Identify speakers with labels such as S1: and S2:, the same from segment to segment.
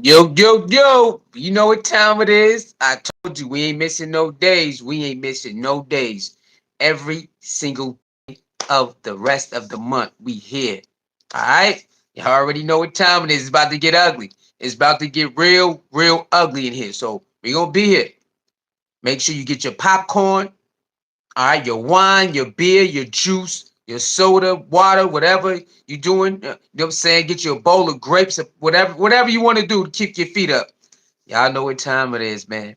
S1: Yo, yo, yo. You know what time it is? I told you we ain't missing no days. We ain't missing no days. Every single of the rest of the month, we here. All right? You already know what time it is. It's about to get ugly. It's about to get real, real ugly in here. So we going to be here. Make sure you get your popcorn, all right, your wine, your beer, your juice, your soda, water, whatever you doing. You know what I'm saying? Get you a bowl of grapes, whatever you want to do to keep your feet up. Y'all know what time it is, man.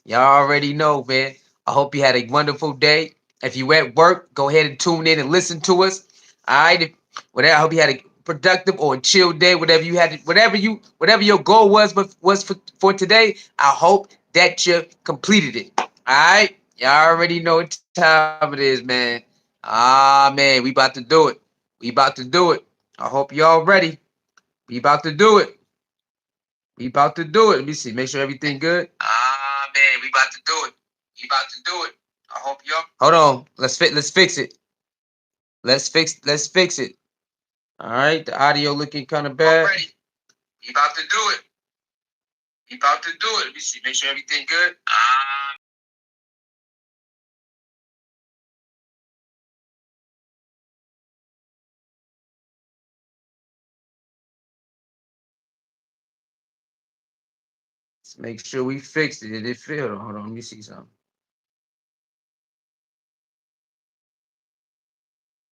S1: Y'all already know, man. I hope you had a wonderful day. If you at work, go ahead and tune in and listen to us. All right. Whatever. I hope you had a productive or a chill day. Whatever you had, whatever your goal was for today. I hope that you completed it. All right. Y'all already know what time it is, man. Ah, man, we about to do it. We about to do it. I hope y'all ready. We about to do it. We about to do it. Let me see. Make sure everything good. Ah, man, we about to do it. We about to do it. I hope y'all. Hold on. Let's fix it. Let's fix it. All right. The audio looking kind of bad. Ready. We about to do it. We about to do it. Let me see. Make sure everything good. Ah. Let's make sure we fixed it. Did it fail? Hold on. Let me see something.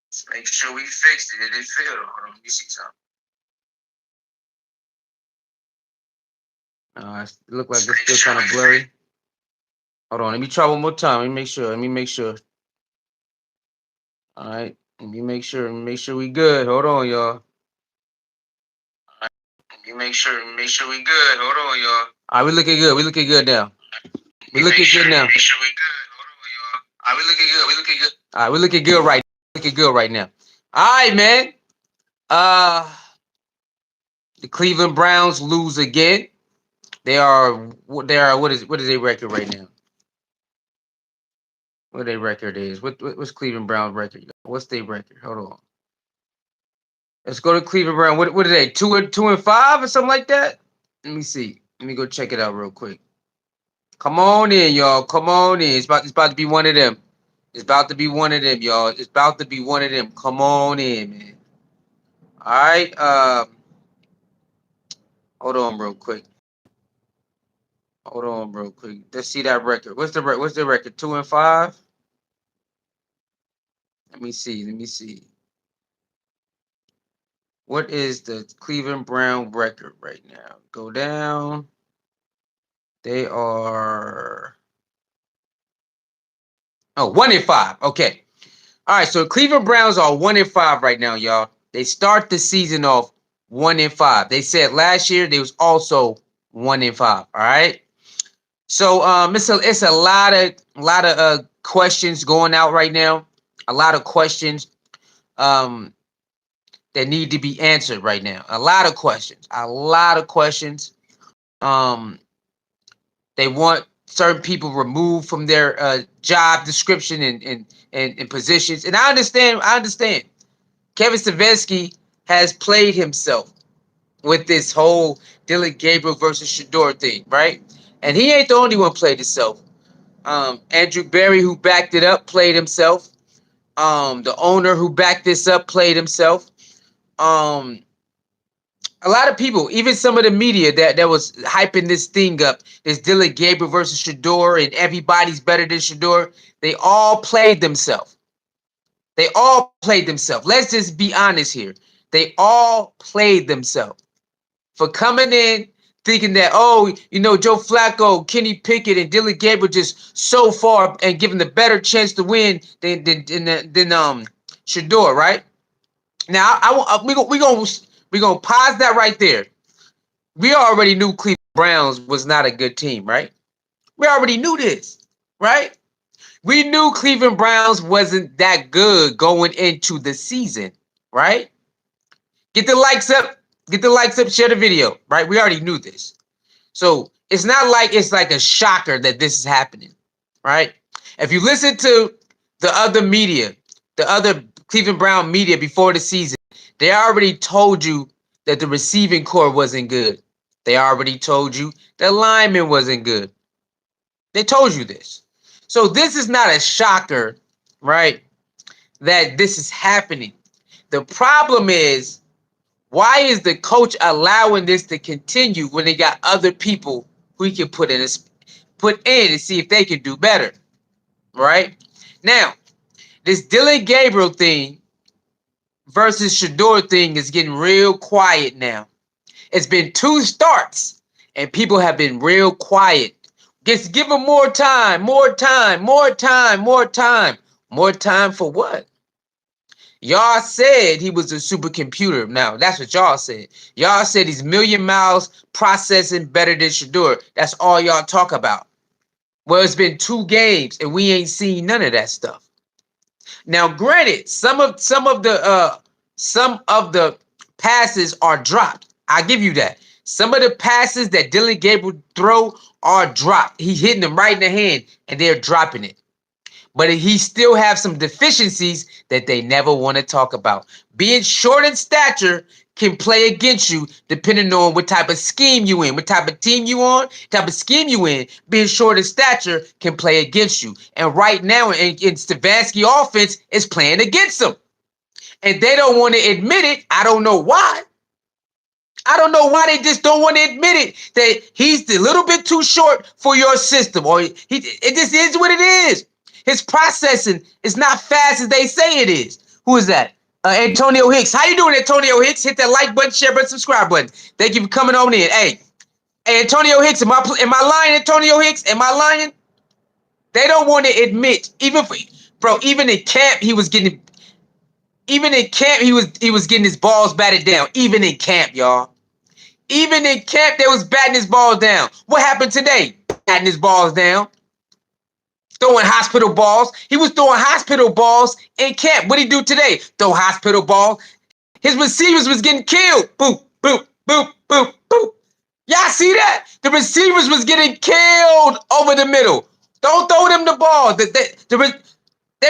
S1: Let's make sure we fixed it. Did it fail? Hold on. Let me see something. It look like it's still kind of blurry. Hold on. Let me try one more time. Let me make sure. Let me make sure. All right. Let me make sure. Make sure we good. Hold on, y'all. Let me make sure we good. Hold on, y'all. All right, we looking good. We looking good now. We looking good now. Make sure we good. Hold on, y'all. All right, we looking good. We looking good. All right, we looking good right. Looking good right now. All right, man. Uh, the Cleveland Browns lose again. They are. They are. What is their record right now? What their record is? What's Cleveland Browns record? What's their record? Hold on. Let's go to Cleveland Brown. What are they? Two and five or something like that? Let me see. Let me go check it out real quick. Come on in, y'all. Come on in. It's about to be one of them. It's about to be one of them, y'all. It's about to be one of them. Come on in, man. All right. Hold on real quick. Hold on real quick. Let's see that record. What's the record? 2-5? Let me see. Let me see. What is the Cleveland Brown record right now? Go down. They are 1-5. Okay. All right. So Cleveland Browns are 1-5 right now, y'all. They start the season off 1-5. They said last year they was also 1-5. All right. So it's a lot of questions going out right now. A lot of questions um that need to be answered right now. A lot of questions. A lot of questions. Um, they want certain people removed from their job description and positions. And I understand. I understand. Kevin-Stefanski has played himself with this whole Dillon Gabriel versus Shedeur thing, right? And he ain't the only one played himself. Andrew Berry, who backed it up, played himself. The owner who backed this up played himself. Um, a lot of people, even some of the media that was hyping this thing up, this Dillon Gabriel versus Shedeur, and everybody's better than Shedeur, they all played themselves. They all played themselves. Let's just be honest here. They all played themselves for coming in thinking that, oh, Joe Flacco, Kenny Pickett, and Dillon Gabriel just so far and giving the better chance to win than Shedeur, right? Now we gonna pause that right there. We already knew Cleveland Browns was not a good team, right? We already knew this, right? We knew Cleveland Browns wasn't that good going into the season, right? Get the likes up, get the likes up, share the video, right? We already knew this. So it's not like it's like a shocker that this is happening, right? If you listen to the other media, the other Cleveland Brown media before the season, they already told you that the receiving core wasn't good, They already told you the lineman wasn't good. They told you this. So this is not a shocker, right? That this is happening. The problem is, why is the coach allowing this to continue when they got other people who he can put in and see if they can do better, right? Now, this Dillon Gabriel thing versus Shedeur thing is getting real quiet now. It's been 2 starts, and people have been real quiet. Just give him more time, more time, more time, more time. More time for what? Y'all said he was a supercomputer. Now, that's what y'all said. Y'all said he's million miles processing better than Shedeur. That's all y'all talk about. Well, it's been 2 games, and we ain't seen none of that stuff. Now, granted, some of the passes are dropped. I give you that. Some of the passes that Dillon Gabriel throw are dropped. He's hitting them right in the hand, and they're dropping it. But he still have some deficiencies that they never want to talk about. Being short in stature can play against you depending on what type of scheme you in, what type of team you on, type of scheme you in. Being short in stature can play against you. And right now in Stefanski offense is playing against them. And they don't want to admit it. I don't know why. I don't know why they just don't want to admit it, that he's a little bit too short for your system. Or it just is what it is. His processing is not fast as they say it is. Who is that? Antonio Hicks. How you doing, Antonio Hicks? Hit that like button, share button, subscribe button. Thank you for coming on in. Hey, Antonio Hicks, am I lying, Antonio Hicks? Am I lying? They don't want to admit, even in camp, he was getting his balls batted down. Even in camp, y'all. Even in camp, they was batting his balls down. What happened today? Batting his balls down. Throwing hospital balls. He was throwing hospital balls in camp. What did he do today? Throw hospital balls. His receivers was getting killed. Boop, boop, boop, boop, boop. Y'all see that? The receivers was getting killed over the middle. Don't throw them the ball. They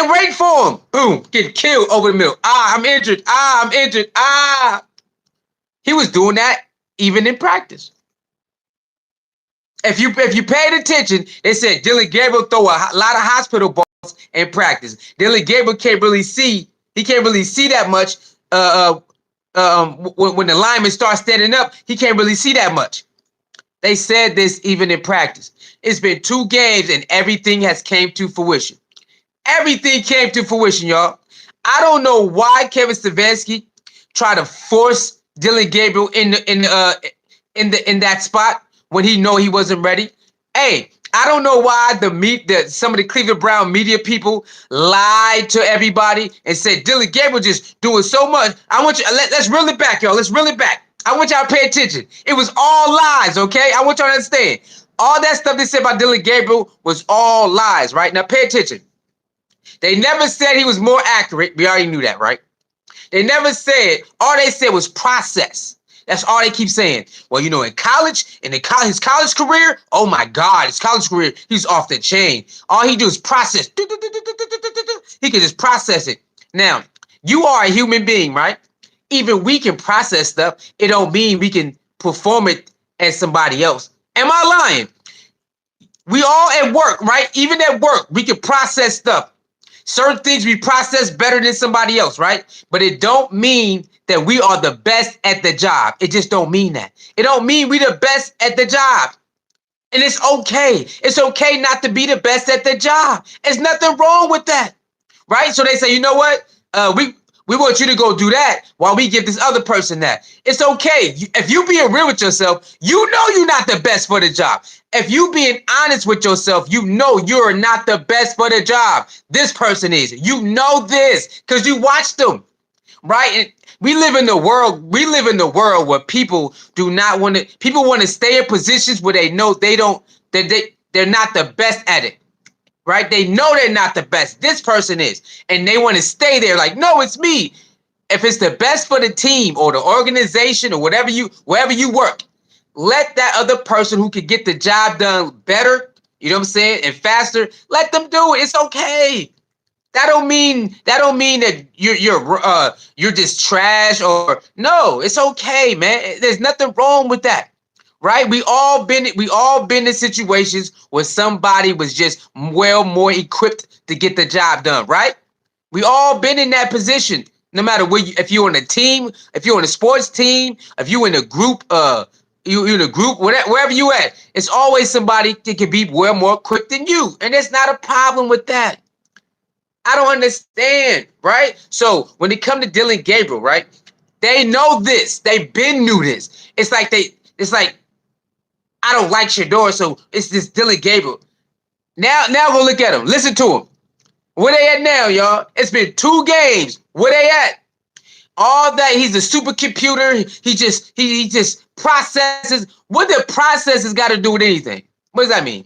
S1: wait for him. Boom, getting killed over the middle. I'm injured. I'm injured. He was doing that even in practice. If you paid attention, they said Dillon Gabriel throw a lot of hospital balls in practice. Dillon Gabriel can't really see. He can't really see that much. When the lineman starts standing up, he can't really see that much. They said this even in practice. It's been 2 games and everything has came to fruition. Everything came to fruition, y'all. I don't know why Kevin-Stefanski tried to force Dillon Gabriel in that spot when he know he wasn't ready. Hey, I don't know why some of the Cleveland Brown media people lied to everybody and said Dillon Gabriel just doing so much. I want you let's reel it back, y'all. Let's reel it back. I want y'all to pay attention. It was all lies, okay? I want y'all to understand. All that stuff they said about Dillon Gabriel was all lies, right? Now pay attention. They never said he was more accurate. We already knew that, right? They never said, all they said was process. That's all they keep saying. Well, in college, his college career, oh my God, his college career, he's off the chain. All he do is process. He can just process it. Now, you are a human being, right? Even we can process stuff. It don't mean we can perform it as somebody else. Am I lying? We all at work, right? Even at work, we can process stuff. Certain things we process better than somebody else, right? But it don't mean that we are the best at the job. It just don't mean that. It don't mean we the best at the job. And it's okay. It's okay not to be the best at the job. There's nothing wrong with that, right? So they say, you know what? We want you to go do that while we give this other person that. It's okay. If you being real with yourself, you know you're not the best for the job. If you being honest with yourself, you know you're not the best for the job. This person is. You know this because you watched them, right? And we live in the world where people do not want to. People want to stay in positions where they know they're not the best at it. Right? They know they're not the best. This person is. And they want to stay there like, no, it's me. If it's the best for the team or the organization or wherever you work, let that other person who can get the job done better, you know what I'm saying, and faster, let them do it. It's okay. That don't mean that you're just trash or no, it's okay, man. There's nothing wrong with that. right? We all been in situations where somebody was just well more equipped to get the job done, right? We all been in that position. No matter where if you're on a team, if you're on a sports team, if you in a group, you in a group, whatever, wherever you at, it's always somebody that can be well more equipped than you, and there's not a problem with that. I don't understand, right? So when it come to Dillon Gabriel, right? They know this. They been knew this. It's like I don't like Shedeur, so it's this Dillon Gabriel. Now go look at him. Listen to him. Where they at now, y'all? It's been 2 games. Where they at? All that he's a supercomputer. He just processes. What the processes got to do with anything? What does that mean?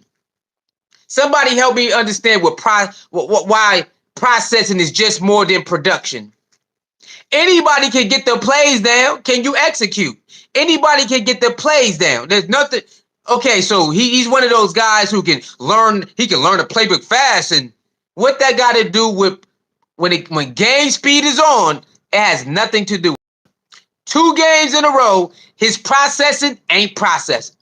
S1: Somebody help me understand why processing is just more than production. Anybody can get the plays down. Can you execute? Anybody can get the plays down. There's nothing. Okay, so he's one of those guys who can learn. He can learn a playbook fast, and what that got to do with when game speed is on, it has nothing to do. 2 games in a row, his processing ain't processing.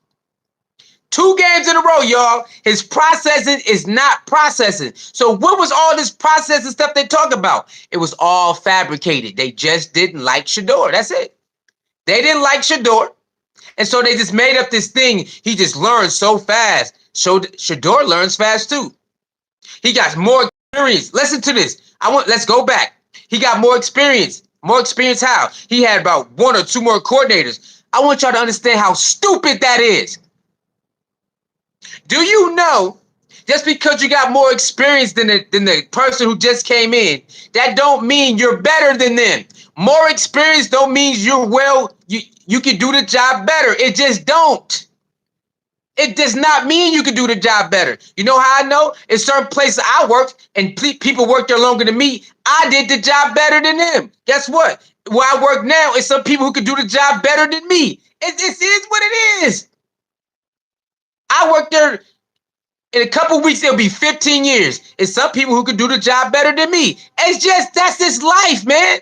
S1: 2 games in a row, y'all. His processing is not processing. So what was all this processing stuff they talk about? It was all fabricated. They just didn't like Shedeur. That's it. They didn't like Shedeur. And so they just made up this thing. He just learns so fast. So Shedeur learns fast too. He got more experience. Listen to this. Let's go back. He got more experience. More experience how? He had about 1 or 2 more coordinators. I want y'all to understand how stupid that is. Do you know just because you got more experience than the person who just came in, that don't mean you're better than them. More experience don't mean you can do the job better. It just don't. It does not mean you can do the job better. You know how I know? In certain places I worked and people worked there longer than me, I did the job better than them. Guess what? Where I work now is some people who can do the job better than me. It is what it is. I worked there in a couple weeks, it'll be 15 years. It's some people who can do the job better than me. That's just life, man.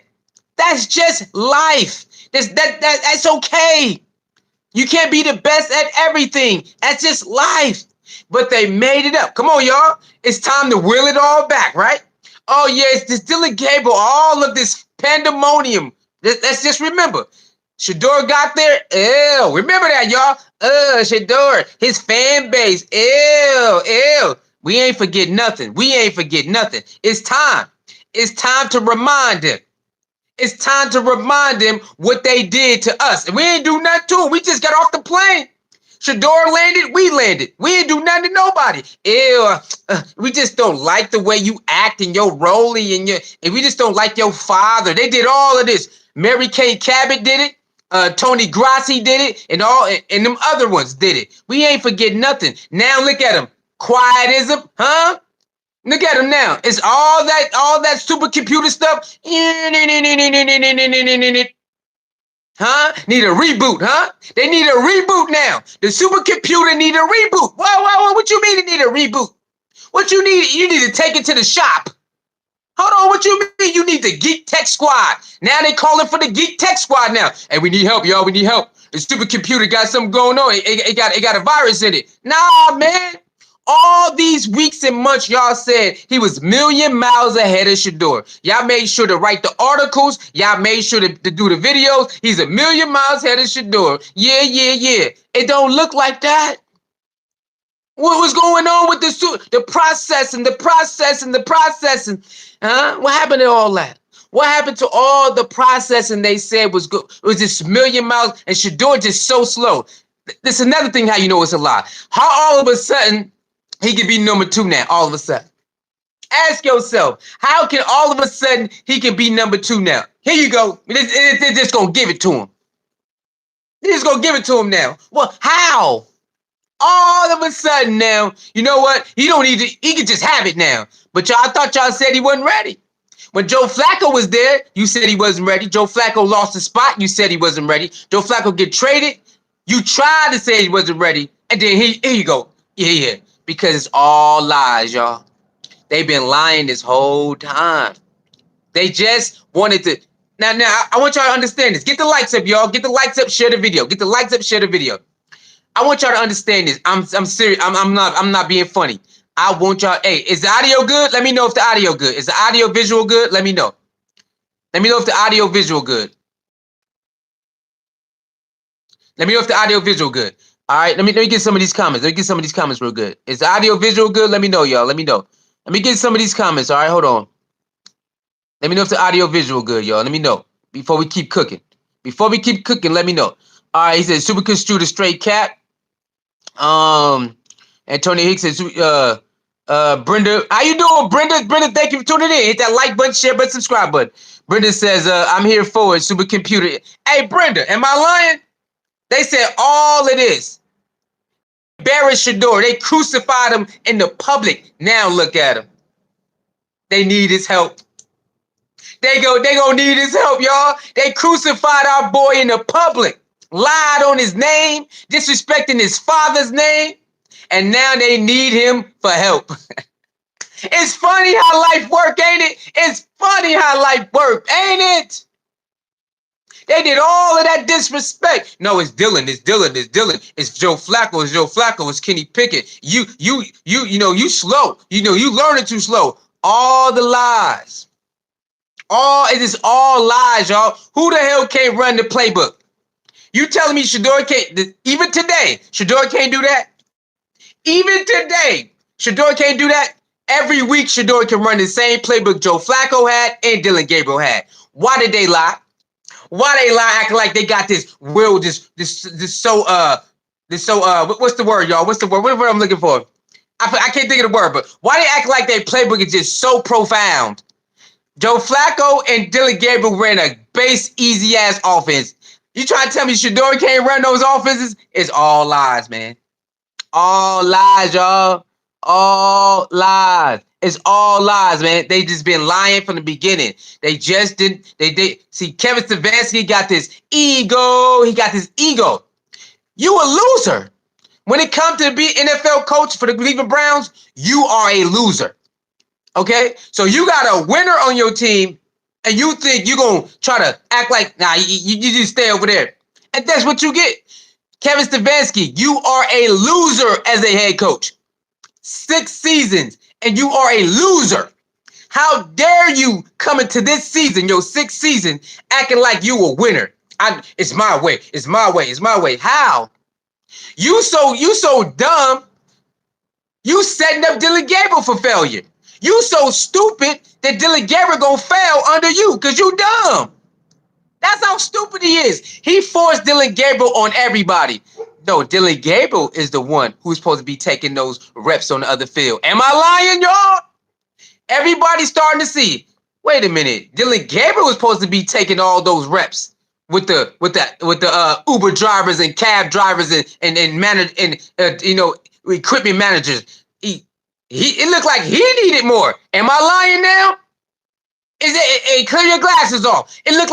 S1: That's just life. That's okay. You can't be the best at everything. That's just life. But they made it up. Come on, y'all. It's time to wheel it all back, right? Oh, yeah, it's this Dillon Gabriel, all of this pandemonium. Let's just remember. Shedeur got there. Ew. Remember that, y'all. Shedeur. His fan base. Ew. We ain't forget nothing. It's time. It's time to remind them. It's time to remind them what they did to us. And we ain't do nothing to it. We just got off the plane. Shedeur landed, we landed. We ain't do nothing to nobody. Ew. We just don't like the way you act and your rolly and we just don't like your father. They did all of this. Mary Kay Cabot did it. Tony Grassi did it, and them other ones did it. We ain't forget nothing. Now look at them. Quietism, huh? Look at them now. It's all that supercomputer stuff. Huh? Need a reboot, huh? They need a reboot now. The supercomputer need a reboot. Whoa. What you mean it need a reboot? What you need? You need to take it to the shop. Hold on, what you mean? You need the Geek Tech Squad. Now they calling for the Geek Tech Squad now. Hey, we need help, y'all. We need help. The supercomputer got something going on. It got a virus in it. Nah, man. All these weeks and months, y'all said he was million miles ahead of Shedeur. Y'all made sure to write the articles. Y'all made sure to do the videos. He's a million miles ahead of Shedeur. Yeah. It don't look like that. What was going on with the processing? Huh? What happened to all that? What happened to all the processing they said was good? It was just million miles, and Shedeur just so slow. This is another thing how you know it's a lie. How all of a sudden he can be number 2 now, all of a sudden? Ask yourself, how can all of a sudden he can be number 2 now? Here you go. They're just going to give it to him. They're just going to give it to him now. Well, how? All of a sudden now, you know what? He can just have it now. But I thought y'all said he wasn't ready. When Joe Flacco was there, you said he wasn't ready. Joe Flacco lost the spot, you said he wasn't ready. Joe Flacco get traded, you tried to say he wasn't ready. And then here you go. Yeah. Because it's all lies, y'all. They've been lying this whole time. They just wanted to. Now, I want y'all to understand this. Get the likes up, y'all. Get the likes up, share the video. Get the likes up, share the video. I want y'all to understand this. I'm serious. I'm not being funny. I want y'all. Hey, is the audio good? Let me know if the audio good. Is the audio visual good? Let me know. Let me know if the audio visual good. Let me know if the audio visual good. All right. Let me get some of these comments. Let me get some of these comments real good. Is the audio visual good? Let me know, y'all. Let me know. Let me get some of these comments. All right. Hold on. Let me know if the audio visual good, y'all. Let me know before we keep cooking. Before we keep cooking, let me know. All right. He said super construed a straight cat. Antonio Hicks says, Brenda, how you doing, Brenda? Brenda, thank you for tuning in. Hit that like button, share button, subscribe button. Brenda says, I'm here for it, supercomputer. Hey, Brenda, am I lying? They said all of this. Buried Shedeur. They crucified him in the public. Now look at him. They need his help. They gonna need his help, y'all. They crucified our boy in the public. Lied on his name, disrespecting his father's name, and now they need him for help. It's funny how life work, ain't it? It's funny how life work, ain't it? They did all of that disrespect. No, it's Dillon. It's Dillon. It's Dillon. It's Joe Flacco. It's Joe Flacco. It's Kenny Pickett. You know, you slow. You know, you learning too slow. All the lies. It is all lies, y'all. Who the hell can't run the playbook? You telling me Shedeur can't? Even today, Shedeur can't do that. Even today, Shedeur can't do that. Every week, Shedeur can run the same playbook Joe Flacco had and Dillon Gabriel had. Why did they lie? Why they lie, acting like they got this will, what's the word, y'all? What's the word? What I'm looking for? I can't think of the word, but why they act like their playbook is just so profound? Joe Flacco and Dillon Gabriel ran a base, easy-ass offense. You trying to tell me Shedeur can't run those offenses? It's all lies, man. All lies, y'all. All lies. It's all lies, man. They just been lying from the beginning. They just didn't. They see Kevin-Stefanski got this ego. He got this ego. You a loser. When it comes to be NFL coach for the Cleveland Browns, you are a loser. Okay? So you got a winner on your team, and you think you're going to try to act like, nah, you just stay over there. And that's what you get. Kevin-Stefanski, you are a loser as a head coach. 6 seasons, and you are a loser. How dare you come into this season, your 6th season, acting like you a winner? It's my way. It's my way. It's my way. How? You so dumb. You setting up Dillon Gabriel for failure. You so stupid that Dillon Gabriel gonna fail under you because you dumb. That's how stupid he is. He forced Dillon Gabriel on everybody. No, Dillon Gabriel is the one who's supposed to be taking those reps on the other field. Am I lying, y'all? Everybody's starting to see. Wait a minute. Dillon Gabriel was supposed to be taking all those reps with the Uber drivers and cab drivers and equipment managers. It looked like he needed more. Am I lying now? Clear your glasses off. It looked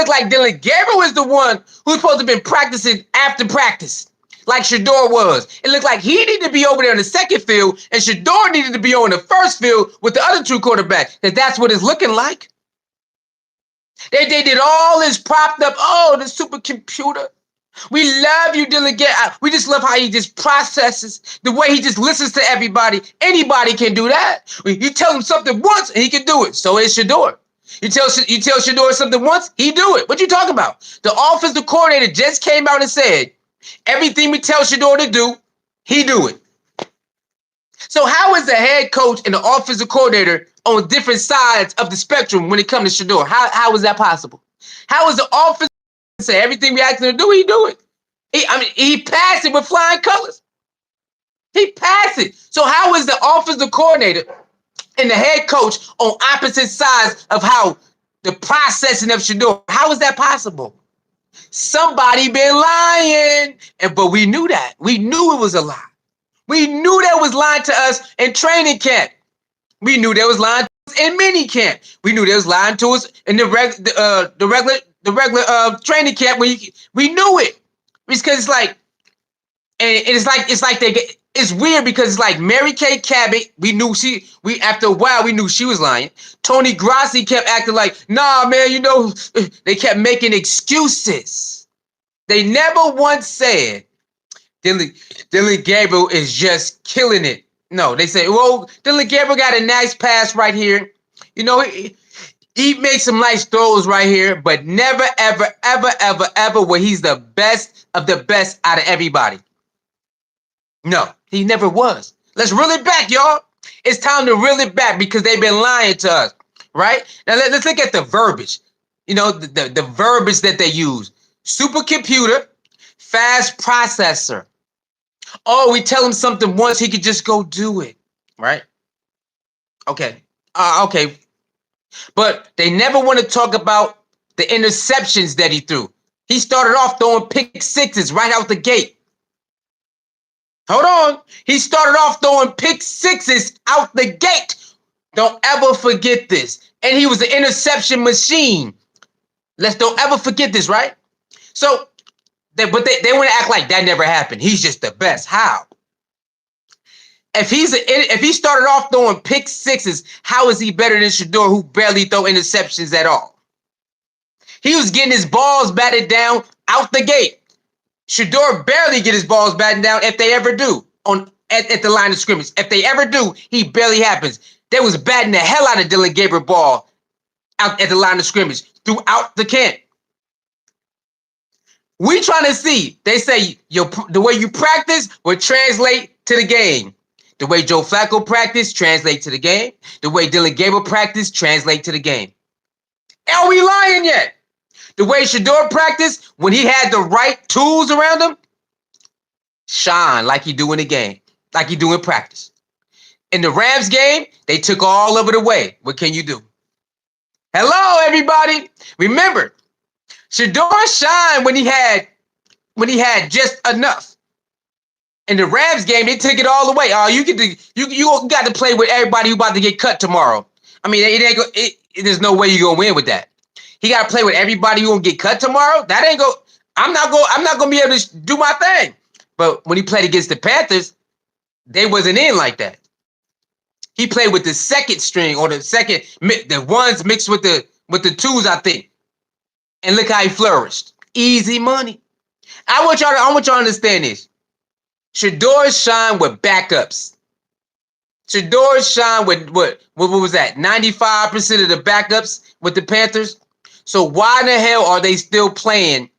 S1: like Dillon Gabriel is the one who's supposed to have been practicing after practice, like Shedeur was. It looked like he needed to be over there in the second field, and Shedeur needed to be on the first field with the other 2 quarterbacks. That's what it's looking like. They did all this propped up. Oh, the supercomputer. We love you, Dillon Gabriel. We just love how he just processes, the way he just listens to everybody. Anybody can do that. You tell him something once, and he can do it. So is Shedeur. You tell Shedeur something once, he do it. What you talking about? The offensive coordinator just came out and said, everything we tell Shedeur to do, he do it. So how is the head coach and the offensive coordinator on different sides of the spectrum when it comes to Shedeur? How is that possible? How is the offensive say everything we ask him to do, he do it? He passed it with flying colors. He passed it. So how is the offensive coordinator and the head coach on opposite sides of how the processing of Shedeur? How is that possible? Somebody been lying, but we knew that. We knew it was a lie. We knew that was lying to us in training camp. We knew there was lying to us in mini camp. We knew there was lying to us in the regular training camp. We knew it because it's like, and it's like it's weird because it's like Mary Kay Cabot. After a while we knew she was lying. Tony Grassi kept acting like, nah, man, they kept making excuses. They never once said, Dillon, Dillon Gabriel is just killing it. No, they say, well, Dillon Gabriel got a nice pass right here. You know, he makes some nice throws right here, but never, ever, ever, ever, ever where he's the best of the best out of everybody. No, he never was. Let's reel it back, y'all. It's time to reel it back because they've been lying to us, right? Now, let's look at the verbiage. You know, the verbiage that they use. Supercomputer, fast processor. Oh, we tell him something once, he could just go do it, right? Okay. Okay. But they never want to talk about the interceptions that he threw. He started off throwing pick sixes right out the gate. Hold on. He started off throwing pick sixes out the gate. Don't ever forget this. And he was an interception machine. Don't ever forget this, right? So, they want to act like that never happened. He's just the best. How? If he started off throwing pick sixes, how is he better than Shedeur, who barely throw interceptions at all? He was getting his balls batted down out the gate. Shedeur barely get his balls batted down if they ever do at the line of scrimmage. If they ever do, he barely happens. They was batting the hell out of Dillon Gabriel ball out at the line of scrimmage throughout the camp. We trying to see. They say the way you practice will translate to the game. The way Joe Flacco practice translate to the game. The way Dillon Gabriel practice translate to the game. Are we lying yet? The way Shedeur practiced, when he had the right tools around him, shine like he do in the game, like he do in practice. In the Rams game, they took all of it away. What can you do? Hello, everybody. Remember, Shedeur shined when he had just enough. In the Rams game, they took it all away. Oh, you got to play with everybody who about to get cut tomorrow. I mean, there's no way you're gonna win with that. He got to play with everybody who gonna get cut tomorrow. That ain't go. I'm not gonna be able to do my thing. But when he played against the Panthers, they wasn't in like that. He played with the second string or the ones mixed with the twos, I think. And look how he flourished. Easy money. I want y'all to understand this. Shedeur shine with backups. Shedeur shine with what was that? 95% of the backups with the Panthers. So why the hell are they still playing?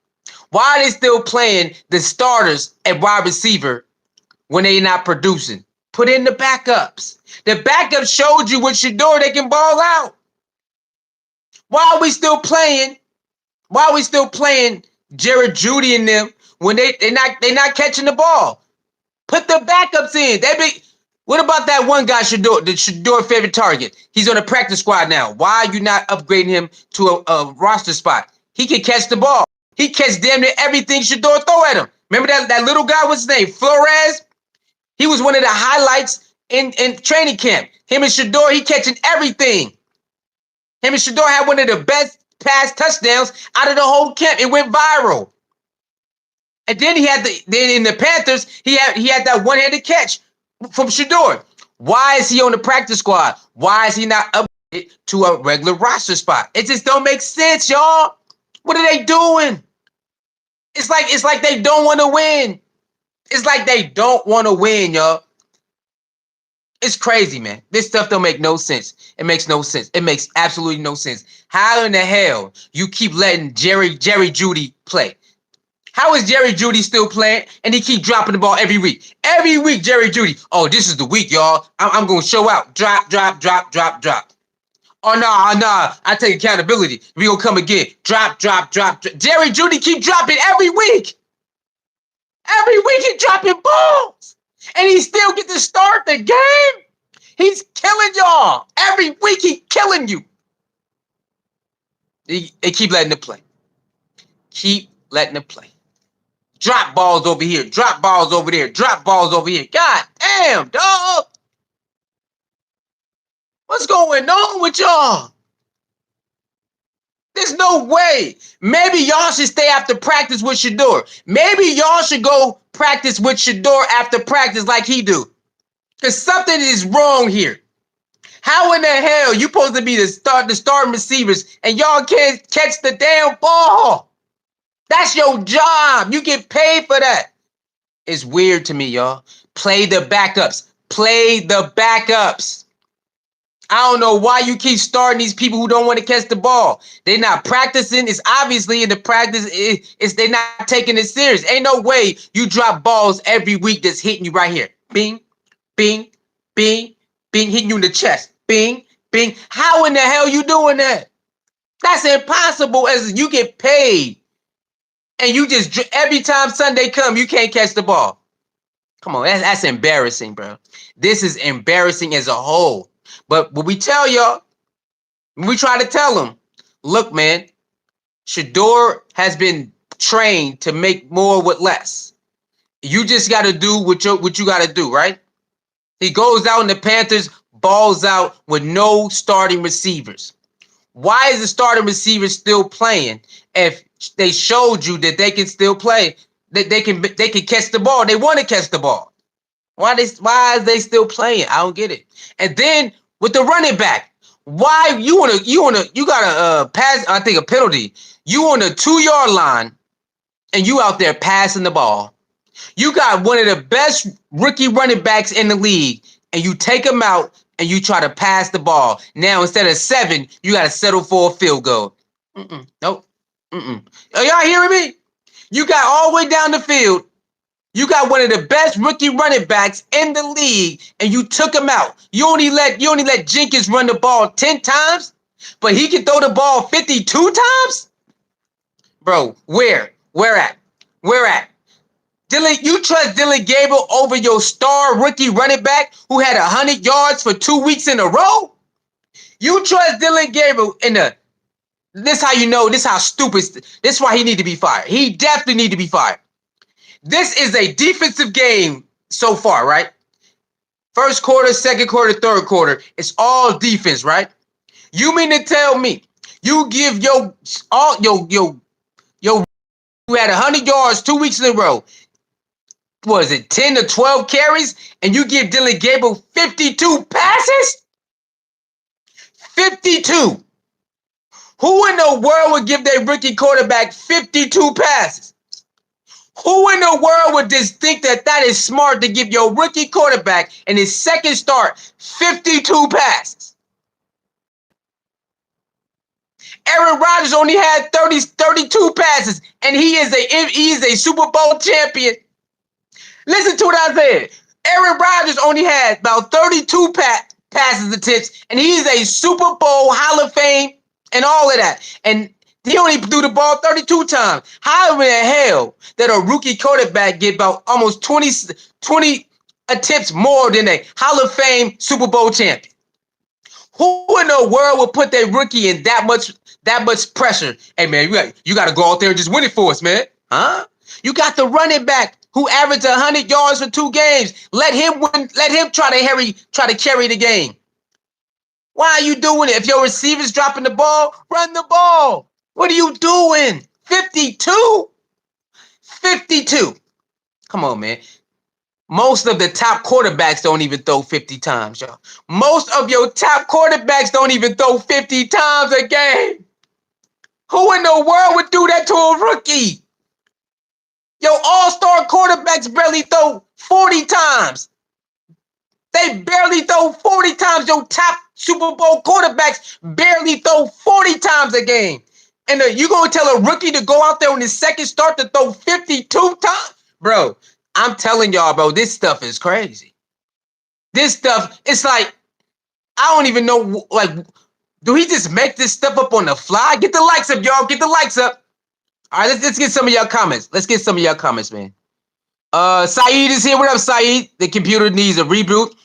S1: Why are they still playing the starters at wide receiver when they not producing? Put in the backups. The backups showed you with Shedeur they can ball out. Why are we still playing? Why are we still playing Jared Judy and them when they not catching the ball? Put the backups in. What about that one guy, Shedeur, the Shedeur favorite target? He's on the practice squad now. Why are you not upgrading him to a roster spot? He can catch the ball. He catch damn near everything Shedeur throw at him. Remember that little guy, what's his name? Flores? He was one of the highlights in training camp. Him and Shedeur, he catching everything. Him and Shedeur had one of the best pass touchdowns out of the whole camp. It went viral. And then in the Panthers, he had that one-handed catch from Shedeur. Why is he on the practice squad? Why is he not upgraded to a regular roster spot? It just don't make sense, y'all. What are they doing? It's like they don't want to win. It's like they don't want to win, y'all. It's crazy, man. This stuff don't make no sense. It makes no sense. It makes absolutely no sense. How in the hell you keep letting Jerry Judy play? How is Jerry Judy still playing and he keep dropping the ball every week? Every week, Jerry Judy. Oh, this is the week, y'all. I'm going to show out. Drop. Oh, no. I take accountability. We going to come again. Drop. Jerry Judy keep dropping every week. Every week he dropping balls. And he still get to start the game. He's killing y'all. Every week he killing you. They keep letting it play. Keep letting it play. Drop balls over here. Drop balls over there. Drop balls over here. God damn, dog. What's going on with y'all? There's no way. Maybe y'all should stay after practice with Shedeur. Maybe y'all should go practice with Shedeur after practice like he do. Because something is wrong here. How in the hell you supposed to be the starting receivers and y'all can't catch the damn ball? That's your job. You get paid for that. It's weird to me, y'all. Play the backups. Play the backups. I don't know why you keep starting these people who don't want to catch the ball. They're not practicing. It's obviously in the practice. It's they're not taking it serious. Ain't no way you drop balls every week that's hitting you right here. Bing, bing, bing, bing, hitting you in the chest. Bing, bing. How in the hell you doing that? That's impossible. As you get paid, and you just every time Sunday come, you can't catch the ball. Come on, that's embarrassing, bro. This is embarrassing as a whole. But we tell y'all, we try to tell them, look, man, Shedeur has been trained to make more with less. You just got to do what you got to do, right? He goes out and the Panthers balls out with no starting receivers. Why is the starting receiver still playing if they showed you that they can still play, that they can catch the ball? They want to catch the ball. Why is they still playing? I don't get it. And then with the running back, why you got a pass, I think a penalty. You on the 2-yard line and you out there passing the ball. You got one of the best rookie running backs in the league and you take him out and you try to pass the ball. Now, instead of 7, you got to settle for a field goal. Nope. Are y'all hearing me? You got all the way down the field. You got one of the best rookie running backs in the league, and you took him out. You only let Jenkins run the ball 10 times, but he can throw the ball 52 times? Bro, where? Where at? Dillon, you trust Dillon Gabriel over your star rookie running back who had 100 yards for 2 weeks in a row? You trust Dillon Gabriel in the... This how you know, this how stupid... This is why he need to be fired. He definitely need to be fired. This is a defensive game so far, right? First quarter, second quarter, third quarter. It's all defense, right? You mean to tell me you give your who had 100 yards 2 weeks in a row, was it 10 to 12 carries, and you give Dillon Gabriel 52 passes? 52. Who in the world would give their rookie quarterback 52 passes? Who in the world would just think that is smart to give your rookie quarterback in his second start 52 passes? Aaron Rodgers only had 32 passes, and he is a Super Bowl champion. Listen to what I said. Aaron Rodgers only had about 32 passes attempts, and he is a Super Bowl Hall of Fame and all of that. And he only threw the ball 32 times. How in the hell that a rookie quarterback get about almost 20 attempts more than a Hall of Fame Super Bowl champion? Who in the world would put their rookie in that much pressure? Hey, man, you got to go out there and just win it for us, man. Huh? You got the running back who averaged 100 yards for 2 games. Let him win. Let him try to carry the game. Why are you doing it? If your receiver's dropping the ball, run the ball. What are you doing? 52? 52. Come on, man. Most of the top quarterbacks don't even throw 50 times, y'all. Most of your top quarterbacks don't even throw 50 times a game. Who in the world would do that to a rookie? Your all-star quarterbacks barely throw 40 times. They barely throw 40 times. Your top Super Bowl quarterbacks barely throw 40 times a game. And you going to tell a rookie to go out there on his second start to throw 52 times? Bro, I'm telling y'all, bro, this stuff is crazy. This stuff, it's like, I don't even know, like, do he just make this stuff up on the fly? Get the likes up, y'all. Get the likes up. All right, let's get some of y'all comments. Let's get some of y'all comments, man. Saeed is here. What up, Saeed? The computer needs a reboot.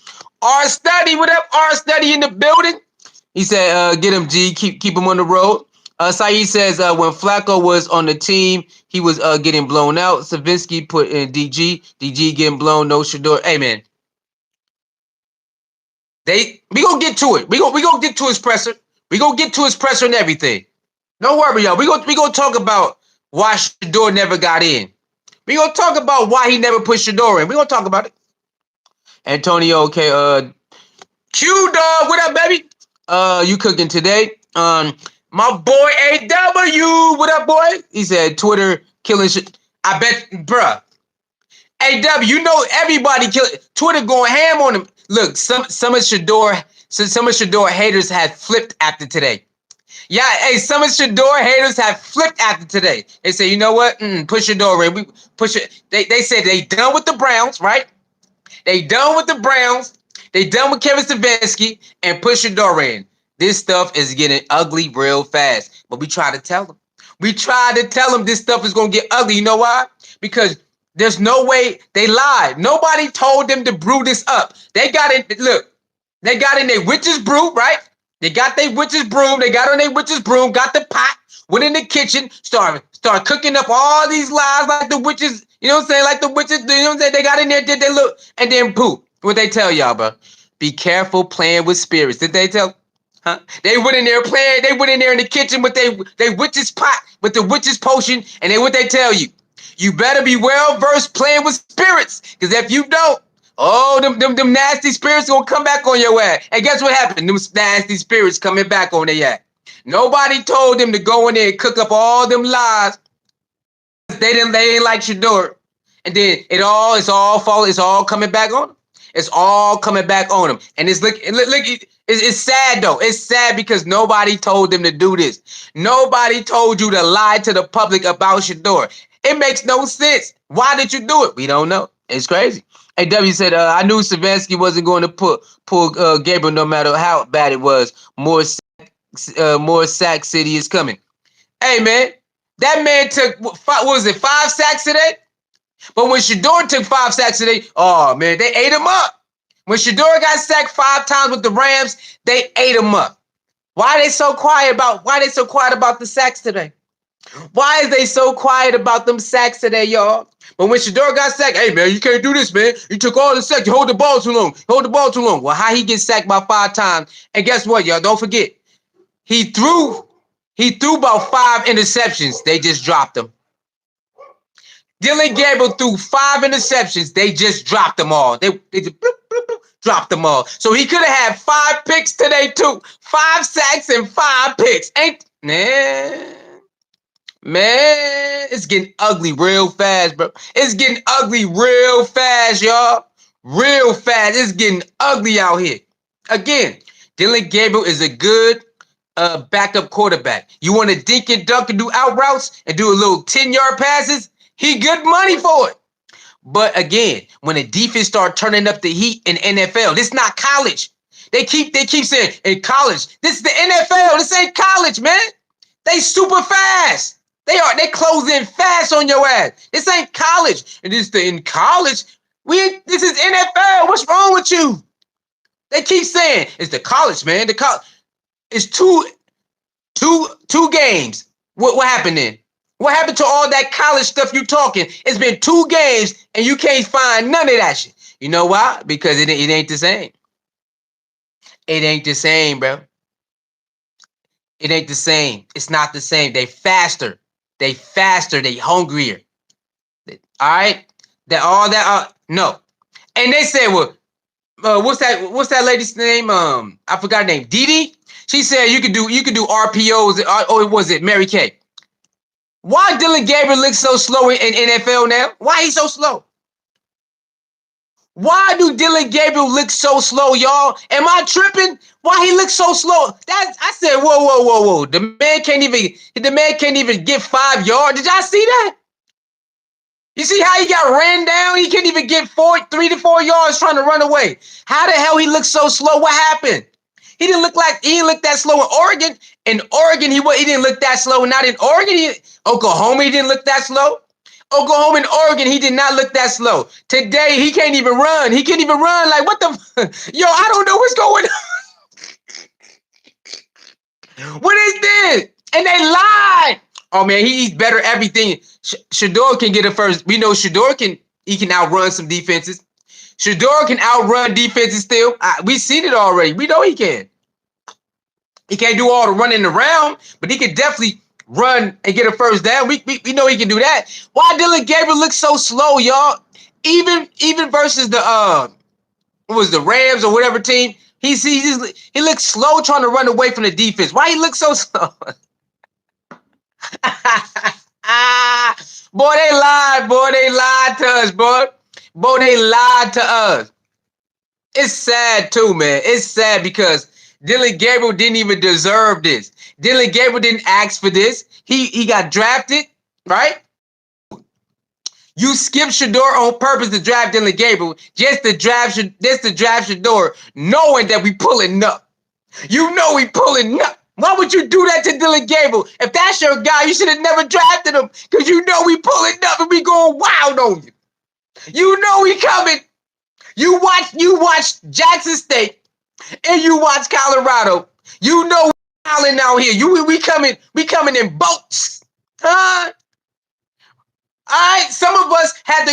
S1: R Study, what up? R Study in the building. He said, get him, G. Keep him on the road. Saeed says, when Flacco was on the team, he was getting blown out. Stefanski put in DG. DG getting blown. No Shedeur. Hey, man. We gonna get to it. We gonna get to his presser. We gonna get to his presser and everything. Don't worry, y'all. We gonna talk about why Shedeur never got in. We gonna talk about why he never put Shedeur in. We gonna talk about it. Antonio, okay. Q Dog, what up, baby? You cooking today? My boy AW, what up, boy? He said Twitter killing shit. I bet, bruh. AW, you know everybody kill Twitter going ham on him. Look, some of Shedeur haters had flipped after today. Yeah, hey, some of Shedeur haters have flipped after today. They say, you know what? Push Shedeur in. We push it. They said they done with the Browns, right? They done with the Browns. They done with kevin-stefanski and push Shedeur in. This stuff is getting ugly real fast. But we try to tell them. We try to tell them this stuff is going to get ugly. You know why? Because there's no way they lied. Nobody told them to brew this up. They got it. Look, they got in their witch's brew, right? They got their witch's broom. They got on their witch's broom, got the pot, went in the kitchen, start cooking up all these lies like the witches, you know what I'm saying? Like the witches, you know what I'm saying? They got in there, did they look, and then poof. What they tell y'all, bro? Be careful playing with spirits. Did they tell? Huh? They went in there playing, they went in there in the kitchen with they witch's pot, with the witch's potion, and what they tell you? You better be well versed playing with spirits, because if you don't, oh, them nasty spirits gonna come back on your ass. And guess what happened? Them nasty spirits coming back on their ass. Nobody told them to go in there and cook up all them lies. They didn't like Shedeur. And then it's all coming back on them. It's all coming back on them. And it's it's sad though. It's sad because nobody told them to do this. Nobody told you to lie to the public about Shedeur. It makes no sense. Why did you do it? We don't know. It's crazy. Hey, W said, I knew Stefanski wasn't going to pull Gabriel no matter how bad it was. More sack city is coming. Hey, man, that man took, what was it, 5 sacks today? But when Shedeur took 5 sacks today, oh, man, they ate him up. When Shedeur got sacked 5 times with the Rams, they ate him up. Why are they so quiet about the sacks today? Why is they so quiet about them sacks today, y'all? But when Shedeur got sacked, hey, man, you can't do this, man. You took all the sacks. You hold the ball too long. Well, how he gets sacked by 5 times? And guess what, y'all? Don't forget. He threw about 5 interceptions. They just dropped them. Dillon Gabriel threw 5 interceptions. They just dropped them all. They just bloop, bloop, bloop, dropped them all. So he could have had 5 picks today, too. 5 sacks and 5 picks. Man, it's getting ugly real fast, bro. It's getting ugly real fast, y'all. Real fast. It's getting ugly out here. Again, Dillon Gabriel is a good backup quarterback. You want to dink and dunk and do out routes and do a little 10-yard passes? He good money for it. But again, when the defense start turning up the heat in NFL, this not college. They keep saying in college, this is the NFL. This ain't college, man. They super fast. They close in fast on your ass. This ain't college. And in college, this is NFL. What's wrong with you? They keep saying it's the college, man. It's two games. What happened then? What happened to all that college stuff you talking? It's been 2 games and you can't find none of that shit. You know why? Because it ain't the same. It ain't the same, bro. It ain't the same. It's not the same. They faster. They hungrier. All right? No. And they said, well, what's that lady's name? I forgot her name. Dee. She said you could do RPOs, or was it Mary Kay? Why Dillon Gabriel looks so slow in NFL now? Why he so slow? Why do Dillon Gabriel look so slow, y'all? Am I tripping? Why he looks so slow? I said, whoa. The man can't even get 5 yards. Did y'all see that? You see how he got ran down? He couldn't even get 3 to 4 yards trying to run away. How the hell he looked so slow? What happened? He didn't look that slow in Oregon. In Oregon, he didn't look that slow. Not in Oregon. Oklahoma, he didn't look that slow. Oklahoma and Oregon, he did not look that slow. Today, he can't even run. He can't even run. Like, what the? Yo, I don't know what's going on. What is this? And they lied. Oh, man, he's better at everything. Shedeur can get it first. We know Shedeur can outrun some defenses. Shedeur can outrun defenses still. We've seen it already. We know he can. He can't do all the running around, but he can definitely run and get a first down. We know he can do that. Why Dillon Gabriel looks so slow, y'all? Even versus the the Rams or whatever team, he looks slow trying to run away from the defense. Why he looks so slow? Boy, they lied to us, boy. Bro, they lied to us. It's sad too, man. It's sad because Dillon Gabriel didn't even deserve this. Dillon Gabriel didn't ask for this. He got drafted, right? You skipped Shedeur on purpose to draft Dillon Gabriel, just to draft Shedeur, knowing that we pulling up. You know we pulling up. Why would you do that to Dillon Gabriel? If that's your guy, you should have never drafted him, because you know we pulling up and we going wild on you. You know we coming. You watch Jackson State and you watch Colorado. You know we wilding out here. We coming in boats. Huh? All right, some of us had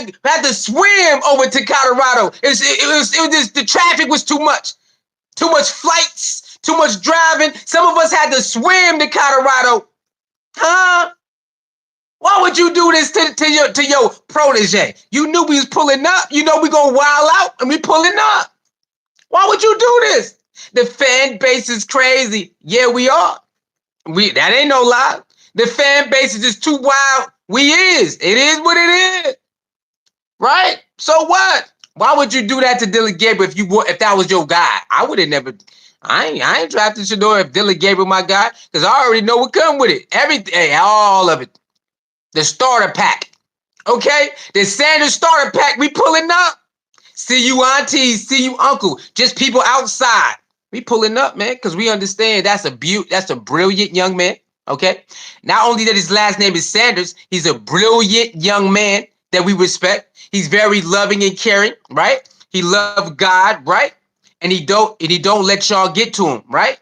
S1: to swim over to Colorado. It was just, the traffic was too much flights, too much driving. Some of us had to swim to Colorado. Huh? Why would you do this to your protege? You knew we was pulling up. You know we gonna wild out and we pulling up. Why would you do this? The fan base is crazy. Yeah, we are. That ain't no lie. The fan base is just too wild. It is what it is. Right? So what? Why would you do that to Dillon Gabriel if that was your guy? I would have never. I ain't drafted Shedeur if Dillon Gabriel my guy, because I already know what come with it. Everything, all of it. The starter pack. Okay? The Sanders starter pack, we pulling up. See you aunties, see you uncle. Just people outside. We pulling up, man, because we understand that's a brilliant young man. Okay? Not only that his last name is Sanders, he's a brilliant young man that we respect. He's very loving and caring, right? He loves God, right? And he don't let y'all get to him, right?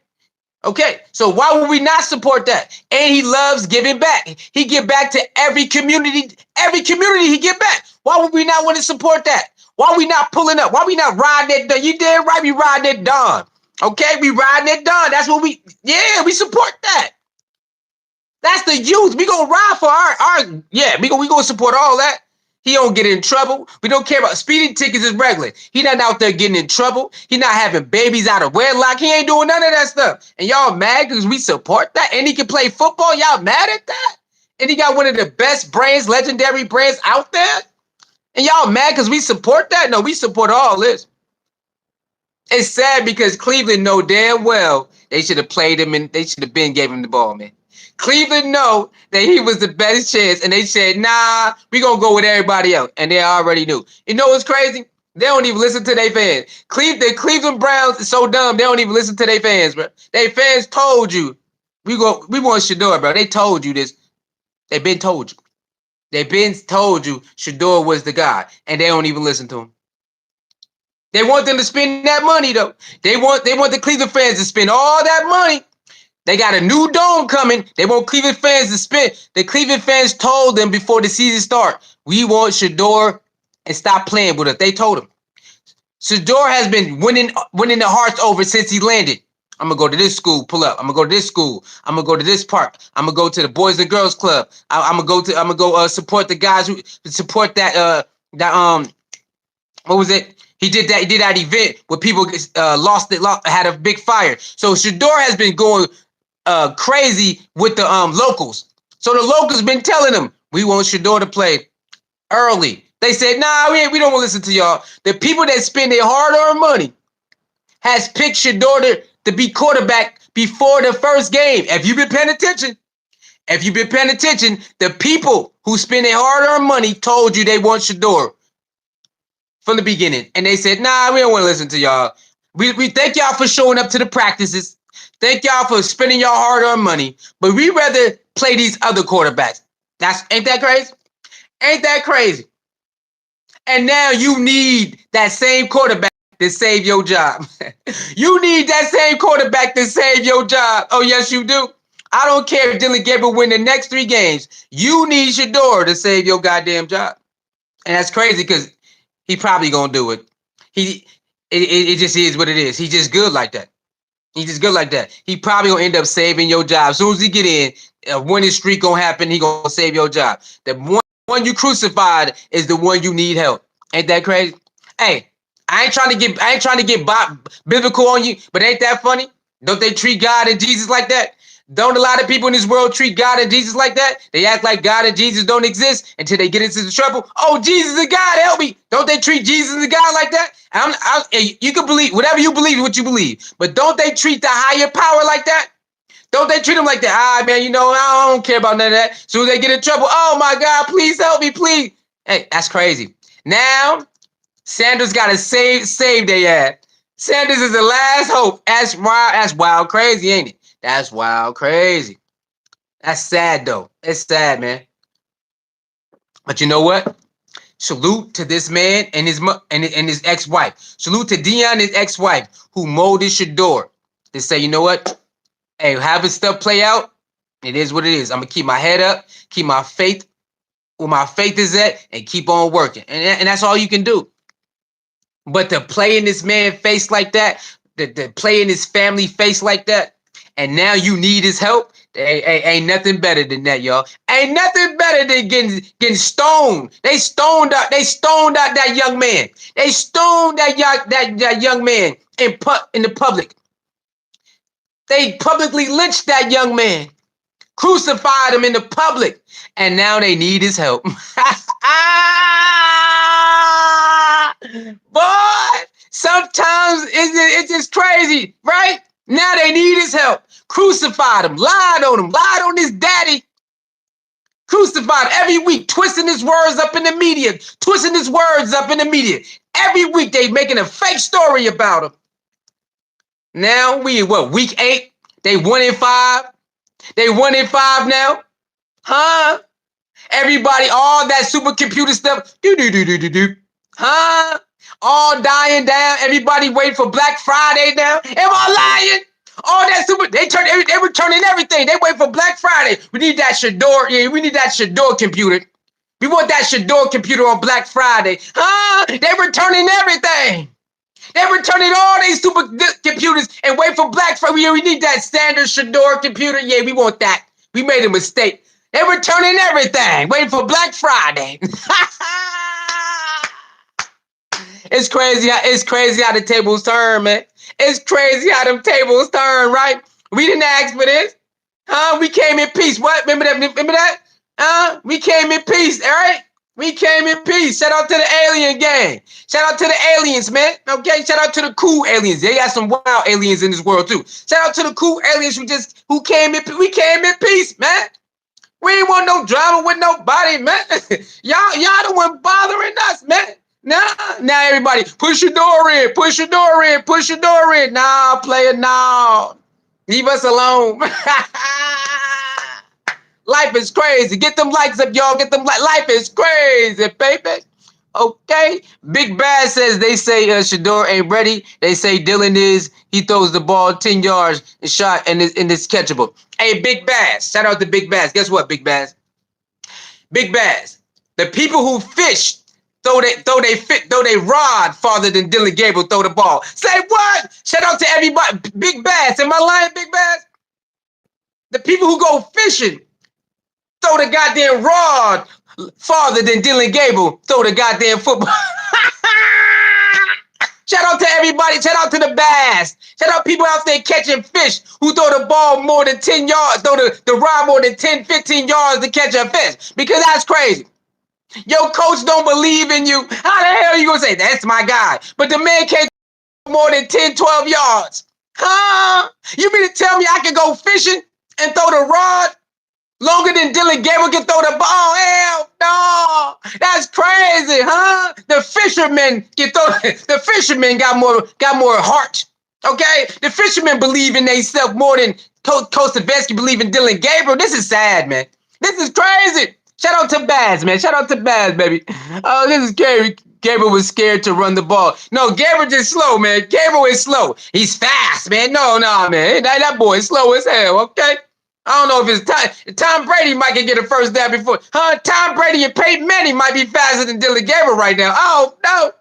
S1: Okay, so why would we not support that? And he loves giving back. He give back to every community he give back. Why would we not want to support that? Why we not pulling up? Why we not riding that Don? You damn right we riding that Don. Okay, we riding that Don. That's what we support that. That's the youth. We gonna ride for we gonna support all that. He don't get in trouble. We don't care about speeding tickets is regular. He not out there getting in trouble. He not having babies out of wedlock. He ain't doing none of that stuff. And y'all mad because we support that? And he can play football? Y'all mad at that? And he got one of the best brands, legendary brands out there? And y'all mad because we support that? No, we support all this. It's sad because Cleveland know damn well they should have played him and they should have gave him the ball, man. Cleveland know that he was the best chance, and they said, nah, we going to go with everybody else. And they already knew. You know what's crazy? They don't even listen to their fans. The Cleveland Browns is so dumb, they don't even listen to their fans, bro. Their fans told you, we want Shedeur, bro. They told you this. They've been told you. They've been told you Shedeur was the guy, and they don't even listen to him. They want them to spend that money, though. They want the Cleveland fans to spend all that money. They got a new dome coming. They want Cleveland fans to spend. The Cleveland fans told them before the season start, we want Shedeur and stop playing with us. They told him. Shedeur has been winning the hearts over since he landed. I'm going to go to this school, pull up. I'm going to go to this school. I'm going to go to this park. I'm going to go to the Boys and Girls Club. I'm going to go support the guys who support that what was it? He did that event where people had a big fire. So Shedeur has been going crazy with the locals. So the locals been telling them, we want Shedeur to play early. They said, nah, we don't want to listen to y'all. The people that spend their hard-earned money has picked Shedeur to be quarterback before the first game. Have you been paying attention? The people who spend their hard-earned money told you they want Shedeur from the beginning. And they said, nah, we don't want to listen to y'all. We thank y'all for showing up to the practices. Thank y'all for spending your hard-earned money. But we rather play these other quarterbacks. Ain't that crazy? Ain't that crazy? And now you need that same quarterback to save your job. You need that same quarterback to save your job. Oh, yes, you do. I don't care if Dillon Gabriel win the next 3 games. You need Shedeur to save your goddamn job. And that's crazy because he probably going to do it. It just is what it is. He's just good like that. He probably going to end up saving your job. As soon as he get in, a winning streak going to happen. He going to save your job. The one you crucified is the one you need help. Ain't that crazy? Hey, I ain't trying to get biblical on you, but ain't that funny? Don't they treat God and Jesus like that? Don't a lot of people in this world treat God and Jesus like that? They act like God and Jesus don't exist until they get into the trouble. Oh, Jesus is God, help me. Don't they treat Jesus as God like that? You can believe whatever you believe, what you believe. But don't they treat the higher power like that? Don't they treat him like that? Ah, man, I don't care about none of that. Soon as they get in trouble, oh my God, please help me, please. Hey, that's crazy. Now, Sanders got to save their ass. Sanders is the last hope. That's wild crazy, ain't it? That's wild crazy. That's sad though. It's sad, man. But you know what? Salute to this man and his ex-wife. Salute to Dion and his ex-wife who molded Shedeur to say, you know what? Hey, having stuff play out, it is what it is. I'm gonna keep my head up, keep my faith where my faith is at, and keep on working. And that's all you can do. But to play in this man's face like that, to play in his family face like that, and now you need his help. Ain't nothing better than that, y'all. Ain't nothing better than getting stoned. They stoned out that young man. They stoned that young man in the public. They publicly lynched that young man, crucified him in the public, and now they need his help. Boy, sometimes it's just crazy, right? Now they need his help. Crucified him, lied on his daddy. Crucified every week, twisting his words up in the media, Every week they making a fake story about him. Now week 8? They 1-5. They 1-5 now. Huh? Everybody, all that supercomputer stuff. Huh? All dying down. Everybody waiting for Black Friday now. Am I lying? All that they were turning everything. They wait for Black Friday. We need that Shedeur. Yeah, we need that Shedeur computer. We want that Shedeur computer on Black Friday. Huh? They were turning everything. They were turning all these super computers and wait for Black Friday. We need that standard Shedeur computer. Yeah, we want that. We made a mistake. They were turning everything, waiting for Black Friday. It's crazy how the tables turn, man. It's crazy how them tables turn, right? We didn't ask for this. We came in peace. What? Remember that? We came in peace, all right? We came in peace. Shout out to the alien gang. Shout out to the aliens, man. Okay, shout out to the cool aliens. They got some wild aliens in this world too. Shout out to the cool aliens who came in. We came in peace, man. We ain't want no drama with nobody, man. y'all the one bothering us, man. Now everybody push your door in. Nah, player, nah. Leave us alone. Life is crazy. Get them likes up, y'all. Life is crazy, baby. Okay. Big Bad says they say Shedeur ain't ready. They say Dillon is. He throws the ball 10 yards and shot and it's catchable. Hey, Big Bass. Shout out to Big Bass. Guess what, Big Bass? Big Bass. The people who fish though they rod farther than Dillon Gabriel throw the ball. Say what? Shout out to everybody. Big Bass. Am I lying, Big Bass? The people who go fishing throw the goddamn rod farther than Dillon Gabriel throw the goddamn football. Shout out to everybody. Shout out to the bass. Shout out people out there catching fish who throw the ball more than 10 yards, throw the rod more than 10, 15 yards to catch a fish. Because that's crazy. Your coach don't believe in you. How the hell are you going to say, that's my guy? But the man can't throw more than 10, 12 yards. Huh? You mean to tell me I can go fishing and throw the rod longer than Dillon Gabriel can throw the ball? Hell no. That's crazy, huh? The fishermen can throw. The fishermen got more heart. Okay? The fishermen believe in themselves more than Coach Stefanski believe in Dillon Gabriel. This is sad, man. This is crazy. Shout out to Baz, man. Shout out to Baz, baby. Oh, this is Gary. Gabriel was scared to run the ball. No, Gabriel just slow, man. Gabriel is slow. He's fast, man. No, man. That boy is slow as hell, okay? I don't know if it's Tom Brady might get a first down before. Tom Brady and Peyton Manning might be faster than Dillon Gabriel right now. Oh, no.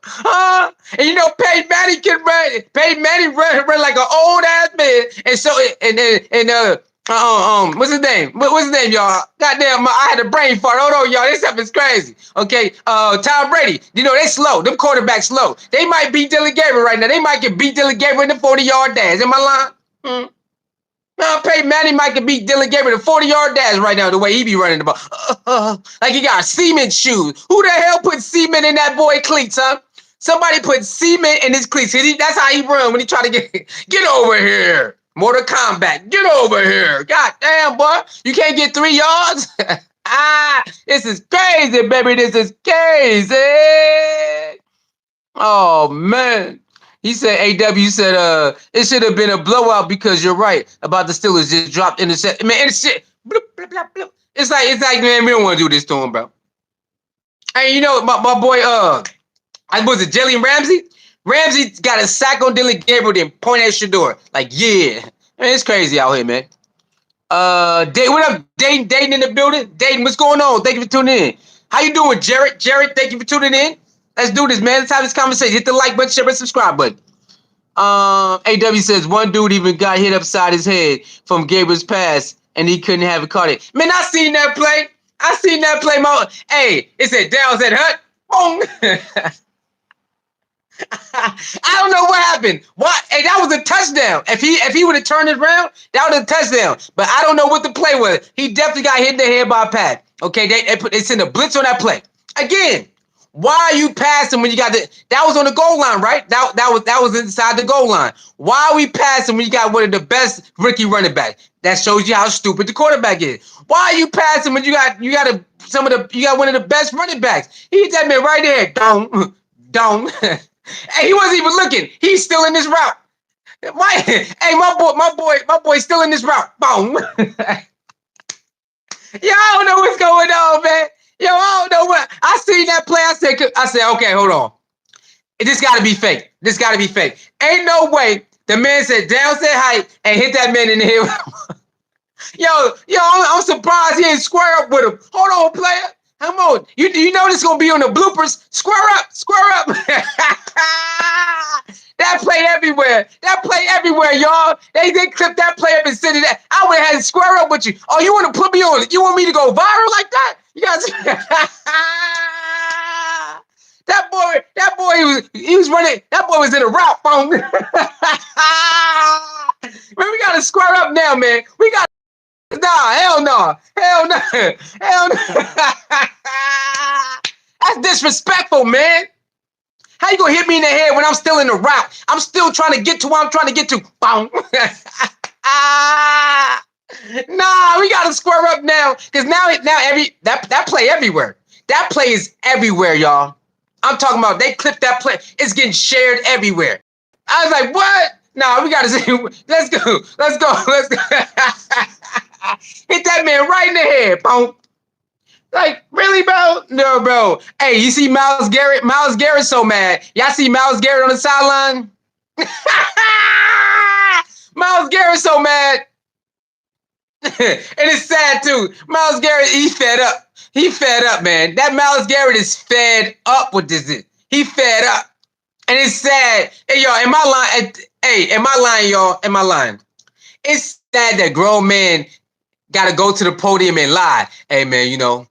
S1: And you know Peyton Manning can run. Peyton Manning run like an old ass man. And so, what's his name? What's his name, y'all? Goddamn, I had a brain fart. Hold on, y'all. This stuff is crazy. Okay, Tom Brady. You know, they slow. Them quarterbacks slow. They might beat Dillon Gabriel right now. They might get beat Dillon Gabriel in the 40-yard dash. Am I lying? Peyton Manning might could beat Dillon Gabriel the 40-yard dash right now, the way he be running the ball. Like he got cement shoes. Who the hell put cement in that boy cleats, huh? Somebody put cement in his cleats. That's how he run when he try to get over here. Mortal Kombat, get over here. God damn, boy. You can't get 3 yards? This is crazy, baby. This is crazy. Oh, man. He said, AW said, it should have been a blowout because you're right about the Steelers just dropped intercept. Man, shit. It's like, man, we don't want to do this to him, bro. Hey, you know, my boy, was it Jalen Ramsey? Ramsey got a sack on Dillon Gabriel, then point at Shedeur. Like, yeah. Man, it's crazy out here, man. What up, Dayton? Dayton in the building? Dayton, what's going on? Thank you for tuning in. How you doing, Jarrett? Jarrett, thank you for tuning in. Let's do this, man. Let's have this conversation. Hit the like button, share, and subscribe button. AW says one dude even got hit upside his head from Gabriel's pass, and he couldn't have it caught it. Man, I seen that play. Hey, it said Downs at Hut. Boom. I don't know what happened. What? Hey, that was a touchdown. If he would have turned it around, that was a touchdown. But I don't know what the play was. He definitely got hit in the head by a pad. Okay, they sent a blitz on that play. Again, why are you passing when you got that was on the goal line, right? That was inside the goal line. Why are we passing when you got one of the best rookie running backs? That shows you how stupid the quarterback is. Why are you passing when you got one of the best running backs? He hit that man right there. Don't. Hey, he wasn't even looking. He's still in this route. My boy still in this route. Boom. Yo, I don't know what's going on, man. Yo, I don't know what. I seen that play. I said, okay, hold on. This got to be fake. Ain't no way the man said down, said height, and hit that man in the head. Yo, I'm surprised he didn't square up with him. Hold on, player. Come on. You know this is going to be on the bloopers. Square up. That play everywhere, y'all. They clipped that play up and sent it. I would have had to square up with you. Oh, you want to put me on it? You want me to go viral like that? You guys. That boy, he was running. That boy was in a route phone. Man, we got to square up now, man. We got. Nah, hell no. That's disrespectful, man. How you gonna hit me in the head when I'm still in the route? I'm still trying to get to where I'm trying to get to. Boom. Nah, we gotta square up now. Because now that play everywhere. That play is everywhere, y'all. I'm talking about they clipped that play. It's getting shared everywhere. I was like, what? Nah, we gotta say, let's go. Hit that man right in the head, boom. Like, really, bro? No, bro. Hey, you see Myles Garrett? Myles Garrett's so mad. Y'all see Myles Garrett on the sideline? Myles Garrett's so mad. And it's sad, too. Myles Garrett, he fed up. He fed up, man. That Myles Garrett is fed up with this. He fed up. And it's sad. Hey, y'all, am I lying? Hey, am I lying, y'all? Am I lying? It's sad that grown men gotta go to the podium and lie. Hey, man, you know,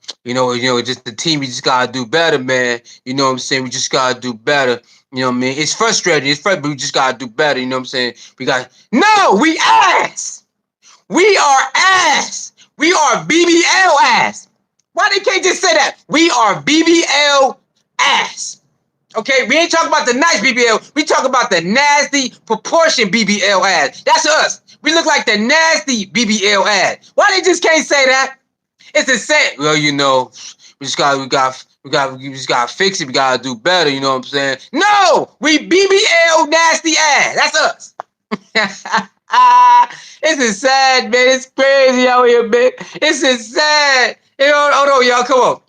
S1: just the team, we just gotta do better, man. You know what I'm saying? We just gotta do better. You know what I mean? It's frustrating. But we just gotta do better. You know what I'm saying? No, we ass. We are ass. We are BBL ass. Why they can't just say that? We are BBL ass. Okay, we ain't talking about the nice BBL. We talk about the nasty proportion BBL ass. That's us. We look like the nasty BBL ass. Why they just can't say that? It's the same. Well, you know, we just gotta fix it. We gotta do better. You know what I'm saying? No, we BBL nasty ass. That's us. This is sad, man. It's crazy out here, man. This is sad. Hold on, y'all. Come on.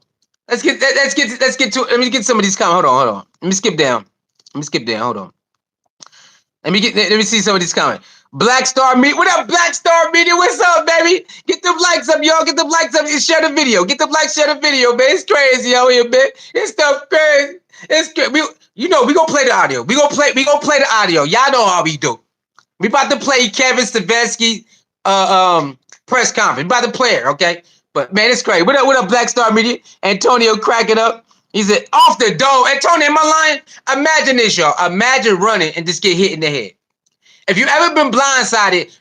S1: Let's get to it. Let me get some of these comments. Hold on. Let me skip down. Hold on. Let me see some of these comments. Black Star Media. What up, Black Star Media? What's up, baby? Get them likes up, y'all. Get them likes up and share the video. Get them likes, share the video, man. It's crazy out here, man. It's stuff crazy. It's crazy. We gonna play the audio. We gonna play the audio. Y'all know how we do. We about to play Kevin-Stefanski press conference. We about to play it, okay? But man, it's crazy. What up, Black Star Media? Antonio cracking up. He said, off the dome. Antonio, am I lying? Imagine this, y'all. Imagine running and just get hit in the head. If you ever been blindsided,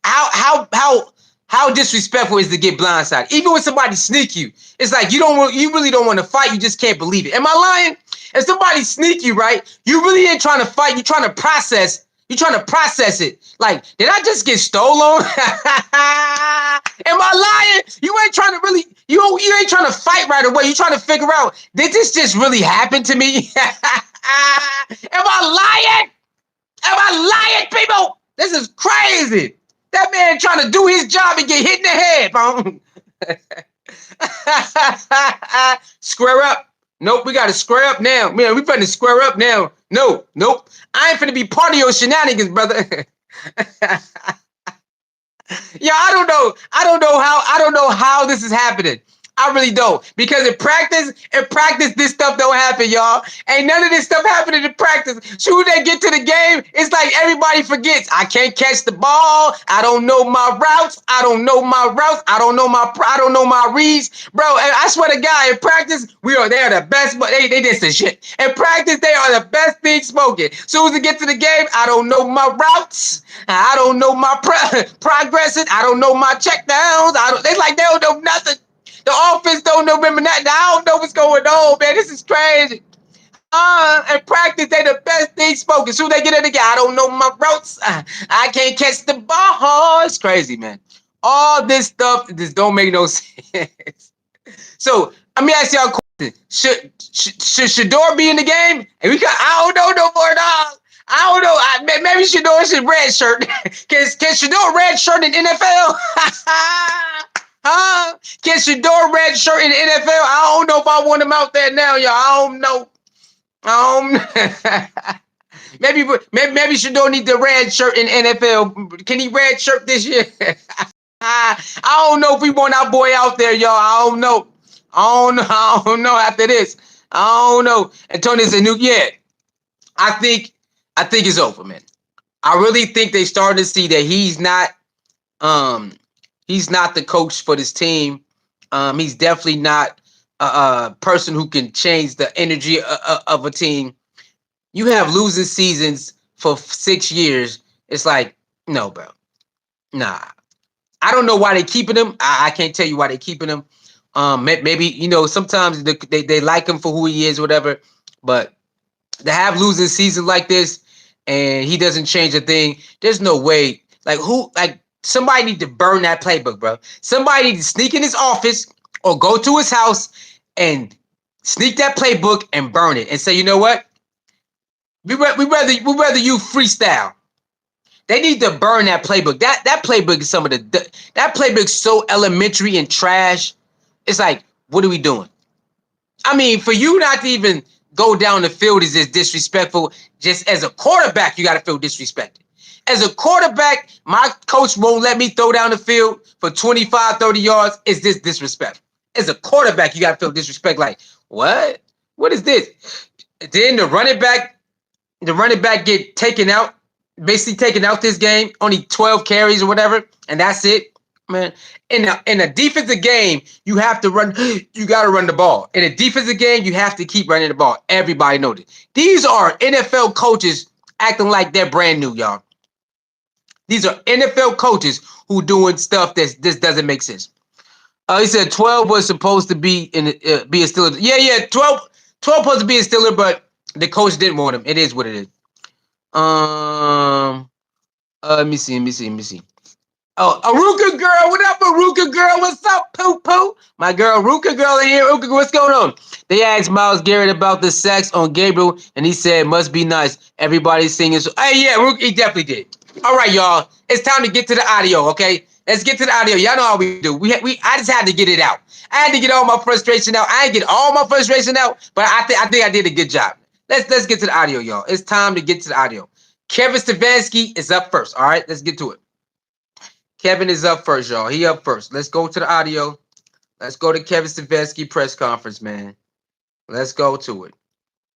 S1: how disrespectful is to get blindsided? Even when somebody sneak you, it's like you really don't want to fight. You just can't believe it. Am I lying? If somebody sneak you, right? You really ain't trying to fight. You're trying to process. You're trying to process it. Like, did I just get stolen? Am I lying? You ain't trying to really. You ain't trying to fight right away. You're trying to figure out, did this just really happen to me? Am I lying? Am I lying, people? This is crazy. That man trying to do his job and get hit in the head, bro. Square up. Nope, we got to square up now. Man, we finna square up now. No, nope. I ain't finna be part of your shenanigans, brother. Yeah, I don't know how this is happening. I really don't. Because in practice, this stuff don't happen, y'all. Ain't none of this stuff happening in practice. Soon they get to the game, it's like everybody forgets. I can't catch the ball. I don't know my routes. I don't know my reads. Bro, I swear to God, in practice, they are the best, but they did some shit. In practice, they are the best thing smoking. Soon as they get to the game, I don't know my routes. I don't know my progresses. I don't know my checkdowns. They don't know nothing. The offense don't know nothing. I don't know what's going on, man. This is crazy. And practice, they the best thing spoken. Soon they get in the game, I don't know my routes. I can't catch the ball. It's crazy, man. All this stuff just don't make no sense. So let me ask y'all a question. Should Shedeur be in the game? And I don't know no more, dog. I don't know. Maybe Shedeur should red shirt. Can Shedeur red shirt in NFL? Huh? Can Shedeur red shirt in the NFL? I don't know if I want him out there now, y'all. I don't know. Maybe Shedeur need the red shirt in NFL. Can he red shirt this year? I don't know if we want our boy out there, y'all. I don't know. I don't know after this. I don't know. Antonio said, yeah. I think it's over, man. I really think they started to see that he's not the coach for this team. He's definitely not a person who can change the energy of a team. You have losing seasons for 6 years. It's like, no, bro. Nah. I don't know why they keeping him. I can't tell you why they keeping him. Maybe, sometimes they like him for who he is, whatever. But to have losing season like this and he doesn't change a thing, there's no way. Somebody need to burn that playbook, bro. Somebody need to sneak in his office or go to his house and sneak that playbook and burn it and say, you know what? We rather you freestyle. They need to burn that playbook. That playbook is that playbook's so elementary and trash. It's like, what are we doing? I mean, for you not to even go down the field is just disrespectful. Just as a quarterback, you got to feel disrespected. As a quarterback, my coach won't let me throw down the field for 25, 30 yards. Is this disrespectful? As a quarterback, you got to feel disrespect. Like, what? What is this? Then the running back get taken out, basically taken out this game, only 12 carries or whatever, and that's it. Man, in a defensive game, you have to run. You got to run the ball. In a defensive game, you have to keep running the ball. Everybody knows it. These are NFL coaches acting like they're brand new, y'all. These are NFL coaches who doing stuff that this doesn't make sense. He said 12 was supposed to be be a Steeler. Yeah, 12 supposed to be a Steeler, but the coach didn't want him. It is what it is. Let me see. Oh, Aruka girl, what up, Aruka girl? What's up, poo poo? My girl, Aruka girl in here. Aruka, what's going on? They asked Miles Garrett about the sex on Gabriel, and he said, "Must be nice." Everybody's singing. So, hey, yeah, Aruka, he definitely did. All right, y'all, it's time to get to the audio. Okay, let's get to the audio. Y'all know how we do. I just had to get it out. I had to get all my frustration out. I didn't get all my frustration out, but I think I did a good job. Let's get to the audio, y'all. It's time to get to the audio. Kevin-Stefanski is up first. All right, let's get to it. Kevin is up first, y'all. He up first. Let's go to the audio. Let's go to Kevin-Stefanski press conference, man. Let's go to it.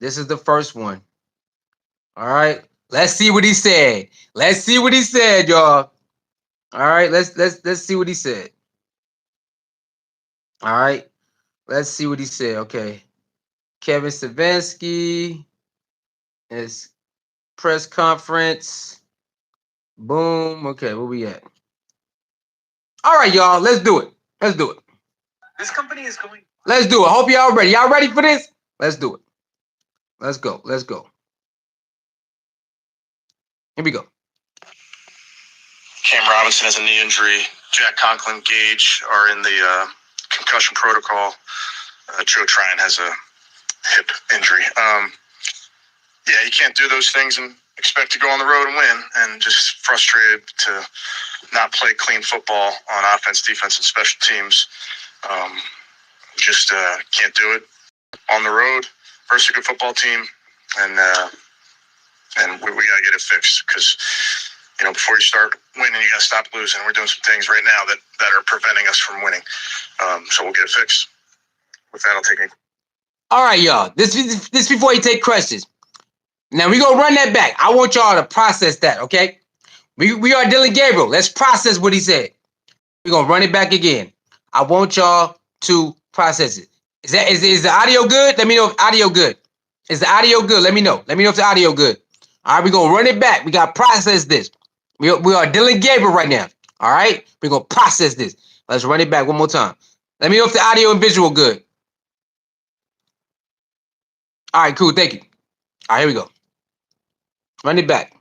S1: This is the first one. All right. Let's see what he said. Let's see what he said, y'all. All right. Let's see what he said. All right. Let's see what he said. Okay. Kevin-Stefanski is press conference. Boom. Okay, where we at? All right, y'all. Let's do it. Let's do it.
S2: This company is going.
S1: Let's do it. Hope y'all ready. Y'all ready for this? Let's do it. Let's go. Let's go. Here we go.
S2: Cam Robinson has a knee injury. Jack Conklin, Gage are in the concussion protocol. Joe Tryon has a hip injury. Yeah, you can't do those things and expect to go on the road and win, and just frustrated to not play clean football on offense, defense, and special teams. Just can't do it on the road versus a good football team, and we got to get it fixed because, before you start winning, you got to stop losing. We're doing some things right now that are preventing us from winning, so we'll get it fixed. With that, I'll take it.
S1: All right, y'all. This before you take questions. Now we gonna run that back. I want y'all to process that, okay? We are Dillon Gabriel. Let's process what he said. We're gonna run it back again. I want y'all to process it. Is the audio good? Let me know if audio good. Is the audio good? Let me know. Let me know if the audio good. All right, we're gonna run it back. We gotta process this. We are Dillon Gabriel right now. All right, we're gonna process this. Let's run it back one more time. Let me know if the audio and visual good. All right, cool. Thank you. All right, here we go. Run it back.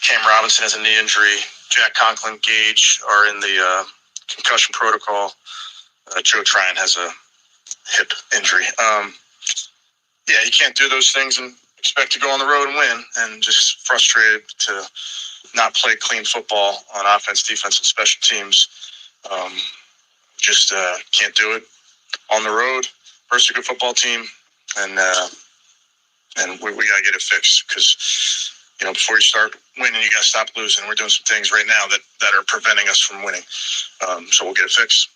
S2: Cam Robinson has a knee injury. Jack Conklin, Gage are in the concussion protocol. Joe Tryon has a hip injury. Yeah, you can't do those things and expect to go on the road and win, and just frustrated to not play clean football on offense, defense, and special teams. Just can't do it on the road versus a good football team, and we got to get it fixed because, before you start winning, you got to stop losing. We're doing some things right now that are preventing us from winning, so we'll get it fixed.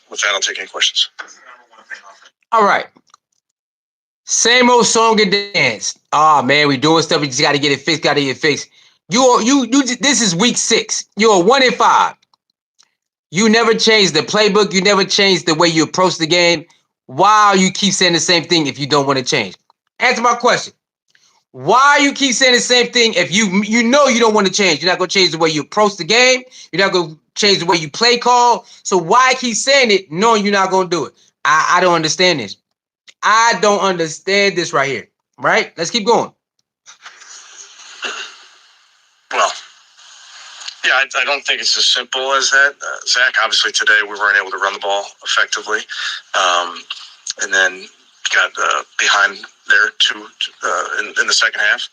S2: With that, I'll take any questions.
S1: All right. Same old song and dance. Oh man, we doing stuff. We just got to get it fixed. Got to get it fixed. You. This is week 6. You're 1-5. You never changed the playbook. You never changed the way you approach the game. Why you keep saying the same thing if you don't want to change? Answer my question. Why you keep saying the same thing if you know you don't want to change? You're not going to change the way you approach the game. You're not going to change the way you play call. So why keep saying it knowing you're not going to do it? I don't understand this. I don't understand this right here. Right? Let's keep going.
S2: Well, yeah, I don't think it's as simple as that. Zach, obviously today we weren't able to run the ball effectively. And then got behind there in the second half.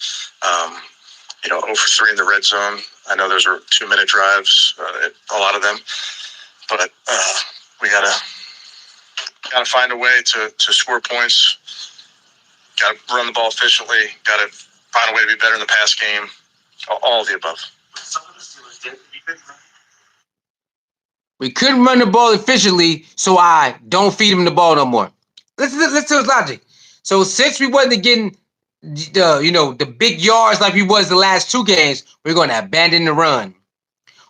S2: 0 for 3 in the red zone. I know those are 2-minute drives, a lot of them. But we gotta find a way to score points. Got to run the ball efficiently. Got to find a way to be better in the pass game. All of the above.
S1: We couldn't run the ball efficiently, so I don't feed him the ball no more. Listen to his logic. So since we wasn't getting the big yards like we was the last 2 games, we're going to abandon the run.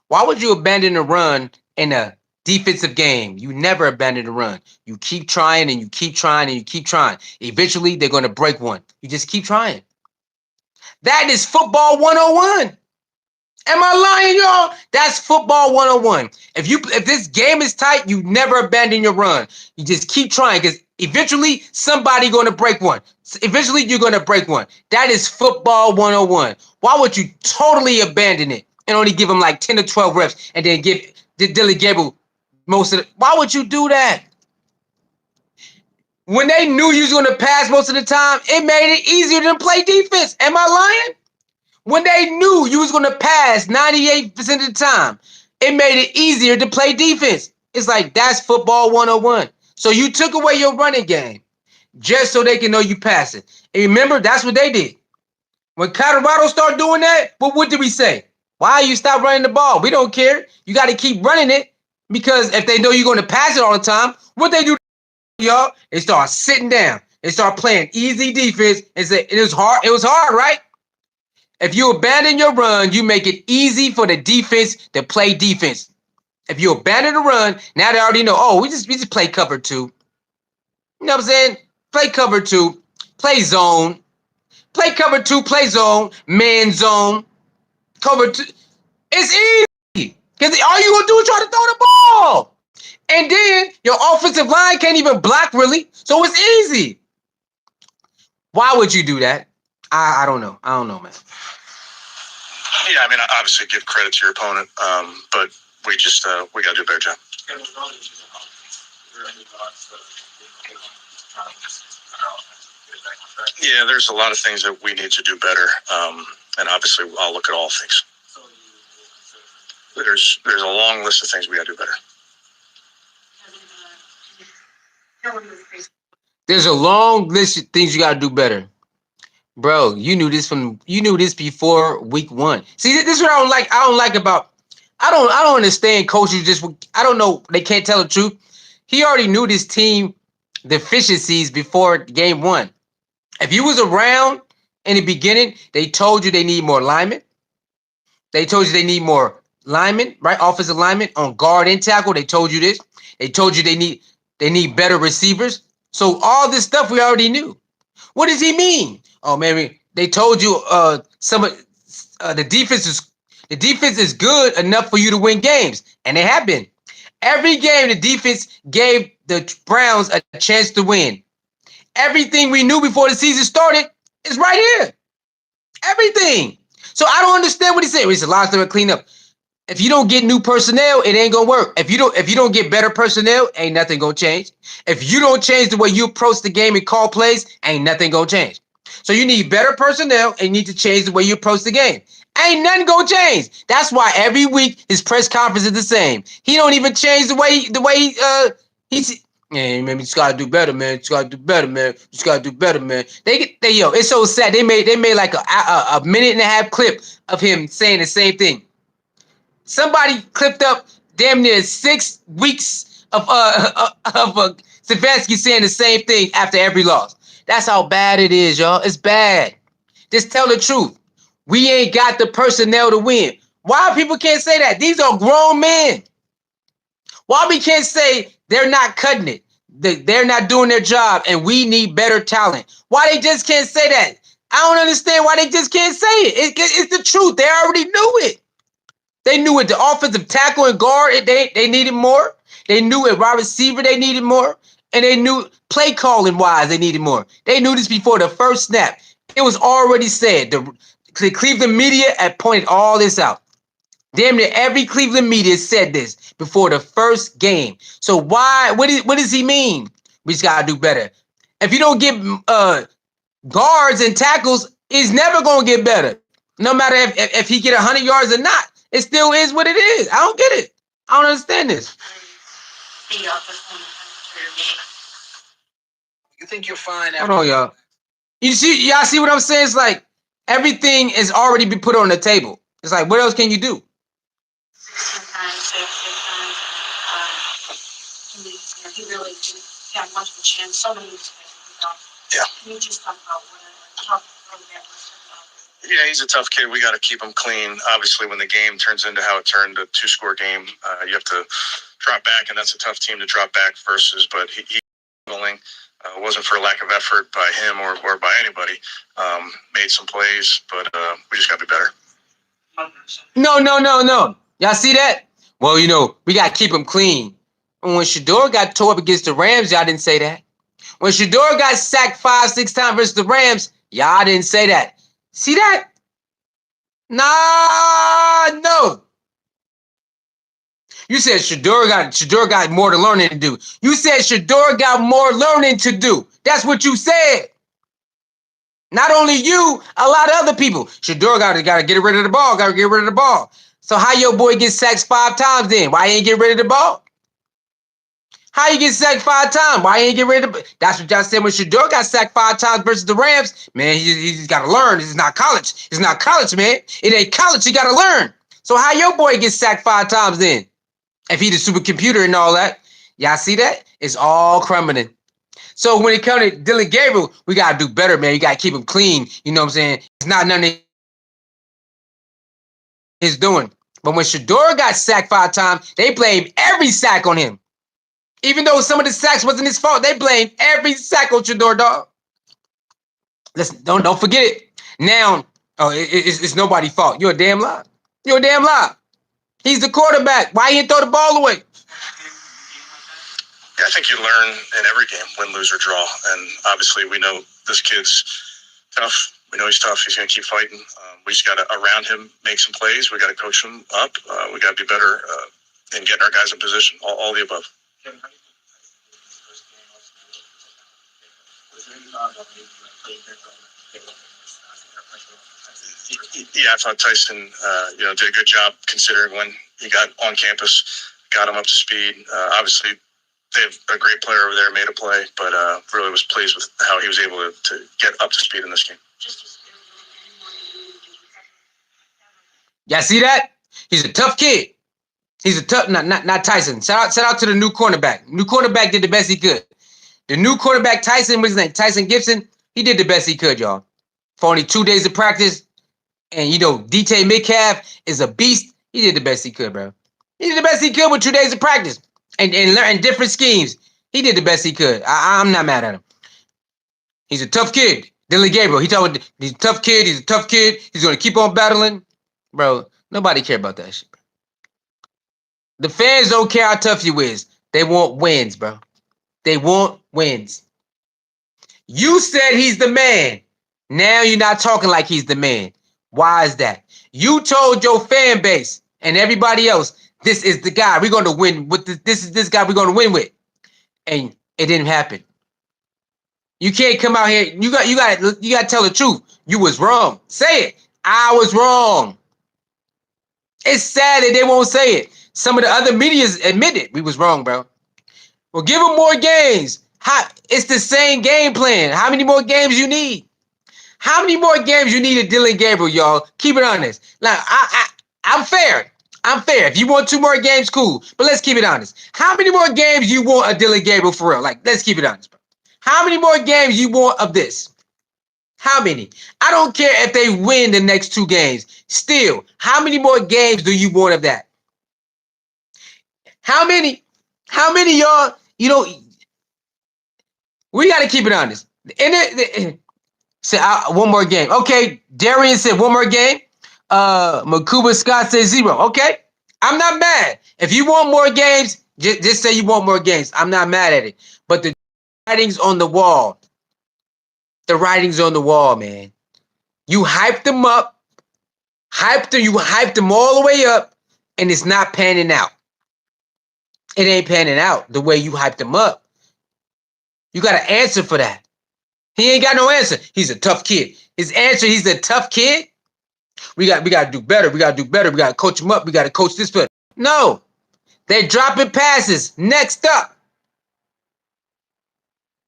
S1: Why would you abandon the run in a defensive game? You never abandon the run. You keep trying and you keep trying and you keep trying. Eventually, they're going to break one. You just keep trying. That is football 101. Am I lying, y'all? That's football 101. If this game is tight, you never abandon your run. You just keep trying because eventually somebody's going to break one. Eventually you're going to break one. That is football 101. Why would you totally abandon it and only give him like 10 to 12 reps and then give Dillon Gabriel most of it? Why would you do that? When they knew you was going to pass most of the time, it made it easier to play defense. Am I lying? When they knew you was going to pass 98% of the time, it made it easier to play defense. It's like, that's football 101. So you took away your running game just so they can know you pass it. And remember, that's what they did. When Colorado started doing that, what did we say? Why you stop running the ball? We don't care. You got to keep running it because if they know you're going to pass it all the time, what they do, y'all, they start sitting down. They start playing easy defense and say, it was hard, right? If you abandon your run, you make it easy for the defense to play defense. If you abandon the run, now they already know, oh, we just play cover 2. You know what I'm saying? Play cover 2, play zone. Play cover 2, play zone, man zone, cover 2. It's easy. Because all you gonna do is try to throw the ball. And then your offensive line can't even block really. So it's easy. Why would you do that? I don't know. I don't know, man.
S2: Yeah, I mean, obviously give credit to your opponent, but we just we got to do a better job. Yeah, there's a lot of things that we need to do better, and obviously I'll look at all things. There's a long list of things we got to do better.
S1: There's a long list of things you got to do better. Bro, you knew this before week 1. See, this is what I don't like about I don't understand coaches just I don't know, they can't tell the truth. He already knew this team deficiencies before game 1. If you was around in the beginning, they told you they need more linemen. They told you they need more linemen, right? Offensive linemen on guard and tackle. They told you this. They told you they need better receivers. So all this stuff we already knew. What does he mean? Oh man, they told you some of the defense is good enough for you to win games, and they have been. Every game the defense gave the Browns a chance to win. Everything we knew before the season started is right here. Everything. So I don't understand what he said. It's a lot of stuff to clean up. If you don't get new personnel, it ain't gonna work. If you don't get better personnel, ain't nothing gonna change. If you don't change the way you approach the game and call plays, ain't nothing gonna change. So you need better personnel and you need to change the way you approach the game. Ain't nothing gonna change. That's why every week his press conference is the same. He don't even change the way he's. Yeah, man, you just gotta do better, man. You just gotta do better, man. You just gotta do better, man. Yo, it's so sad. They made like a minute and a half clip of him saying the same thing. Somebody clipped up damn near 6 weeks of Stefanski saying the same thing after every loss. That's how bad it is, y'all. It's bad. Just tell the truth. We ain't got the personnel to win. Why people can't say that? These are grown men. Why we can't say they're not cutting it? They're not doing their job and we need better talent. Why they just can't say that? I don't understand why they just can't say it. It's the truth. They already knew it. They knew it. The offensive tackle and guard, they needed more. They knew it. Wide receiver, they needed more. And they knew play calling wise, they needed more. They knew this before the first snap. It was already said. The Cleveland media had pointed all this out. Damn near every Cleveland media said this before the first game. So why? What does he mean? We just gotta do better. If you don't get guards and tackles, it's never gonna get better. No matter if he get 100 yards or not, it still is what it is. I don't get it. I don't understand this.
S3: You think you're fine?
S1: Hold on, y'all. Y'all see what I'm saying? It's like everything is already been put on the table. It's like, what else can you do?
S4: He really didn't have much of a chance. So many times.
S2: Yeah.
S4: Can you just talk about how that was?
S2: Yeah, he's a tough kid. We got to keep him clean. Obviously, when the game turns into how it turned, a 2-score game, you have to drop back, and that's a tough team to drop back versus. But he wasn't for a lack of effort by him or by anybody. Made some plays, but we just got to be better.
S1: No. Y'all see that? Well, we got to keep him clean. And when Shedeur got tore up against the Rams, y'all didn't say that. When Shedeur got sacked 5-6 times versus the Rams, y'all didn't say that. See that? No. You said Shedeur got more to learning to do. You said Shedeur got more learning to do. That's what you said. Not only you, a lot of other people. Shedeur got to get rid of the ball. Got to get rid of the ball. So how your boy gets sacked 5 times then? Why he ain't get rid of the ball? How you get sacked 5 times? Why ain't get rid of it? That's what y'all said when Shedeur got sacked 5 times versus the Rams. Man, he's got to learn. This is not college. It's not college, man. It ain't college. You got to learn. So how your boy gets sacked 5 times then? If he the supercomputer and all that. Y'all see that? It's all crumbling. So when it comes to Dillon Gabriel, we got to do better, man. You got to keep him clean. You know what I'm saying? It's not none of his doing. But when Shedeur got sacked 5 times, they blamed every sack on him. Even though some of the sacks wasn't his fault, they blamed every sack on Shedeur, dog. Listen, don't forget it. Now, it's nobody's fault. You're a damn lie. You're a damn lie. He's the quarterback. Why he didn't throw the ball away?
S2: Yeah, I think you learn in every game, win, lose, or draw. And obviously, we know this kid's tough. We know he's tough. He's going to keep fighting. We just got to, around him, make some plays. We got to coach him up. We got to be better in getting our guys in position. All the above. Yeah, I thought Tyson, did a good job considering when he got on campus, got him up to speed. Obviously, they have a great player over there, made a play, but really was pleased with how he was able to get up to speed in this game.
S1: Y'all see that? He's a tough kid. He's a tough, not Tyson. Shout out to the new cornerback. New cornerback did the best he could. The new cornerback, Tyson, what's his name? Tyson Gibson, he did the best he could, y'all. For only 2 days of practice, and DT Metcalf is a beast. He did the best he could, bro. He did the best he could with 2 days of practice and learning different schemes. He did the best he could. I'm not mad at him. He's a tough kid. Dillon Gabriel, he's a tough kid. He's a tough kid. He's going to keep on battling. Bro, nobody care about that shit. The fans don't care how tough you is. They want wins, bro. They want wins. You said he's the man. Now you're not talking like he's the man. Why is that? You told your fan base and everybody else, this is the guy we're going to win with. This is this guy we're going to win with. And it didn't happen. You can't come out here. You got to tell the truth. You was wrong. Say it. I was wrong. It's sad that they won't say it. Some of the other medias admit it. We was wrong, bro. Well, give them more games. It's the same game plan. How many more games you need? How many more games you need of Dillon Gabriel, y'all? Keep it honest. Now, I'm fair. I'm fair. If you want 2 more games, cool. But let's keep it honest. How many more games you want of Dillon Gabriel for real? Like, let's keep it honest, bro. How many more games you want of this? How many? I don't care if they win the next 2 games. Still, how many more games do you want of that? How many, y'all, we got to keep it honest. Say one more game. Okay, Darian said 1 more game. Makuba Scott said 0. Okay, I'm not mad. If you want more games, just say you want more games. I'm not mad at it. But the writing's on the wall. The writing's on the wall, man. You hyped them up. You hyped them all the way up, and it's not panning out. It ain't panning out the way you hyped them up. You got to answer for that. He ain't got no answer. He's a tough kid. His answer, he's a tough kid. We got to do better. We got to do better. We got to coach him up. We got to coach this player. No. They're dropping passes. Next up.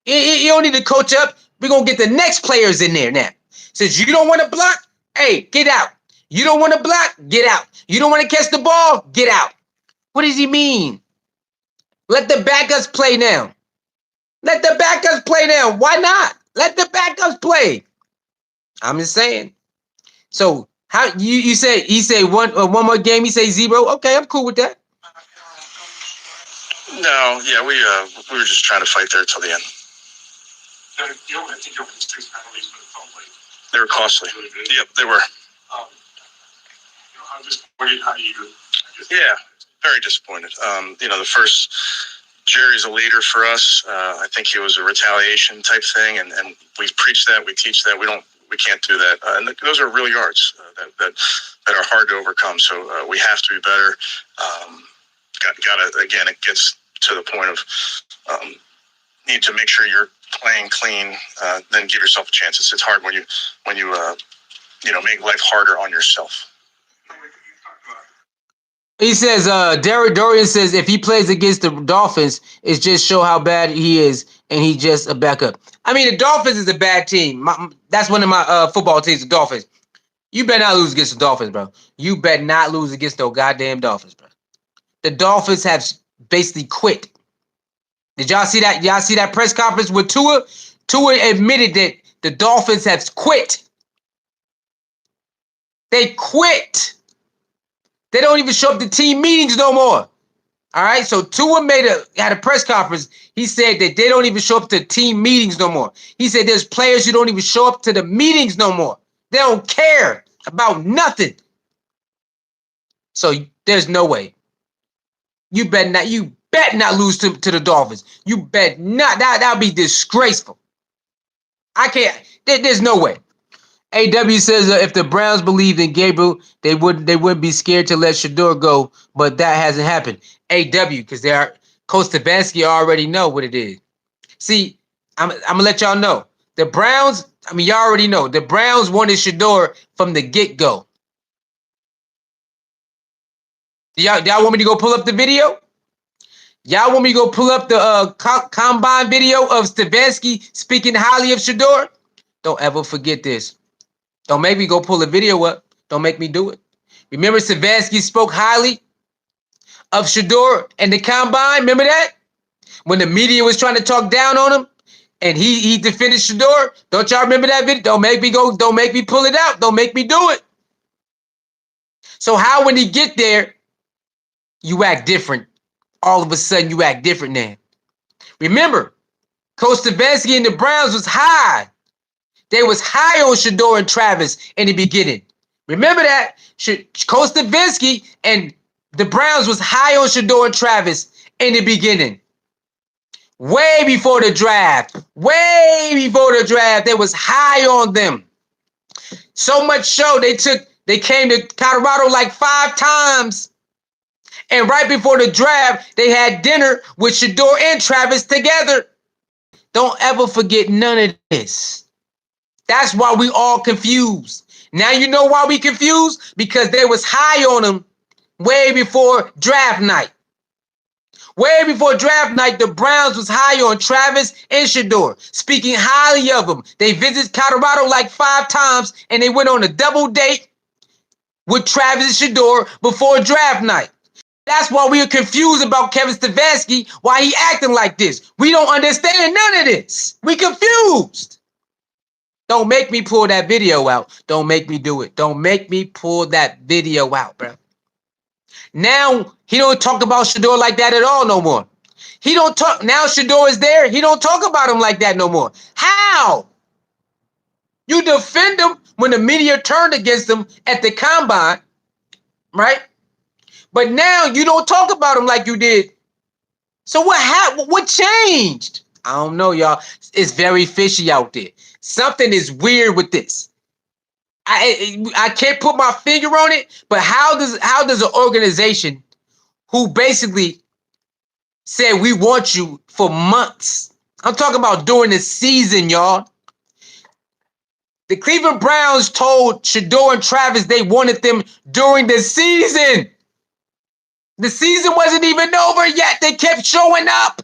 S1: You don't need to coach up. We're going to get the next players in there now. Since you don't want to block, hey, get out. You don't want to block, get out. You don't want to catch the ball, get out. What does he mean? Let the backups play now. Let the backups play now. Why not? Let the backups play. I'm just saying. So how you say he say one more game? He say 0. Okay, I'm cool with that.
S2: No, yeah, we were just trying to fight there till the end. They were costly. Yep, they were.
S3: I'm disappointed how you.
S2: Yeah, very disappointed. The first. Jerry's a leader for us. I think it was a retaliation type thing, and we preach that, we teach that. We can't do that. And those are real yards that are hard to overcome. So we have to be better. Again, it gets to the point of need to make sure you're playing clean. Then give yourself a chance. It's hard when you make life harder on yourself.
S1: He says, Dorian says, if he plays against the Dolphins, it's just show how bad he is, and he just a backup. I mean, the Dolphins is a bad team. That's one of my football teams, the Dolphins. You better not lose against the Dolphins, bro. You better not lose against those goddamn Dolphins, bro. The Dolphins have basically quit. Did y'all see that? Y'all see that press conference with Tua? Tua admitted that the Dolphins have quit. They quit. They don't even show up to team meetings no more. All right, so Tua had a press conference. He said that they don't even show up to team meetings no more. He said there's players who don't even show up to the meetings no more. They don't care about nothing. So There's no way. You bet not. You bet not lose to the Dolphins. You bet not. That'll be disgraceful. I can't. There's no way. AW says if the Browns believed in Gabriel, they wouldn't be scared to let Shedeur go, but that hasn't happened. AW, because they are Coach Stefanski already know what it is. See, I'm gonna let y'all know. The Browns, I mean, y'all already know. The Browns wanted Shedeur from the get-go. Y'all want me to go pull up the video? Y'all want me to go pull up the combine video of Stefanski speaking highly of Shedeur? Don't ever forget this. Don't make me go pull a video up. Don't make me do it. Remember Stefanski spoke highly of Shedeur and the combine? Remember that? When the media was trying to talk down on him and he defended Shedeur? Don't y'all remember that video? Don't make me pull it out. Don't make me do it. So how when he get there, you act different? All of a sudden you act different now. Remember, Coach Stefanski and the Browns was high. They was high on Shedeur and Travis in the beginning. Remember that? Coach Stefanski and the Browns was high on Shedeur and Travis in the beginning. Way before the draft. Way before the draft. They was high on them. So much so they came to Colorado like 5 times. And right before the draft, they had dinner with Shedeur and Travis together. Don't ever forget none of this. That's why we all confused. Now you know why we confused? Because they was high on them way before draft night. Way before draft night, the Browns was high on Travis and Shedeur, speaking highly of them. They visited Colorado like 5 times, and they went on a double date with Travis and Shedeur before draft night. That's why we are confused about Kevin Stefanski, why he acting like this. We don't understand none of this. We confused. Don't make me pull that video out. Don't make me do it. Don't make me pull that video out, bro. Now, he don't talk about Shedeur like that at all no more. He don't talk. Now Shedeur is there. He don't talk about him like that no more. How? You defend him when the media turned against him at the combine, right? But now you don't talk about him like you did. So what happened? What changed? I don't know, y'all. It's very fishy out there. Something is weird with this. I can't put my finger on it, but how does an organization who basically said we want you for months, I'm talking about during the season, y'all. The Cleveland Browns told Shedeur and Travis they wanted them during the season. The season wasn't even over yet. They kept showing up.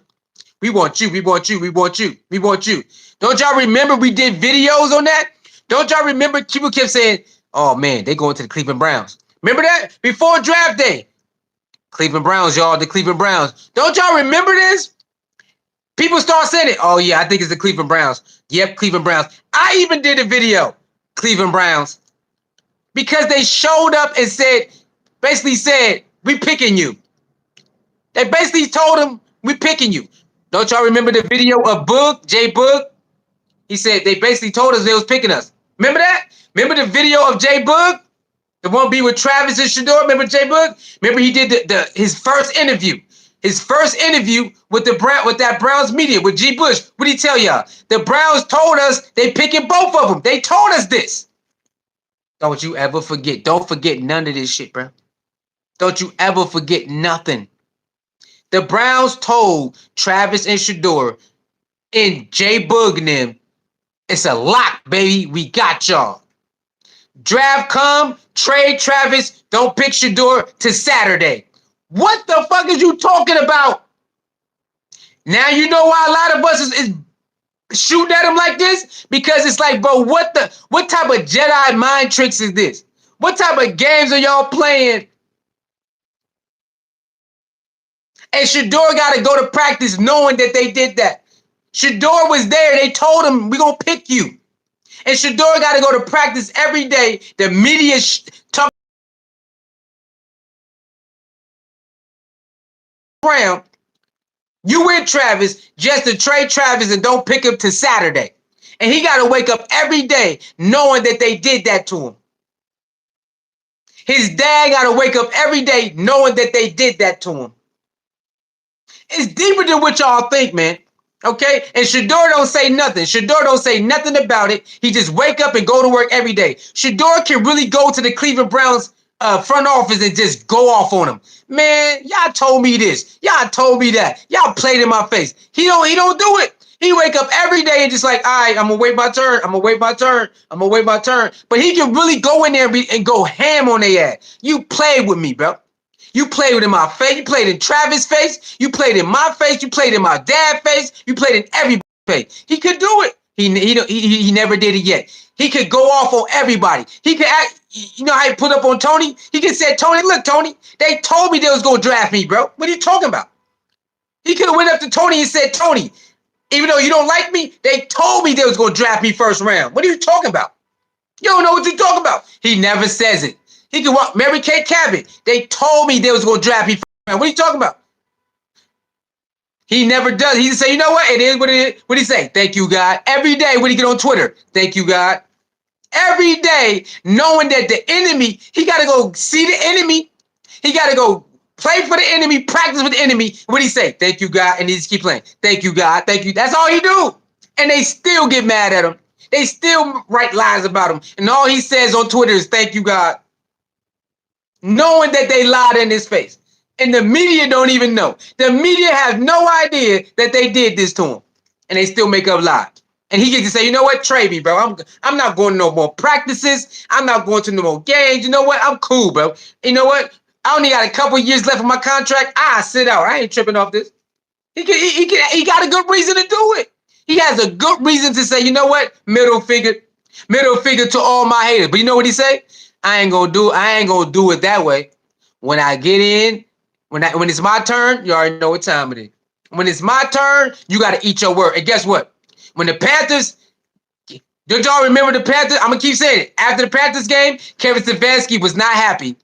S1: We want you, we want you, we want you, we want you. Don't y'all remember we did videos on that? Don't y'all remember people kept saying, oh man, they going to the Cleveland Browns. Remember that? Before draft day. Cleveland Browns, y'all, the Cleveland Browns. Don't y'all remember this? People start saying it. Oh yeah, I think it's the Cleveland Browns. Yep, Cleveland Browns. I even did a video, Cleveland Browns. Because they showed up and basically said, we picking you. They basically told them, we picking you. Don't y'all remember the video of Boog, Jay Boog? He said they basically told us they was picking us. Remember that? Remember the video of Jay Boog? The one be with Travis and Shedeur? Remember Jay Boog? Remember he did his first interview. His first interview with that Browns media, with G. Bush. What did he tell y'all? The Browns told us they picking both of them. They told us this. Don't you ever forget. Don't forget none of this shit, bro. Don't you ever forget nothing. The Browns told Travis and Shedeur and Jay Boog and them, it's a lock, baby. We got y'all. Draft come, trade Travis, don't pick Shedeur to Saturday. What the fuck is you talking about? Now you know why a lot of us is shooting at him like this? Because it's like, bro, what type of Jedi mind tricks is this? What type of games are y'all playing? And Shedeur got to go to practice knowing that they did that. Shedeur was there. They told him, we're going to pick you. And Shedeur got to go to practice every day. The media talk around. You and Travis just to trade Travis and don't pick him to Saturday. And he got to wake up every day knowing that they did that to him. His dad got to wake up every day knowing that they did that to him. It's deeper than what y'all think, man. Okay? And Shedeur don't say nothing. Shedeur don't say nothing about it. He just wake up and go to work every day. Shedeur can really go to the Cleveland Browns front office and just go off on him. Man, y'all told me this. Y'all told me that. Y'all played in my face. He don't do it. He wake up every day and just like, all right, I'm gonna wait my turn. I'm gonna wait my turn. I'm gonna wait my turn. But he can really go in there and go ham on their ass. You played with me, bro. You played in my face. You played in Travis' face. You played in my face. You played in my dad's face. You played in everybody's face. He could do it. He never did it yet. He could go off on everybody. He could act. You know how he put up on Tony? He could say, Tony, look, Tony, they told me they was gonna draft me, bro. What are you talking about? He could have went up to Tony and said, Tony, even though you don't like me, they told me they was gonna draft me first round. What are you talking about? You don't know what you're talking about. He never says it. He can walk Mary Kay Cabot. They told me they was gonna draft me first round. What are you talking about? He never does. He just say, you know what? It is what it is. What do he say? Thank you, God. Every day when he get on Twitter, thank you, God. Every day, knowing that the enemy, he got to go see the enemy. He got to go play for the enemy, practice with the enemy. What do he say? Thank you, God. And he just keep playing. Thank you, God. Thank you. That's all he do. And they still get mad at him. They still write lies about him. And all he says on Twitter is thank you, God. Knowing that they lied in his face. And the media don't even know. The media has no idea that they did this to him. And they still make up lies. And he gets to say, you know what? Trade me, bro. I'm not going to no more practices. I'm not going to no more games. You know what? I'm cool, bro. You know what? I only got a couple years left of my contract. I sit out. I ain't tripping off this. He got a good reason to do it. He has a good reason to say, you know what? Middle finger to all my haters. But you know what he say? I ain't gonna do it that way. When I get in, when it's my turn, you already know what time it is. When it's my turn, you got to eat your word. And guess what? When the Panthers, don't y'all remember the Panthers? I'm going to keep saying it. After the Panthers game, Kevin-Stefanski was not happy.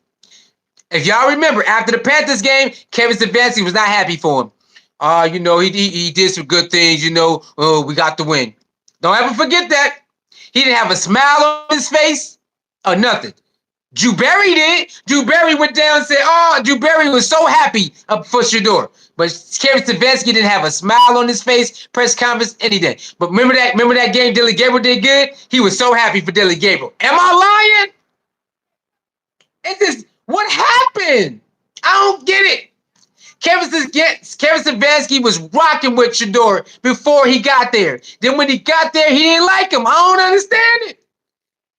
S1: If y'all remember, after the Panthers game, Kevin-Stefanski was not happy for him. You know, he did some good things, you know. Oh, we got the win. Don't ever forget that. He didn't have a smile on his face or nothing. Drew Barry did. Drew Barry went down and said, Drew Barry was so happy for Shedeur. But Kevin-Stefanski didn't have a smile on his face, press conference, any day. But remember that game Dillon Gabriel did good? He was so happy for Dillon Gabriel. Am I lying? It's just, what happened? I don't get it. Kevin-Stefanski was rocking with Shedeur before he got there. Then when he got there, he didn't like him. I don't understand it.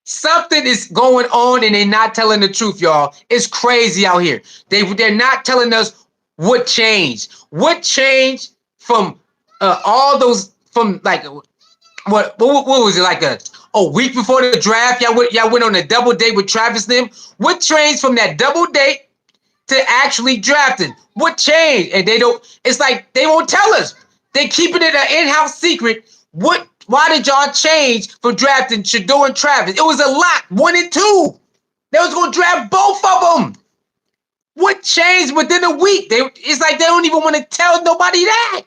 S1: Something is going on and they're not telling the truth, y'all. It's crazy out here. They're not telling us what changed. What changed from all those, from like, what was it, like a week before the draft? Y'all went on a double date with Travis and them. What changed from that double date to actually drafting? What changed? And it's like they won't tell us. They're keeping it an in-house secret. Why did y'all change from drafting Shedeur and Travis? It was a lot, 1 and 2. They was gonna draft both of them. What changed within a week? It's like they don't even want to tell nobody that.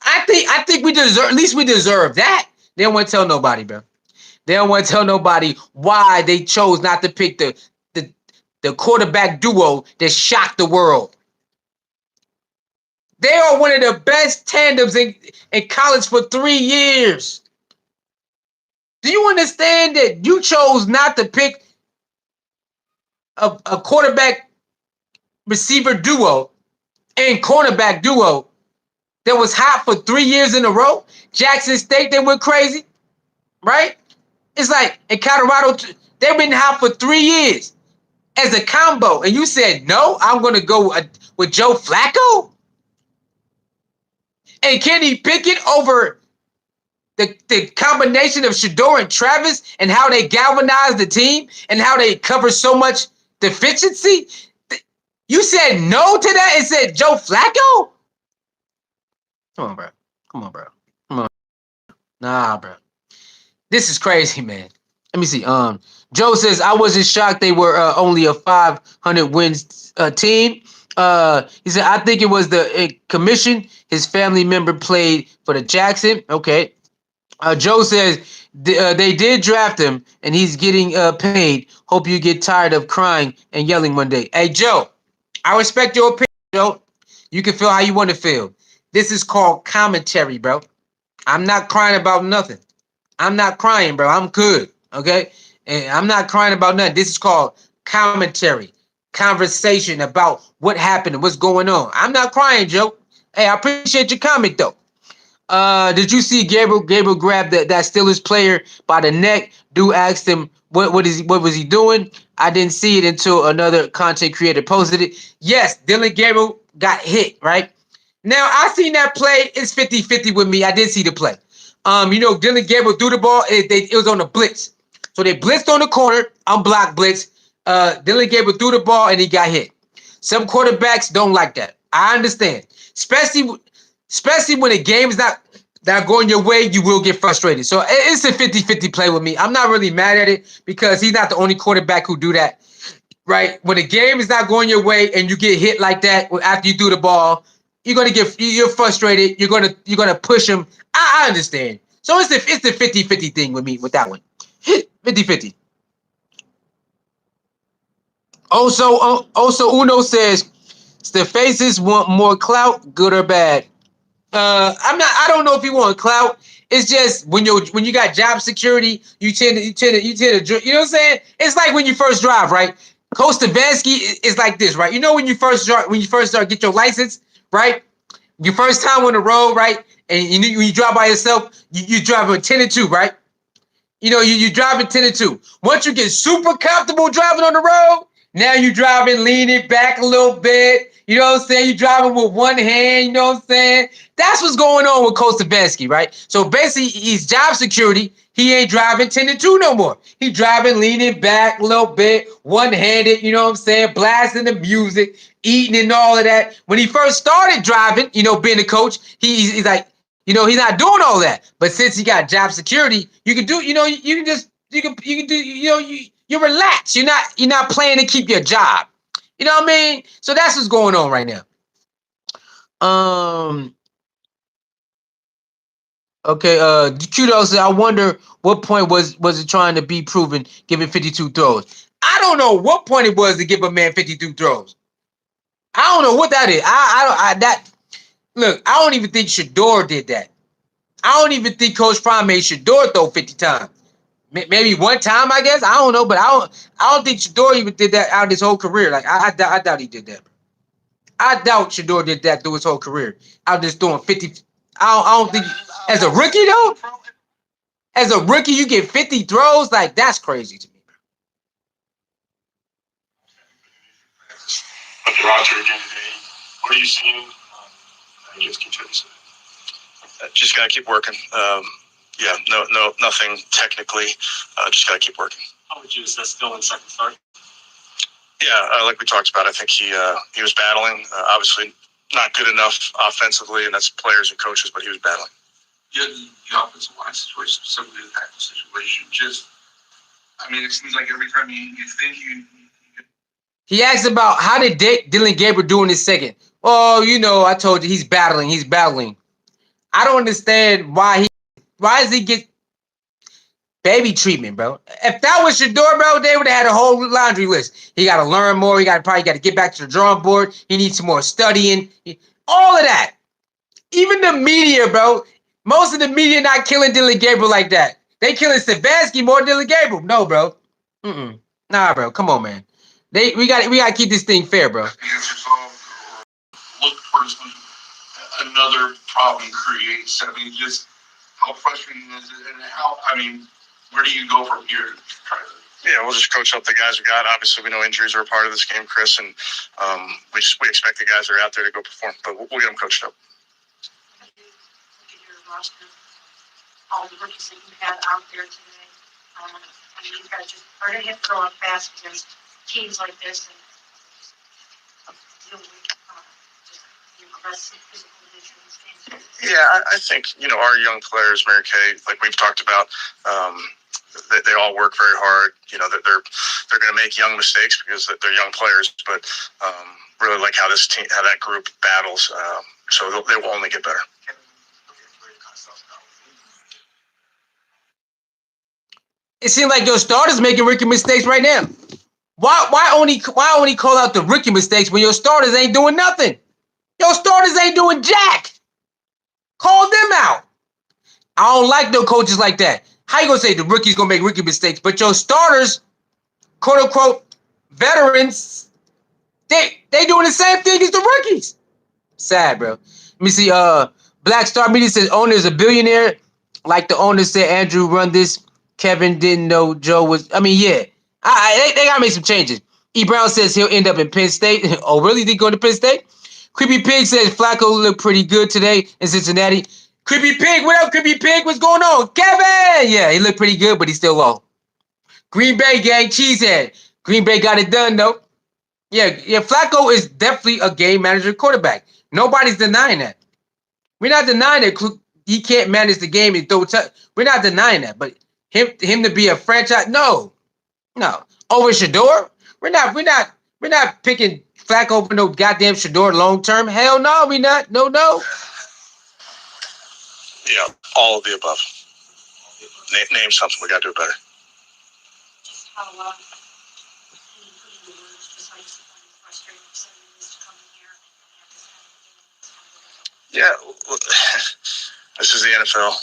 S1: I think we deserve, at least we deserve that. They don't want to tell nobody, bro. They don't want to tell nobody why they chose not to pick the quarterback duo that shocked the world. They are one of the best tandems in college for 3 years. Do you understand that you chose not to pick a quarterback receiver duo and cornerback duo that was hot for 3 years in a row? Jackson State, they went crazy, right? It's like in Colorado, they've been hot for 3 years as a combo. And you said, no, I'm going to go with Joe Flacco? And Kenny Pickett over the combination of Shedeur and Travis and how they galvanized the team and how they cover so much deficiency? You said no to that and said Joe Flacco? Come on, bro. Come on, bro. Come on. Nah, bro. This is crazy, man. Let me see. Joe says, I wasn't shocked they were only a 500 wins team. He said, I think it was the commission. His family member played for the Jackson. Okay. Joe says they did draft him, and he's getting paid. Hope you get tired of crying and yelling one day. Hey, Joe, I respect your opinion, Joe. You can feel how you want to feel. This is called commentary, bro. I'm not crying about nothing. I'm not crying, bro. I'm good, okay? And I'm not crying about nothing. This is called commentary, conversation about what happened and what's going on. I'm not crying, Joe. Hey, I appreciate your comment, though. Did you see Gabriel grab that Steelers player by the neck? Dude asked him what was he doing? I didn't see it until another content creator posted it. Yes, Dillon Gabriel got hit, right? Now I seen that play. It's 50-50 with me. I did see the play. Dillon Gabriel threw the ball. It was on a blitz. So they blitzed on the corner, unblocked blitz. Dillon Gabriel threw the ball and he got hit. Some quarterbacks don't like that. I understand. Especially when the game is not going your way, you will get frustrated. So it's a 50-50 play with me. I'm not really mad at it because he's not the only quarterback who do that, right? When the game is not going your way and you get hit like that after you threw the ball, you're frustrated. You're gonna push him. I understand. So it's the 50-50 thing with me with that one. 50-50. Also Uno says the faces want more clout, good or bad. I don't know if you want clout. It's just when you got job security, you tend to you know what I'm saying? It's like when you first drive, right? Coach Stefanski is like this, right? You know when you first start get your license, right? Your first time on the road, right? And when you drive by yourself, you drive with 10 and 2, right? You driving 10 and 2. Once you get super comfortable driving on the road, now you driving leaning back a little bit. You know what I'm saying? You driving with one hand, you know what I'm saying? That's what's going on with Coach Stefanski, right? So basically, he's job security. He ain't driving 10 and 2 no more. He driving leaning back a little bit, one-handed, you know what I'm saying? Blasting the music, eating and all of that. When he first started driving, being a coach, he's like, he's not doing all that. But since he got job security, you can do, you can do, you're relaxed. You're not playing to keep your job. You know what I mean? So that's what's going on right now. Okay, Kudos said, I wonder what point was it trying to be proven giving 52 throws. I don't know what point it was to give a man 52 throws. I don't know what that is. I don't even think Shedeur did that. I don't even think Coach Prime made Shedeur throw 50 times. Maybe one time, I guess. I don't know, but I don't think Shedeur even did that out his whole career. Like I doubt he did that. I doubt Shedeur did that through his whole career. I was just throwing 50. I don't think as a rookie though. As a rookie, you get 50 throws. Like that's crazy to me.
S2: Roger again today. What are you seeing? Just gotta keep working. Nothing technically. Just gotta keep working. How would you assess Dillon's second start? Yeah, like we talked about, I think he was battling. Obviously, not good enough offensively, and that's players and coaches, but he was battling. Yeah, the offensive line situation, specifically the tackle situation, it seems like every time you think you.
S1: He asked about how did Dillon Gabriel do in his second. Oh, I told you he's battling. He's battling. I don't understand why does he get baby treatment, bro? If that was Shedeur, bro, they would have had a whole laundry list. He got to learn more. He probably got to get back to the drawing board. He needs some more studying. All of that. Even the media, bro. Most of the media not killing Dillon Gabriel like that. They killing Stefanski more than Dillon Gabriel. No, bro. Nah, bro. Come on, man. We got to keep this thing fair, bro.
S2: Look for another problem creates. Just how frustrating is it, and where do you go from here to try to? Yeah, we'll just coach up the guys we got. Obviously, we know injuries are a part of this game, Chris, and we expect the guys that are out there to go perform, but we'll get them coached up.
S4: Look at your roster, all the rookies that you had out there today. You guys just are going to hit throwing fast against teams like this, and
S2: yeah, I think our young players, Mary Kay, like we've talked about, they all work very hard. They're going to make young mistakes because they're young players, but really like how that group battles. So they will only get better.
S1: It seems like your starters making rookie mistakes right now. Why only call out the rookie mistakes when your starters ain't doing nothing? Your starters ain't doing jack. Call them out. I don't like no coaches like that. How you gonna say the rookies gonna make rookie mistakes, but your starters, quote unquote, veterans, they doing the same thing as the rookies? Sad, bro. Let me see. Black Star Media says owner is a billionaire. Like the owner said, Andrew run this. Kevin didn't know Joe was. I mean, yeah. They gotta make some changes. E. Brown says he'll end up in Penn State. Oh, really? Did he go to Penn State? Creepy Pig says Flacco looked pretty good today in Cincinnati. Creepy Pig, what up, Creepy Pig? What's going on? Kevin! Yeah, he looked pretty good, but he's still low. Green Bay gang, cheesehead. Green Bay got it done, though. Yeah, Flacco is definitely a game manager quarterback. Nobody's denying that. We're not denying that he can't manage the game and throw touch. We're not denying that, but him to be a franchise, no. Over Shedeur, we're not picking Flacco over no goddamn Shedeur long term. Hell no, we not. No.
S2: Yeah, all of the above. Name something. We got to do it better.
S4: How he put in the words, just like something frustrating, saying this to come in here and
S2: Yeah, well, this is the NFL.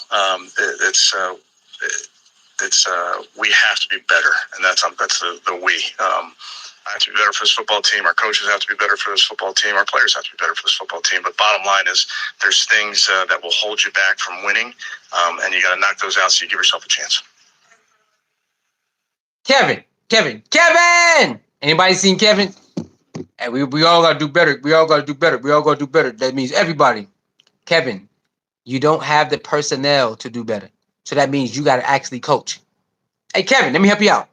S2: We have to be better, and that's the we. I have to be better for this football team. Our coaches have to be better for this football team. Our players have to be better for this football team. But bottom line is, there's things that will hold you back from winning, and you got to knock those out so you give yourself a chance.
S1: Kevin! Anybody seen Kevin? Hey, we all gotta do better. We all gotta do better. That means everybody. Kevin, you don't have the personnel to do better. So that means you gotta actually coach. Hey, Kevin, let me help you out.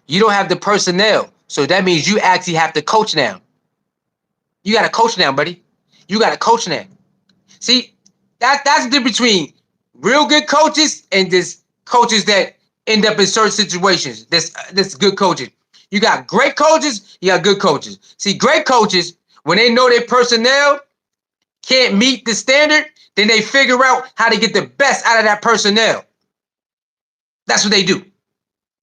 S1: You don't have the personnel. So that means you actually have to coach now. You gotta coach now, buddy. You gotta coach now. See, that's the difference between real good coaches and just coaches that end up in certain situations. That's good coaching. You got great coaches, you got good coaches. See, great coaches, when they know their personnel can't meet the standard, then they figure out how to get the best out of that personnel. That's what they do.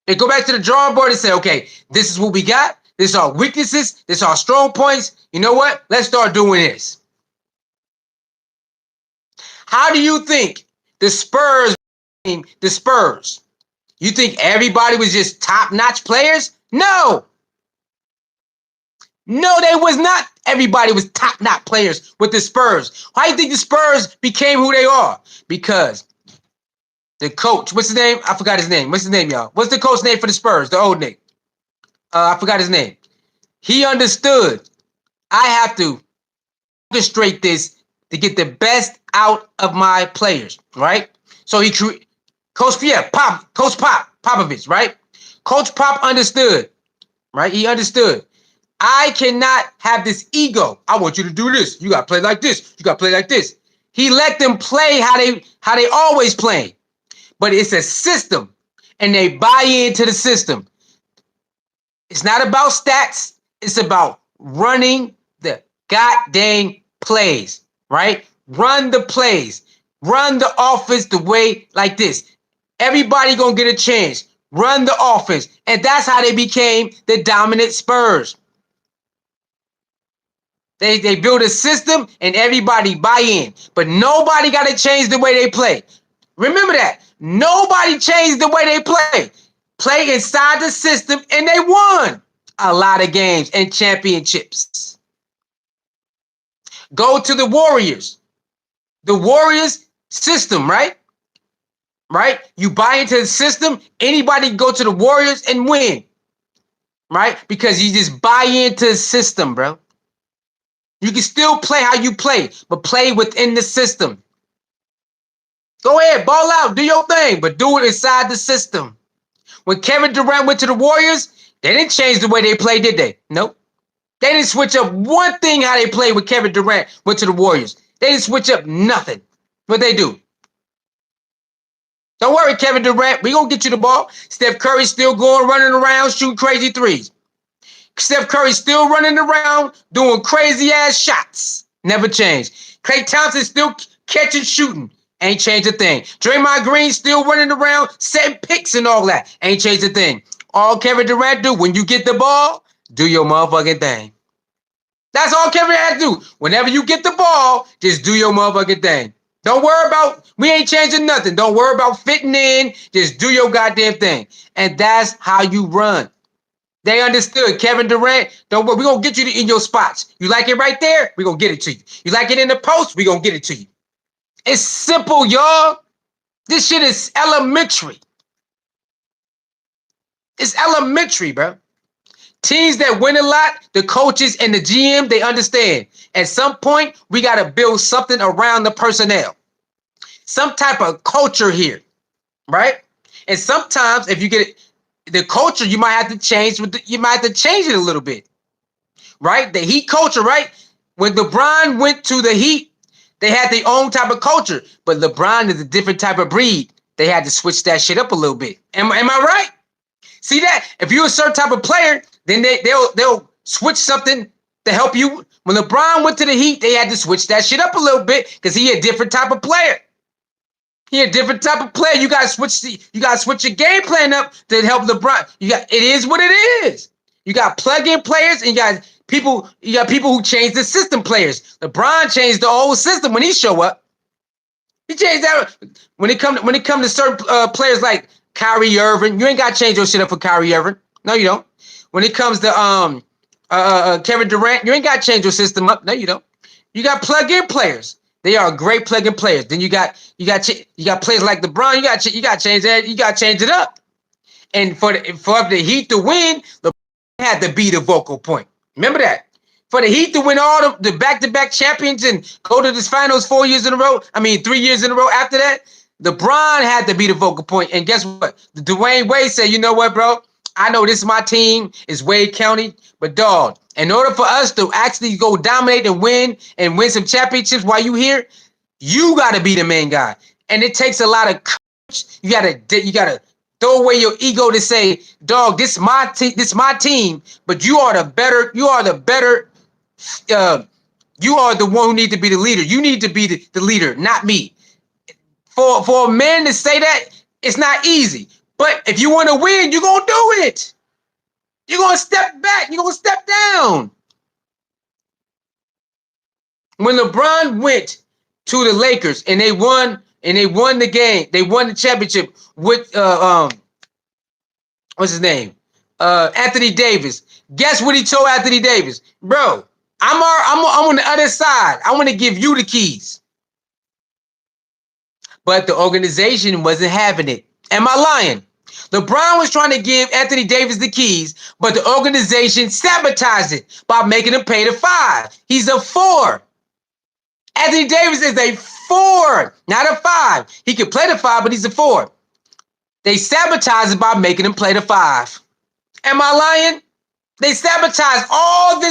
S1: They go back to the drawing board and say, okay, this is what we got. This is our weaknesses. This is our strong points. You know what? Let's start doing this. How do you think the Spurs? You think everybody was just top-notch players? No, they was not. Everybody was top-notch players with the Spurs. Why do you think the Spurs became who they are? Because the coach, what's his name? I forgot his name. What's his name, y'all? What's the coach name for the Spurs? The old Nick. I forgot his name. He understood. I have to orchestrate this to get the best out of my players, right? So Coach Popovich, right? Coach Pop understood, right? He understood. I cannot have this ego. I want you to do this. You got to play like this. You got to play like this. He let them play how they always play. But it's a system, and they buy into the system. It's not about stats. It's about running the goddamn plays, right? Run the plays. Run the offense the way like this. Everybody gonna get a chance. Run the offense. And that's how they became the dominant Spurs. They build a system and everybody buy in. But nobody got to change the way they play. Remember that. Nobody changed the way they play. Play inside the system and they won a lot of games and championships. Go to the Warriors. The Warriors system, right? Right? You buy into the system, anybody can go to the Warriors and win. Right? Because you just buy into the system, bro. You can still play how you play, but play within the system. Go ahead, ball out, do your thing, but do it inside the system. When Kevin Durant went to the Warriors, they didn't change the way they played, did they? Nope. They didn't switch up one thing how they played when Kevin Durant went to the Warriors. They didn't switch up nothing. What they do? Don't worry, Kevin Durant. We gonna get you the ball. Steph Curry still going, running around, shooting crazy threes. Steph Curry still running around, doing crazy ass shots. Never changed. Klay Thompson still catching, shooting. Ain't changed a thing. Draymond Green still running around, setting picks and all that. Ain't changed a thing. All Kevin Durant do when you get the ball, do your motherfucking thing. That's all Kevin has to do. Whenever you get the ball, just do your motherfucking thing. Don't worry about, we ain't changing nothing. Don't worry about fitting in. Just do your goddamn thing. And that's how you run. They understood. Kevin Durant, don't worry. We're going to get you in your spots. You like it right there? We're going to get it to you. You like it in the post? We're going to get it to you. It's simple, y'all. This shit is elementary. It's elementary, bro. Teams that win a lot, the coaches and the GM, they understand. At some point, we got to build something around the personnel. Some type of culture here, right? And sometimes if you get the culture, you might have to change you might have to change it a little bit. Right? The Heat culture, right? When LeBron went to the Heat, they had their own type of culture, but LeBron is a different type of breed. They had to switch that shit up a little bit. Am I right? See that? If you're a certain type of player, then they'll switch something to help you. When LeBron went to the Heat, they had to switch that shit up a little bit because he a different type of player. He a different type of player. You gotta switch your game plan up to help LeBron. It is what it is. You got plug-in players and you got people who change the system players. LeBron changed the whole system when he show up. He changed that when it come to certain players like Kyrie Irving. You ain't got to change your shit up for Kyrie Irving. No, you don't. When it comes to Kevin Durant, you ain't got to change your system up. No, you don't. You got plug-in players. They are great plug-in players. Then you got players like LeBron. You got to change that. You got to change it up. And for the Heat to win, LeBron had to be the vocal point. Remember that. For the Heat to win all the back-to-back champions and go to this finals 3 years in a row after that, LeBron had to be the vocal point. And guess what? Dwayne Wade said, you know what, bro? I know this is my team. It's Wade County. But, dog, in order for us to actually go dominate and win some championships while you here, you got to be the main guy. And it takes a lot of courage. You gotta throw away your ego to say, dog, this is my team, but you are the better, you are the one who need to be the leader. You need to be the leader, not me. For a man to say that, it's not easy. But if you want to win, you're going to do it. You're going to step back. You're going to step down. When LeBron went to the Lakers and they won the game, they won the championship with what's his name? Anthony Davis. Guess what he told Anthony Davis? Bro, I'm on the other side. I want to give you the keys. But the organization wasn't having it. Am I lying? LeBron was trying to give Anthony Davis the keys, but the organization sabotaged it by making him pay the 5. He's a 4. Anthony Davis is a 4, not a 5. He can play the 5, but he's a 4. They sabotaged it by making him play the 5. Am I lying? They sabotaged all of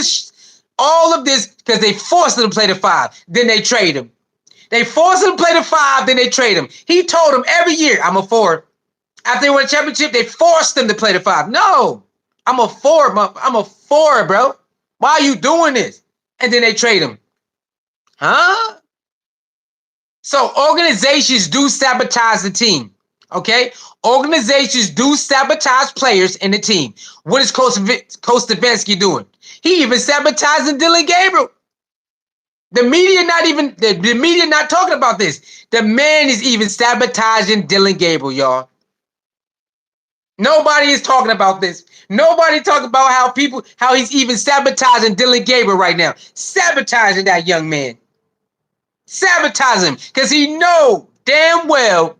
S1: this because they forced him to play the 5. Then they trade him. They forced him to play the 5, then they trade him. He told them every year, I'm a 4. After they won a championship, they forced him to play the 5. No, I'm a 4. I'm a 4, bro. Why are you doing this? And then they trade him. Huh? So organizations do sabotage the team. Okay? Organizations do sabotage players in the team. What is Coach Stefanski doing? He even sabotaging Dillon Gabriel. The media not talking about this. The man is even sabotaging Dillon Gabriel, y'all. Nobody is talking about this. Nobody talking about how he's even sabotaging Dillon Gabriel right now. Sabotaging that young man. Sabotage him because he know damn well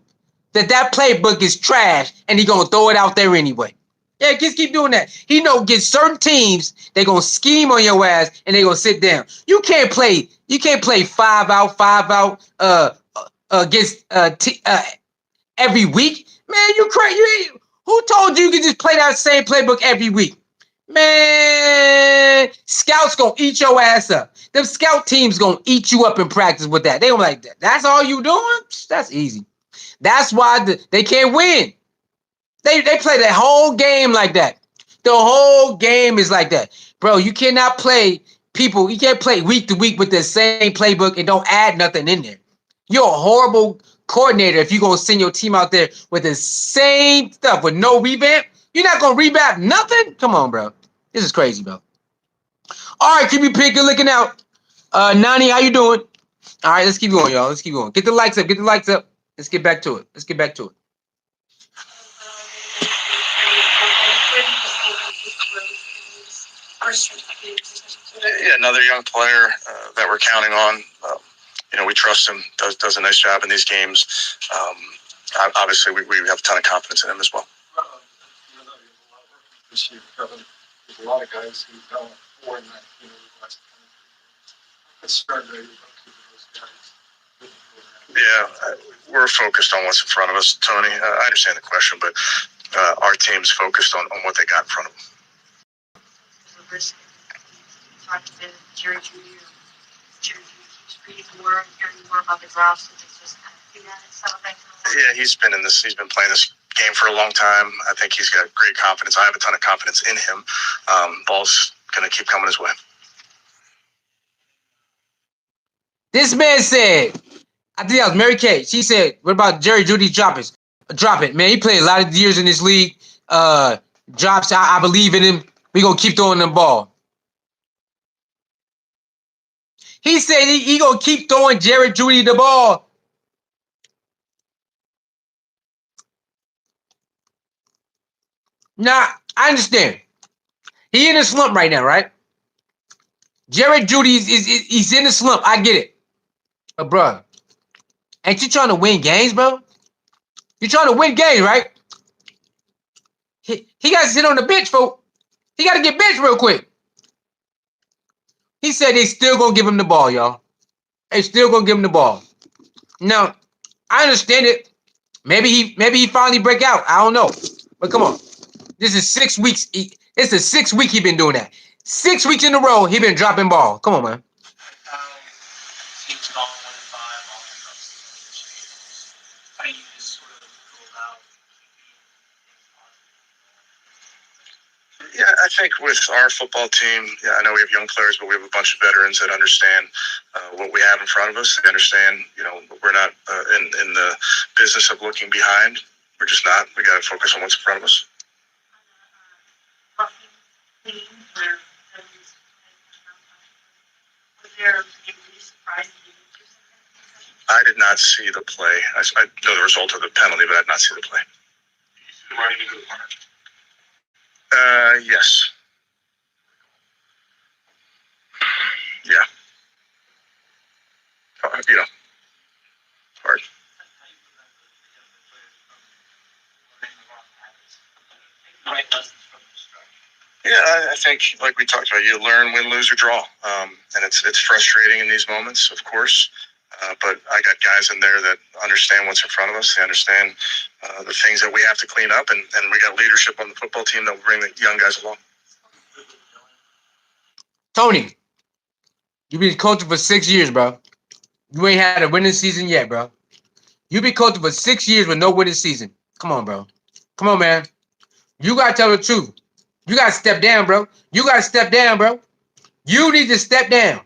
S1: that playbook is trash and he gonna throw it out there anyway. Yeah, just keep doing that. He know get certain teams, they gonna scheme on your ass and they gonna sit down. You can't play 5 out against every week. Man, you crazy. Who told you could just play that same playbook every week? Man, scouts gonna eat your ass up. Them scout teams gonna eat you up in practice with that. They don't like that. That's all you doing? That's easy. That's why they can't win. They play the whole game like that. The whole game is like that. Bro, you cannot play you can't play week to week with the same playbook and don't add nothing in there. You're a horrible coordinator if you're going to send your team out there with the same stuff with no revamp? You're not going to revamp nothing? Come on, bro. This is crazy, bro. All right, keep your pick. Good looking out. Nani, how you doing? All right, let's keep going, y'all. Let's keep going. Get the likes up. Get the likes up. Let's get back to it. Let's get back to it.
S2: Yeah, another young player that we're counting on. We trust him. Does a nice job in these games. Obviously, we have a ton of confidence in him as well.
S3: This year, Kevin, there's a lot of guys who've gone more than that, last 10 years. Let's start there. Those guys.
S2: Yeah, we're focused on what's in front of us, Tony. I understand the question, but our team's focused on what they got in front of them.
S4: Jerry Judy keeps reading more and hearing more about the drops, and it's just kind of
S2: Yeah, he's been playing this game for a long time. I think he's got great confidence. I have a ton of confidence in him. Ball's gonna keep coming his way.
S1: This man said, I think that was Mary Kay. She said, what about Jerry Judy drop it, man. He played a lot of years in this league. Drops, I believe in him. We gonna keep throwing the ball. He said he gonna keep throwing Jerry Judy the ball. Nah, I understand. He in a slump right now, right? Jerry Judy he's in a slump. I get it. But bro, ain't you trying to win games, bro? You trying to win games, right? He got to sit on the bench, folks. He got to get benched real quick. He said they still gonna give him the ball, y'all. They still gonna give him the ball. Now, I understand it. Maybe he finally break out. I don't know. But come on. This is 6 weeks. It's the 6th week he been doing that. 6 weeks in a row, he been dropping ball. Come on, man.
S2: Yeah, I think with our football team, I know we have young players, but we have a bunch of veterans that understand what we have in front of us. They understand, we're not in the business of looking behind. We're just not. We got to focus on what's in front of us. I did not see the play. I know the result of the penalty, but I did not see the play. Yes. Yeah. Hard. Yeah, I think, like we talked about, you learn, win, lose, or draw. And it's frustrating in these moments, of course. But I got guys in there that understand what's in front of us. They understand the things that we have to clean up. And we got leadership on the football team that will bring the young guys along.
S1: Tony, you've been coaching for 6 years, bro. You ain't had a winning season yet, bro. You've been coaching for 6 years with no winning season. Come on, bro. Come on, man. You got to tell the truth. You got to step down, bro. You got to step down, bro. You need to step down.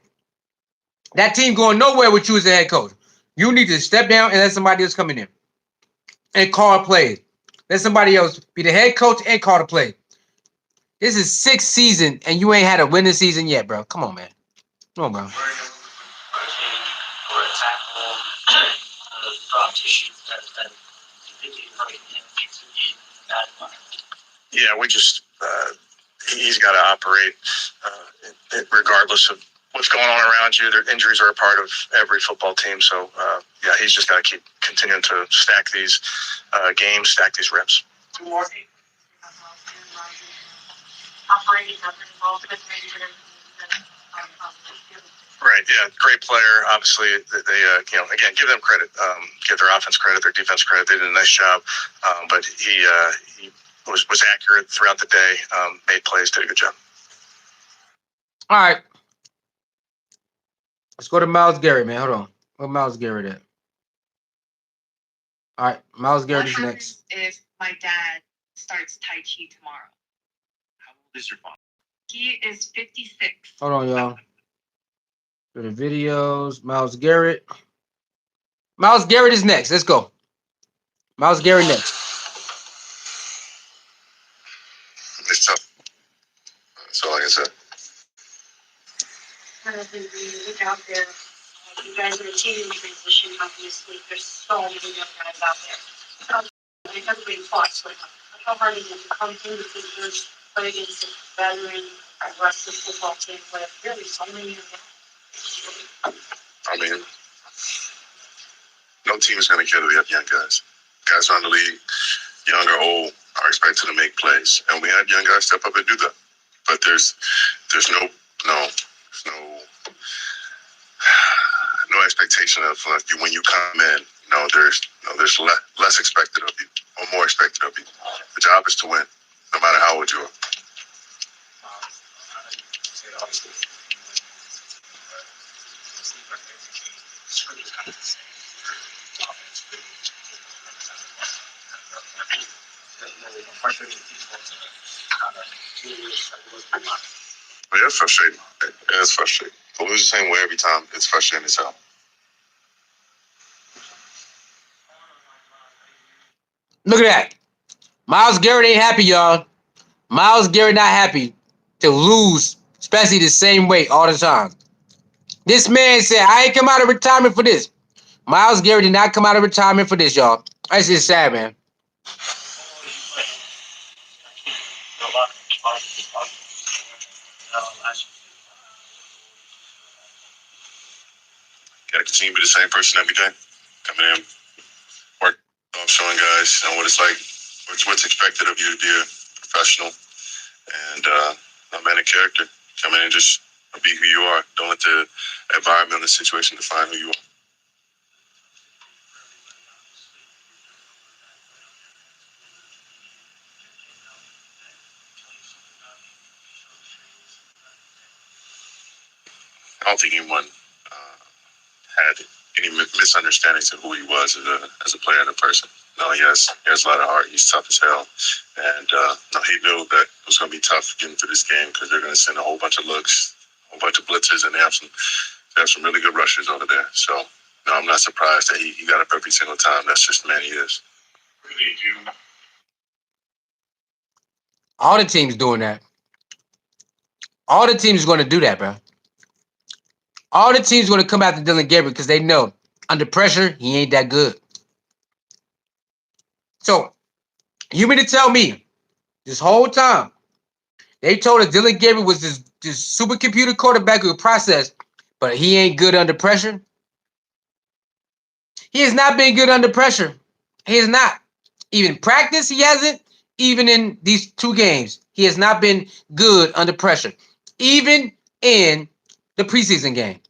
S1: That team going nowhere with you as a head coach. You need to step down and let somebody else come in there and call plays. Let somebody else be the head coach and call the play. This is 6th season, and you ain't had a winning season yet, bro. Come on, man. Come on, bro.
S2: Yeah, we just he's got to operate regardless of what's going on around you. Their injuries are a part of every football team. So, he's just got to keep continuing to stack these games, stack these reps. Right, yeah, great player. Obviously, they again, give them credit. Give their offense credit, their defense credit. They did a nice job. But he was accurate throughout the day, made plays, did a good job.
S1: All right. Let's go to Myles Garrett, man. Hold on. Where Myles Garrett at? All right. Myles Garrett is next.
S5: If my dad starts Tai Chi tomorrow? How old is your father? He is 56.
S1: Hold on, y'all. Go to videos. Myles Garrett. Myles Garrett is next. Let's go. Myles Garrett next.
S2: It's tough. That's all I can say.
S4: Kind of when you look out there, you guys are a team in transition, obviously. There's so many young guys out there. Everybody fought with them. How hard is it to come into the play against a veteran, aggressive football team with really so many young guys?
S2: I mean, no team is going to kill the young guys. Guys around the league, young or old, are expected to make plays, and we had young guys step up and do that. But there's no expectation of you when you come in. There's less expected of you or more expected of you. The job is to win, no matter how old you are. But it's frustrating. It is frustrating. To lose the same way every time, it's frustrating as hell.
S1: Look at that. Myles Garrett ain't happy, y'all. Myles Garrett not happy to lose, especially the same way all the time. This man said, I ain't come out of retirement for this. Myles Garrett did not come out of retirement for this, y'all. That's just sad, man.
S2: Got to continue to be the same person every day. Coming in, work, showing guys what it's like, what's expected of you to be a professional and a man of character. Come in and just be who you are. Don't let the environment and the situation define who you are. I don't think anyone had any misunderstandings of who he was as a player and a person. No, he has a lot of heart. He's tough as hell. And he knew that it was going to be tough getting through this game because they're going to send a whole bunch of looks, a whole bunch of blitzes, and they have some really good rushers over there. So, no, I'm not surprised that he got up every single time. That's just the man he is. Really do.
S1: All the teams doing that. All the teams going to do that, bro. All the teams going to come after Dillon Gabriel because they know under pressure, he ain't that good. So, you mean to tell me this whole time they told us Dillon Gabriel was this supercomputer quarterback who would process, but he ain't good under pressure? He has not been good under pressure. He has not. Even in practice, he hasn't. Even in these 2 games, he has not been good under pressure. Even in the preseason game,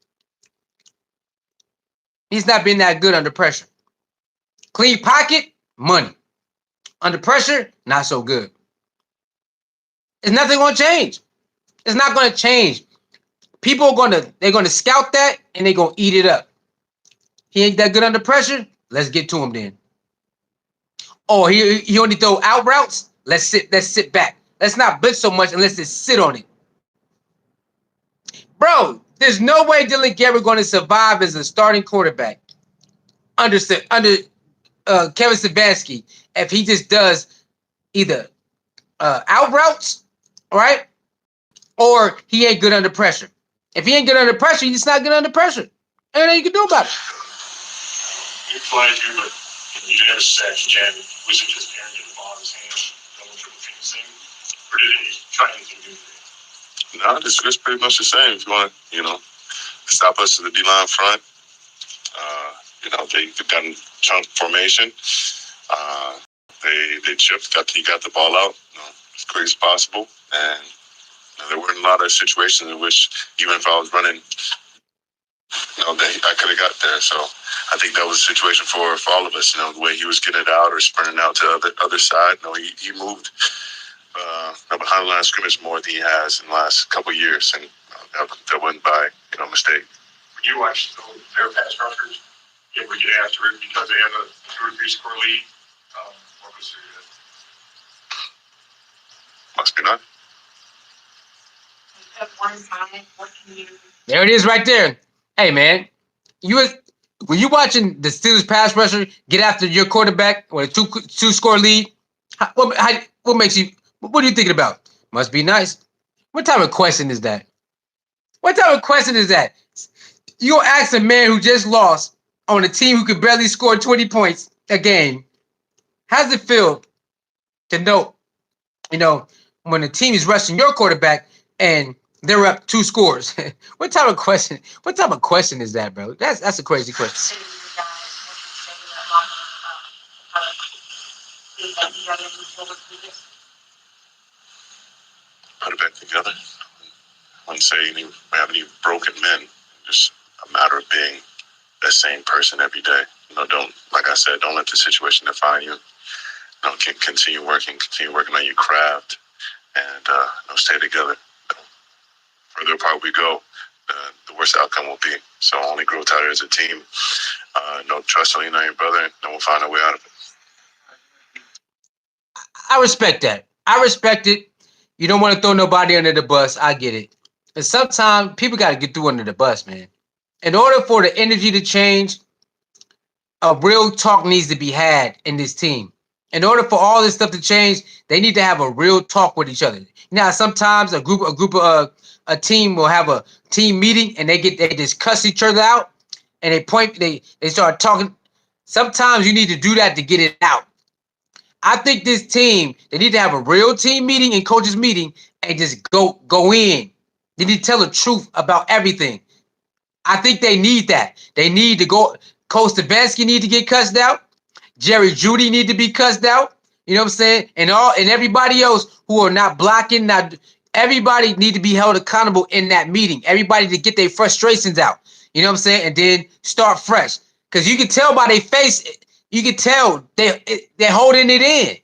S1: he's not been that good under pressure. Clean pocket, money. Under pressure, not so good. It's nothing going to change. It's not going to change. People are they're going to scout that and they're going to eat it up. He ain't that good under pressure. Let's get to him then. Oh, he only throw out routes. Let's sit back. Let's not blitz so much and let's just sit on it. Bro, there's no way Dillon Gabriel going to survive as a starting quarterback under Kevin-Stefanski if he just does either out routes, right? Or he ain't good under pressure. If he ain't good under pressure, he's not good under pressure. Ain't nothing you can do about it.
S2: You flagged you, but you had a sack, Jan. Was it just Aaron getting the ball in his hand, going for the finishing, or did he try anything new? No, it's pretty much the same. If you want to, stop us to the D-line front, they got in chunk formation. They chipped, he got the ball out as quick as possible, and there weren't a lot of situations in which, even if I was running, I could have got there. So I think that was a situation for all of us. The way he was getting it out or sprinting out to the other side. He moved behind the line of scrimmage more than he has in the last couple of years, and that wasn't by mistake. When you watch their pass rushers, you ever get after it because they have a 2 or 3 score lead? What was it? Must be not.
S4: At one time, what can you?
S1: There it is right there. Hey, man. when you watching the Steelers pass rusher get after your quarterback with a two score lead, what makes you? What are you thinking about? Must be nice. What type of question is that? What type of question is that? You ask a man who just lost on a team who could barely score 20 points a game. How's it feel to know, when the team is rushing your quarterback and they're up 2 scores? What type of question? What type of question is that, bro? That's a crazy question.
S2: Put it back together. I wouldn't say we have any broken men. Just a matter of being the same person every day. Don't, like I said, don't let the situation define you. Continue working on your craft, and stay together. Further apart we go, the worse the outcome will be. So only grow tighter as a team. Trust only your brother, and we'll find a way out of it.
S1: I respect that. I respect it. You don't want to throw nobody under the bus. I get it. And sometimes people got to get through under the bus, man. In order for the energy to change, a real talk needs to be had in this team. In order for all this stuff to change, they need to have a real talk with each other. Now, sometimes a team will have a team meeting and they just cuss each other out and they start talking. Sometimes you need to do that to get it out. I think this team, they need to have a real team meeting and coaches meeting and just go in. They need to tell the truth about everything. I think they need that. They need to go. Coach Stefanski need to get cussed out. Jerry Jeudy need to be cussed out. You know what I'm saying? And everybody else who are not blocking, everybody need to be held accountable in that meeting. Everybody to get their frustrations out. You know what I'm saying? And then start fresh. Because you can tell by their face, you can tell they're holding it in.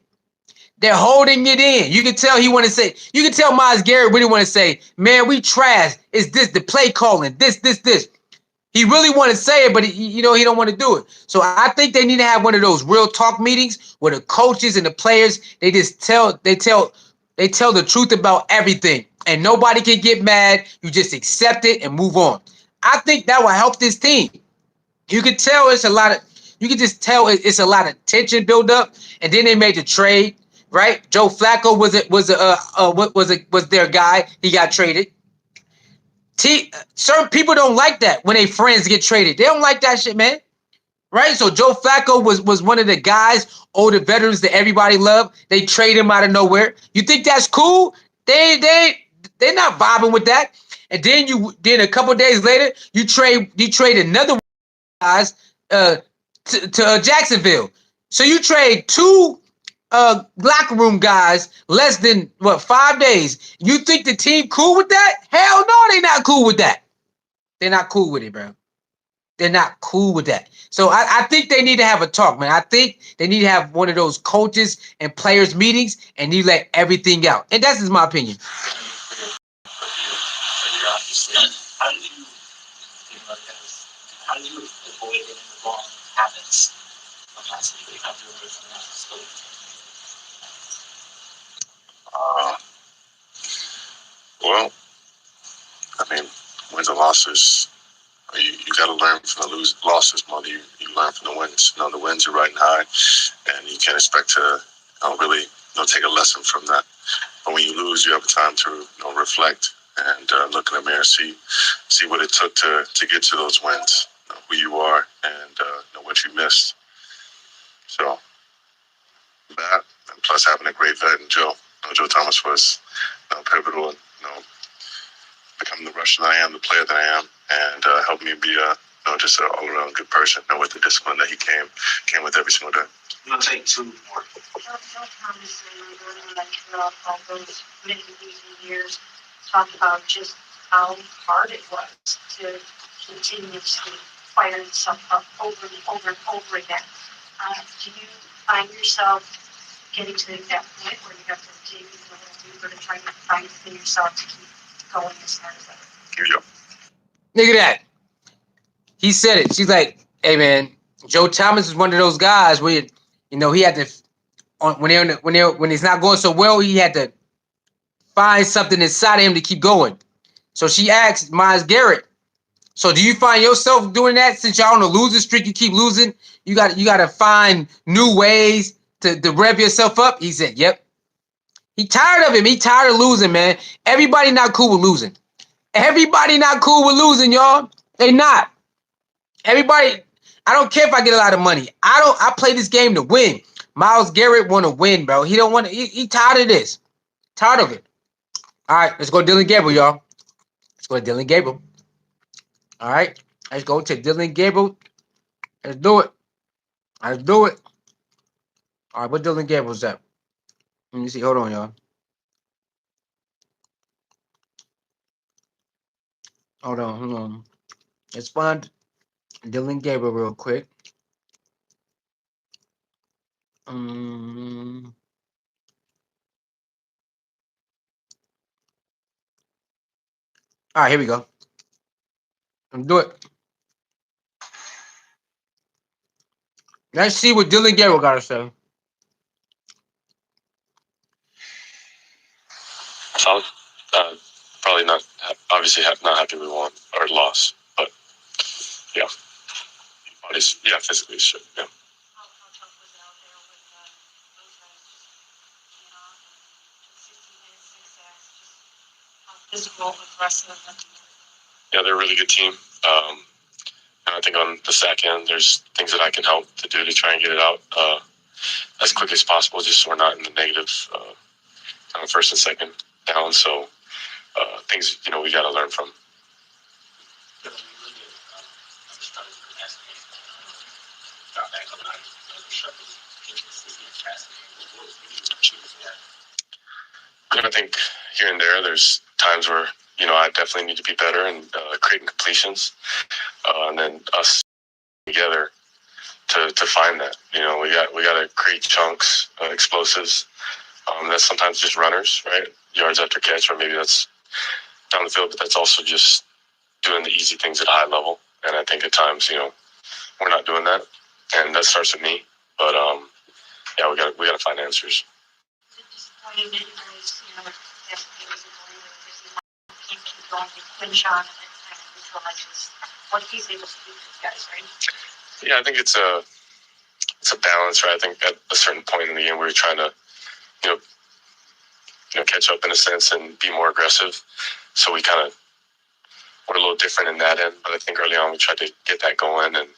S1: They're holding it in. You can tell you can tell Myles Garrett really want to say, man, we trash. It's this, the play calling, this. He really want to say it, but he don't want to do it. So I think they need to have one of those real talk meetings where the coaches and the players, they tell the truth about everything. And nobody can get mad. You just accept it and move on. I think that will help this team. You can tell it's a lot of tension build up, and then they made the trade, right? Joe Flacco was their guy. He got traded. Certain people don't like that when their friends get traded. They don't like that shit, man. Right? So Joe Flacco was one of the guys, older veterans that everybody loved. They trade him out of nowhere. You think that's cool? They're not vibing with that. And then a couple days later, you trade another guys to Jacksonville. So you trade 2 locker room guys less than 5 days. You think the team cool with that? Hell no, they're not cool with that. They're not cool with it, bro. They're not cool with that. So I think they need to have a talk, man. I think they need to have one of those coaches and players meetings and you let everything out. And that's just my opinion.
S6: How do you avoid getting the wrong habits?
S2: Well, I mean, wins and losses. You got to learn from the losses more than you learn from the wins. The wins are riding high, and you can't expect to really take a lesson from that. But when you lose, you have time to reflect and look in the mirror, see what it took to get to those wins, who you are, and what you missed. So that, and plus having a great vet in Joe. Joe Thomas was pivotal in becoming the Russian I am, the player that I am, and helped me be just an all-around good person. With the discipline that he came with every single day.
S6: I'm gonna take 2 more.
S4: Joe Thomas and all those many years talked about just how hard it was to continuously fire yourself up over and over and over again. Do you find yourself getting to that point where you have to dig deeper to try to find yourself to keep going as hard as ever?
S2: Here you go.
S1: Look at that. He said it. She's like, hey man, Joe Thomas is one of those guys where he had to when it's not going so well, he had to find something inside of him to keep going. So she asked Myles Garrett, So do you find yourself doing that since y'all on a losing streak? You keep losing. You got to find new ways to rev yourself up. He said, "Yep." He tired of him. He tired of losing, man. Everybody not cool with losing. Everybody not cool with losing, y'all. They not. Everybody. I don't care if I get a lot of money. I play this game to win. Miles Garrett want to win, bro. He don't want to. He tired of this. Tired of it. All right, let's go Dillon Gabriel, y'all. Let's go to Dillon Gabriel. All right, let's go to Dillon Gabriel. Let's do it. Let's do it. All right, what Dillon Gabriel's at? Let me see. Hold on, y'all. Hold on. Let's find Dillon Gabriel real quick. All right, here we go. Let's do it. Let's see what Dillon Gabriel got to say.
S7: Solid. Probably not. Obviously, not happy we won or lost, but yeah, physically sure. Yeah.
S4: How tough was it out there with those guys just being on 16 minutes, 6 sacks, just how physical, aggressive, and
S7: Yeah, they're a really good team. And I think on the sack end, there's things that I can help to do to try and get it out as quick as possible, just so we're not in the negative on first and second down. So things we got to learn from. I think here and there's times where I definitely need to be better and creating completions, and then us together to find that. We got to create chunks, explosives. That's sometimes just runners, right? Yards after catch, or maybe that's down the field, but that's also just doing the easy things at a high level. And I think at times, we're not doing that, and that starts with me. But yeah, we got to find answers.
S4: disappointing that you guys, definitely was a believer because he can't keep going with Quinshon and then kind of neutralizes what he's able to do for you guys, right?
S7: Yeah, I think it's a balance, right? I think at a certain point in the game, we were trying to, catch up in a sense and be more aggressive. So we kind of were a little different in that end. But I think early on we tried to get that going and,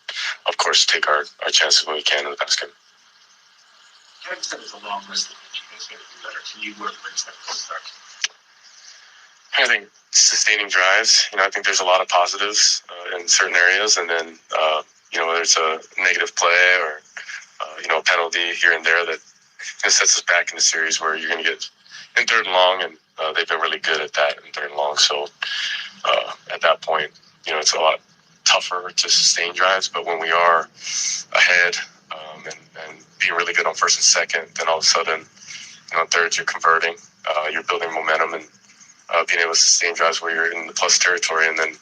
S7: of course, take our chances when we can in the basket.
S6: Kevin said it's a long list of things you guys got to do better. Can you work with that start?
S7: I think sustaining drives. I think there's a lot of positives in certain areas, and then whether it's a negative play or a penalty here and there that sets us back in the series where you're going to get in third and long, and they've been really good at that in third and long. So at that point, it's a lot tougher to sustain drives. But when we are ahead and being really good on first and second, then all of a sudden, on thirds you're converting, you're building momentum and being able to sustain drives where you're in the plus territory. And then I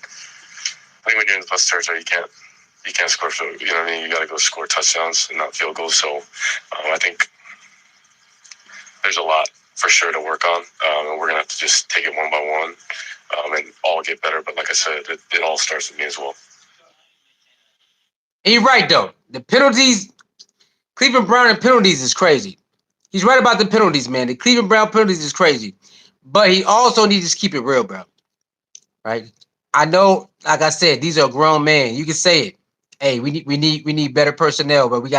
S7: think when you're in the plus territory, you can't score field. You know what I mean? You got to go score touchdowns and not field goals. So I think there's a lot for sure to work on, and we're gonna have to just take it one by one and all get better. But like I said, it all starts with me as well.
S1: And you're right though. The penalties, Cleveland Brown and penalties is crazy. He's right about the penalties, man. The Cleveland Brown penalties is crazy. But he also needs to keep it real, bro. Right? I know, like I said, these are grown men. You can say it. Hey, we need better personnel, but we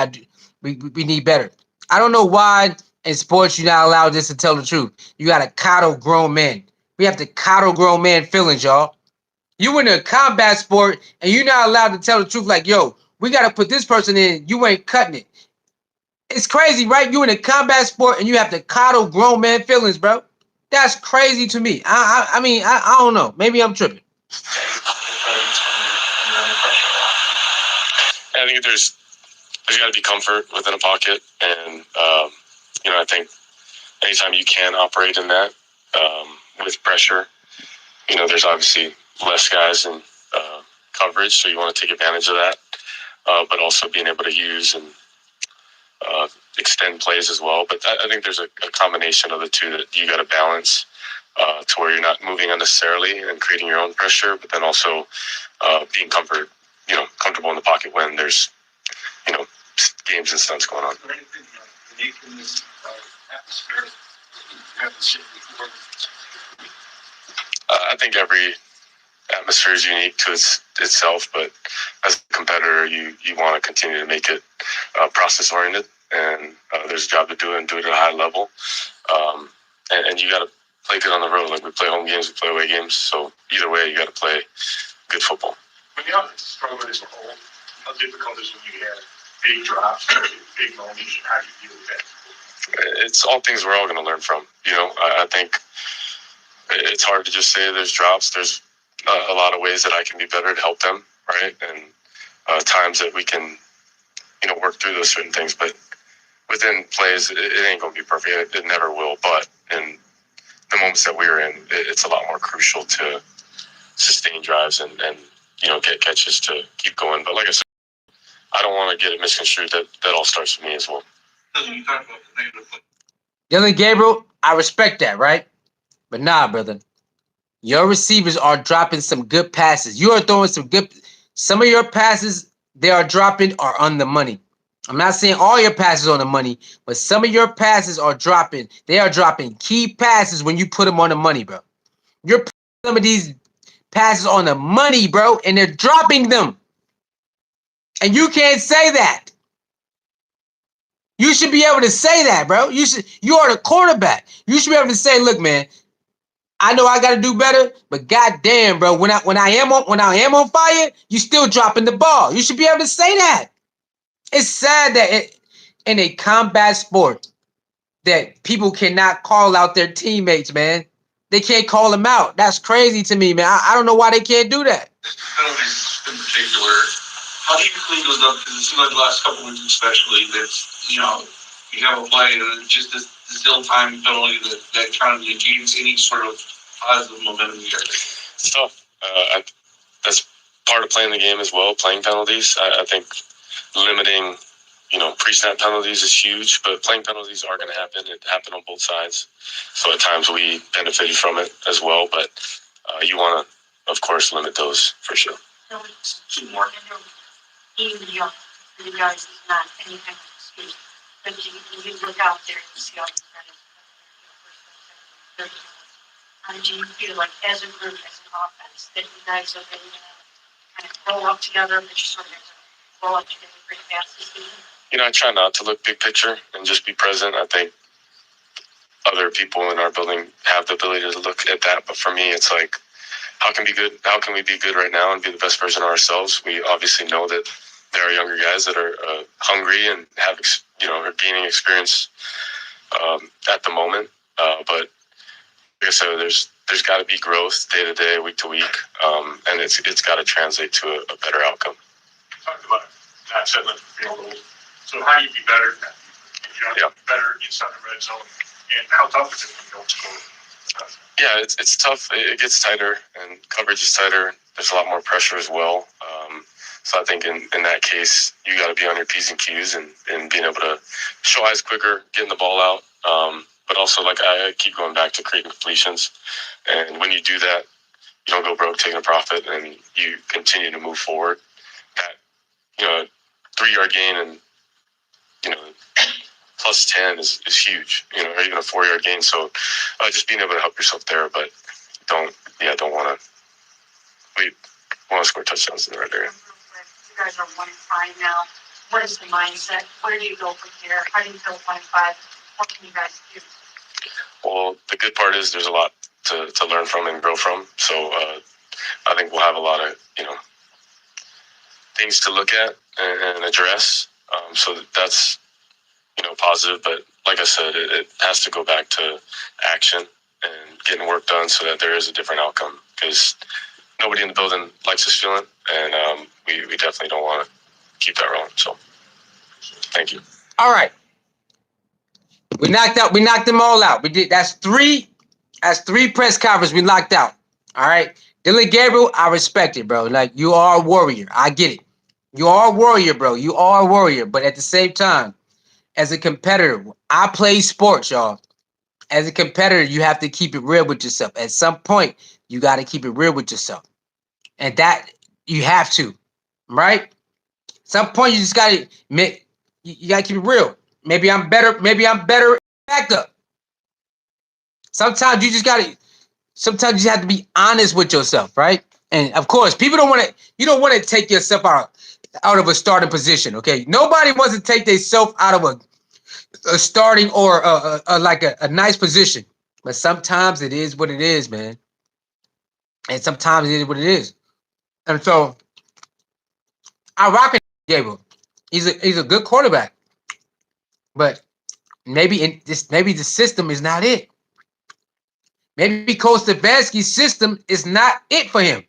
S1: need better. I don't know why in sports you're not allowed just to tell the truth. You gotta coddle grown men. We have to coddle grown men feelings, y'all. You in a combat sport and you're not allowed to tell the truth, like, yo, we gotta put this person in, you ain't cutting it. It's crazy, right? You in a combat sport and you have to coddle grown man feelings, bro. That's crazy to me. I mean, I don't know. Maybe I'm tripping.
S7: I think there's got to be comfort within a pocket, and I think anytime you can operate in that with pressure, there's obviously less guys in coverage, so you want to take advantage of that, but also being able to use and extend plays as well. But I think there's a combination of the two that you got to balance. to where you're not moving unnecessarily and creating your own pressure, but then also being comfortable in the pocket when there's, games and stunts going on.
S3: Is there anything unique in this atmosphere that you haven't seen before?
S7: I think every atmosphere is unique to itself, but as a competitor, you want to continue to make it process oriented, and there's a job to do it and do it at a high level. And you got to play good on the road. Like, we play home games, we play away games. So either way, you got to play good football.
S6: When the offense struggled as a whole, how difficult is when you have big drops, big moments, and how do you deal with that?
S7: It's all things we're all going to learn from. I think it's hard to just say there's drops. There's a lot of ways that I can be better to help them, right? And times that we can, work through those certain things. But within plays, it ain't going to be perfect. It never will. But in the moments that we're in, it's a lot more crucial to sustain drives and get catches to keep going. But like I said, I don't want to get it misconstrued that all starts with me as well.
S6: You talk about the negative play.
S1: Dillon, Gabriel, I respect that, right? But nah, brother. Your receivers are dropping some good passes. You are throwing some of your passes they are dropping are on the money. I'm not saying all your passes on the money, but some of your passes are dropping. They are dropping key passes when you put them on the money, bro. You're putting some of these passes on the money, bro, and they're dropping them. And you can't say that. You should be able to say that, bro. You are the quarterback. You should be able to say, look, man, I know I gotta do better, but goddamn, bro, when I am on fire, you still dropping the ball. You should be able to say that. It's sad that in a combat sport that people cannot call out their teammates, man. They can't call them out. That's crazy to me, man. I don't know why they can't do that.
S6: Penalties in particular, how do you clean those up? Because it seemed like the last couple weeks especially that, you have a play and just this ill-timed penalty that kind of negates any sort of positive momentum you get.
S7: It's tough. That's part of playing the game as well, playing penalties. I think limiting, pre-snap penalties is huge, but playing penalties are going to happen. It happened on both sides. So at times we benefited from it as well, but you want to, of course, limit those for sure.
S4: Two more. Even young, for you guys, is not any kind of excuse. But you look out there and see all these guys. How did you feel like as a group, as an offense, that you guys have been kind of grow up together, but you sort of grow up together pretty fast this season?
S7: I try not to look big picture and just be present. I think other people in our building have the ability to look at that, but for me, it's like, how can we be good right now and be the best version of ourselves? We obviously know that there are younger guys that are hungry and have, are gaining experience at the moment. But like I said, there's got to be growth day to day, week to week, and it's got to translate to a better outcome.
S6: Talked about that settling field goal. So how do you be better than that? Better inside the red zone, and how tough is it when you don't score?
S7: Yeah, it's tough. It gets tighter, and coverage is tighter. There's a lot more pressure as well. So I think in that case, you got to be on your P's and Q's and being able to show eyes quicker, getting the ball out. But also, like, I keep going back to creating completions. And when you do that, you don't go broke taking a profit, and you continue to move forward. That, 3-yard gain and, plus 10 is huge, or even a 4-yard gain. So just being able to help yourself there, but don't want to score touchdowns in the right area.
S4: You guys are 1-5 now. What is the mindset? Where do you go from here? How do you feel 1-5? What can you guys do?
S7: Well, the good part is there's a lot to learn from and grow from. So I think we'll have a lot of, things to look at and address. So that's, positive. But like I said, it has to go back to action and getting work done so that there is a different outcome, because nobody in the building likes this feeling, and we definitely don't want to keep that rolling. So thank you.
S1: All right. We knocked them all out. We did. That's three press conferences we knocked out. All right. Dillon, Gabriel, I respect it, bro. Like, you are a warrior. I get it. You are a warrior, bro. You are a warrior. But at the same time, as a competitor, I play sports, y'all. as a competitor, you have to keep it real with yourself. At some point, you got to keep it real with yourself. And that you have to, right? Some point you just gotta make you gotta keep it real. Maybe I'm better, backup. Sometimes you just gotta sometimes you have to be honest with yourself, right? And of course, people don't want to you don't want to take yourself out of a starting position. Okay. Nobody wants to take themselves out of a starting or like a nice position. But sometimes it is what it is, man. And sometimes it is what it is. And so I rock it, Gabriel. He's a good quarterback. But maybe the system is not it. Maybe Coach Stefanski's system is not it for him.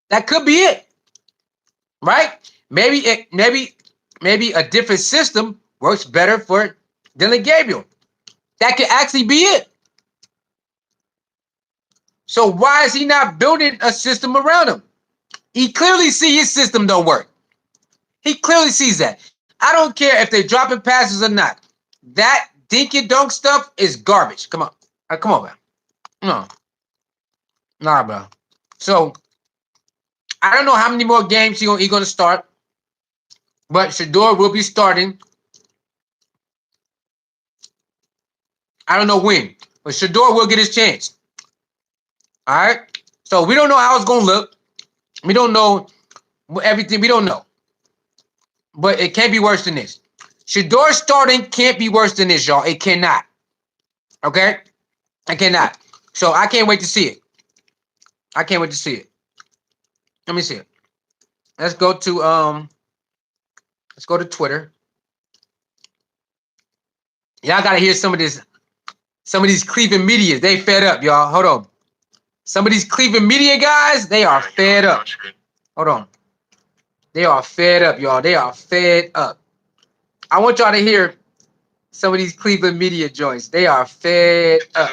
S1: That could be it, right? Maybe a different system works better for Dillon Gabriel. That could actually be it. So why is he not building a system around him? He clearly sees his system don't work. He clearly sees that. I don't care if they're dropping passes or not. That dink and dunk stuff is garbage. Come on. Come on, man. No. Nah, bro. So I don't know how many more games he's going to start, but Shedeur will be starting. I don't know when, but Shedeur will get his chance. All right. So we don't know how it's going to look. We don't know everything. We don't know, but it can't be worse than this. Shedeur starting can't be worse than this, y'all. It cannot. Okay, I cannot. So I can't wait to see it. I can't wait to see it. Let me see it. Let's go to Twitter. Y'all gotta hear some of this. Some of these Cleveland media, they fed up, y'all. Hold on. Some of these Cleveland media guys, they are fed up. Hold on. They are fed up, y'all. They are fed up. I want y'all to hear some of these Cleveland media joints. They are fed up.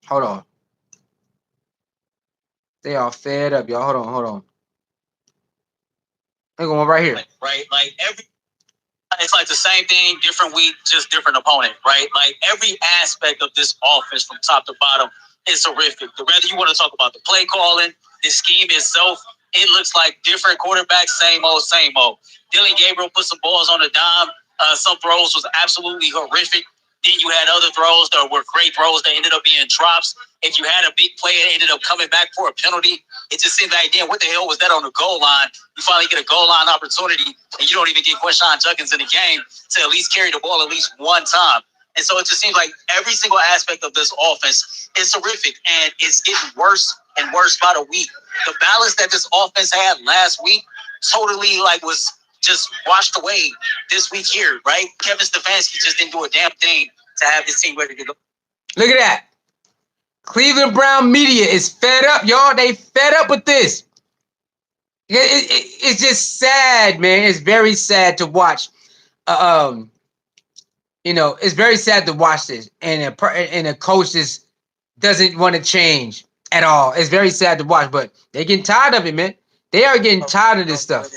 S1: Hold on. They are fed up, y'all. Hold on. They're going right here.
S8: Right? Like it's like the same thing, different week, just different opponent, right? Like every aspect of this offense from top to bottom is horrific. Whether you want to talk about the play calling, the scheme itself, it looks like different quarterbacks, same old, same old. Dillon Gabriel put some balls on the dime. Some throws was absolutely horrific. Then you had other throws that were great throws that ended up being drops. If you had a big play and ended up coming back for a penalty, it just seemed like, damn, what the hell was that on the goal line? You finally get a goal line opportunity, and you don't even get Quinshon Judkins in the game to at least carry the ball at least one time. And so it just seems like every single aspect of this offense is horrific, and it's getting worse and worse by the week. The balance that this offense had last week totally was just washed away this week here, right? Kevin Stefanski just didn't do a damn thing to have this team ready to go.
S1: Look at that. Cleveland Brown media is fed up, y'all. They fed up with this. It's just sad, man. It's very sad to watch. It's very sad to watch this, and a coach just doesn't want to change at all. It's very sad to watch, but they're getting tired of it, man. They are getting tired of this stuff.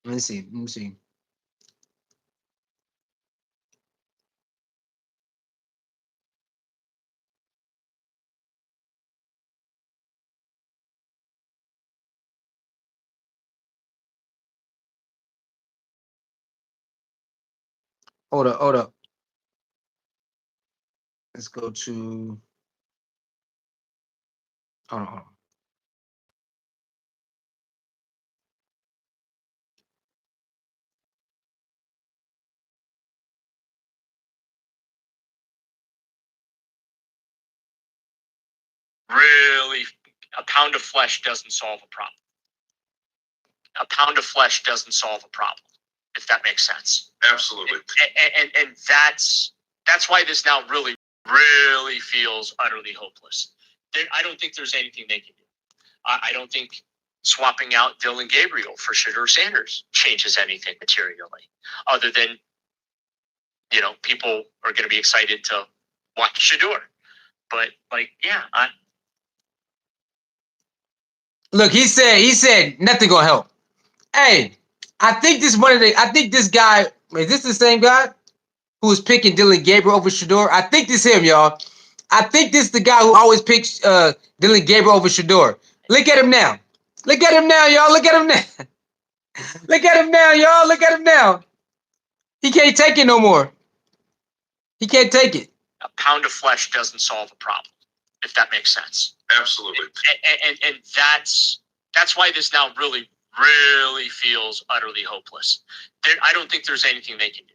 S1: Let me see. Hold up. Let's go to. Hold on.
S9: Really, a pound of flesh doesn't solve a problem. A pound of flesh doesn't solve a problem, if that makes sense.
S6: Absolutely.
S9: And that's why this now really feels utterly hopeless. I don't think there's anything they can do. I don't think swapping out Dillon Gabriel for Shedeur Sanders changes anything materially, other than, people are going to be excited to watch Shedeur. But
S1: Look, he said nothing gonna help. Hey, I think this guy, is this the same guy who was picking Dillon Gabriel over Shedeur? I think this him, y'all. I think this the guy who always picks Dillon Gabriel over Shedeur. Look at him now. Look at him now, y'all. Look at him now. Look at him now, y'all. Look at him now. He can't take it no more. He can't take it.
S9: A pound of flesh doesn't solve a problem, if that makes sense.
S6: Absolutely.
S9: And that's why this now really feels utterly hopeless. I don't think there's anything they can do.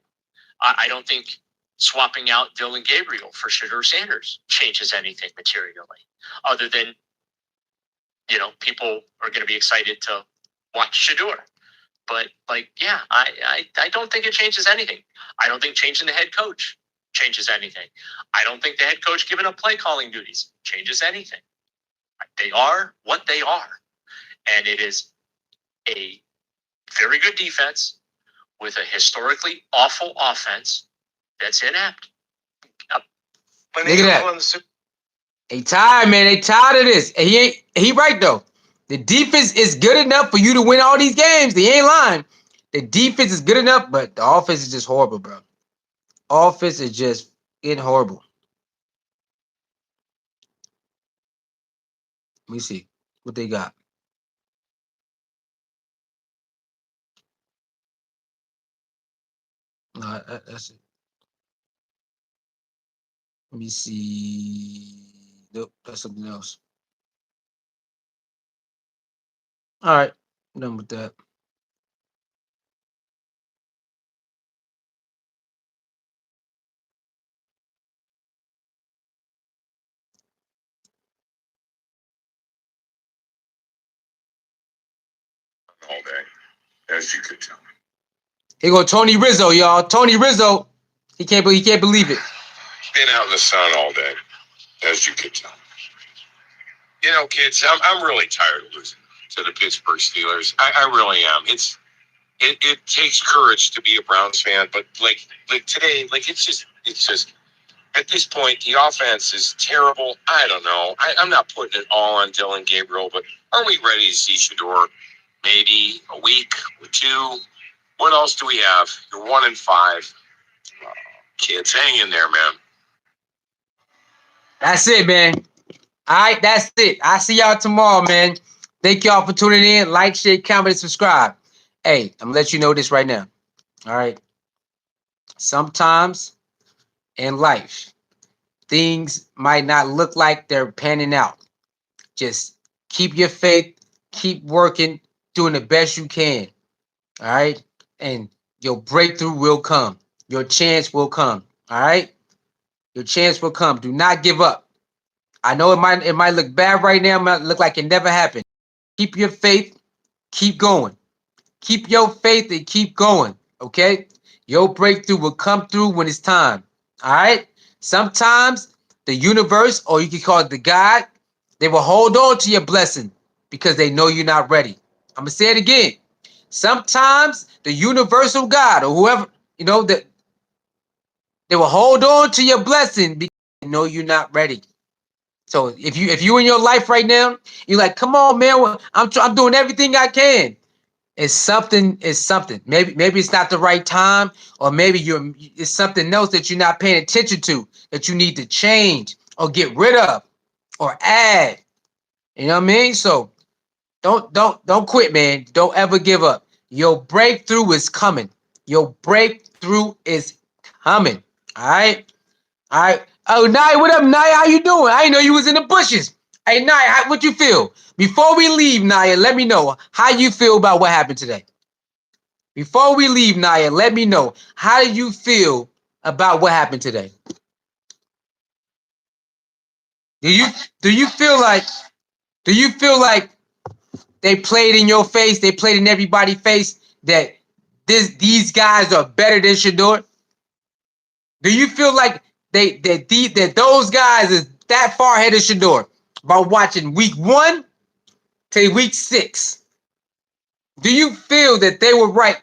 S9: I don't think swapping out Dillon Gabriel for Shedeur Sanders changes anything materially, other than, people are going to be excited to watch Shedeur. But I don't think it changes anything. I don't think changing the head coach changes anything. I don't think the head coach giving up play calling duties changes anything. They are what they are. And it is a very good defense with a historically awful offense that's inept.
S1: Look at that. They tired, man. They tired of this. And he right though. The defense is good enough for you to win all these games. They ain't lying. The defense is good enough, but the offense is just horrible, bro. Offense is just getting horrible. Let me see what they got. No, that's it. Let me see. Nope, that's something else. All right, done with that.
S6: All day, as you could tell.
S1: Here go Tony Rizzo, y'all. Tony Rizzo, he can't believe it.
S6: Been out in the sun all day, as you could tell. Kids, I'm really tired of losing to the Pittsburgh Steelers. I really am. It takes courage to be a Browns fan, but like today, it's just at this point the offense is terrible. I don't know. I'm not putting it all on Dillon Gabriel, but are we ready to see Shedeur? Maybe a week or two. What else do we have? You're 1-5. Kids, hang in there, man.
S1: That's it, man. All right, that's it. I see y'all tomorrow, man. Thank y'all for tuning in. Like, share, comment, and subscribe. Hey, I'm gonna let you know this right now. All right. Sometimes in life, things might not look like they're panning out. Just keep your faith, keep working, doing the best you can. All right. And your breakthrough will come. Your chance will come. All right. Your chance will come. Do not give up. I know it might look bad right now. It might look like it never happened. Keep your faith. Keep going. Keep your faith and keep going. Okay. Your breakthrough will come through when it's time. All right. Sometimes the universe, or you can call it the God, they will hold on to your blessing because they know you're not ready. I'm gonna say it again. Sometimes the universal God or whoever, that they will hold on to your blessing because they know you're not ready. So if you in your life right now, you're like, come on, man, I'm doing everything I can. It's something. Maybe it's not the right time, or maybe it's something else that you're not paying attention to that you need to change or get rid of or add. You know what I mean? So don't quit, man. Don't ever give up. Your breakthrough is coming. Your breakthrough is coming. All right. All right. Oh, Nye, what up, Nye? How you doing? I didn't know you was in the bushes. Hey, Nye, what you feel? Before we leave, Naya, let me know how you feel about what happened today. Before we leave, Naya, let me know how do you feel about what happened today? Do you feel like they played in your face? They played in everybody's face that these guys are better than Shedeur? Do you feel like that those guys is that far ahead of Shedeur by watching week 1 to week 6? Do you feel that they were right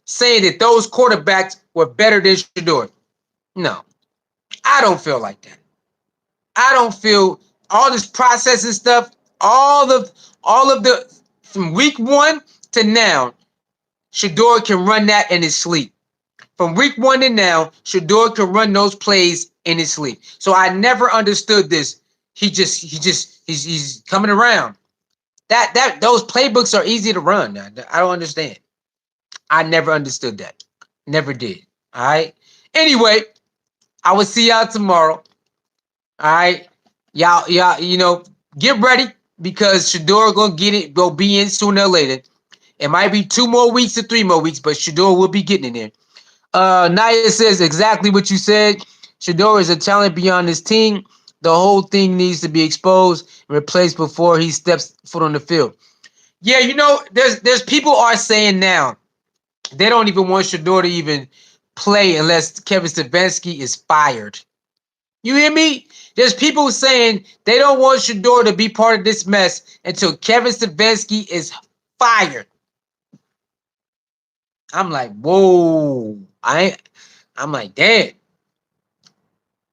S1: saying that those quarterbacks were better than Shedeur? No, I don't feel like that. I don't feel all this processing stuff, all from week 1 to now, Shedeur can run that in his sleep. From week 1 to now, Shedeur can run those plays in his sleep. So I never understood this. He's coming around. Those playbooks are easy to run. I don't understand. I never understood that. Never did. All right. Anyway, I will see y'all tomorrow. All right. Y'all, get ready because Shedeur gonna get it, go be in sooner or later. It might be 2 more weeks or 3 more weeks, but Shedeur will be getting in there. Naya says exactly what you said. Shedeur is a talent beyond his team. The whole thing needs to be exposed and replaced before he steps foot on the field. Yeah, there's people are saying now they don't even want Shedeur to even play unless Kevin-Stefanski is fired. You hear me? There's people saying they don't want Shedeur to be part of this mess until Kevin-Stefanski is fired. I'm like, whoa. I'm like, damn.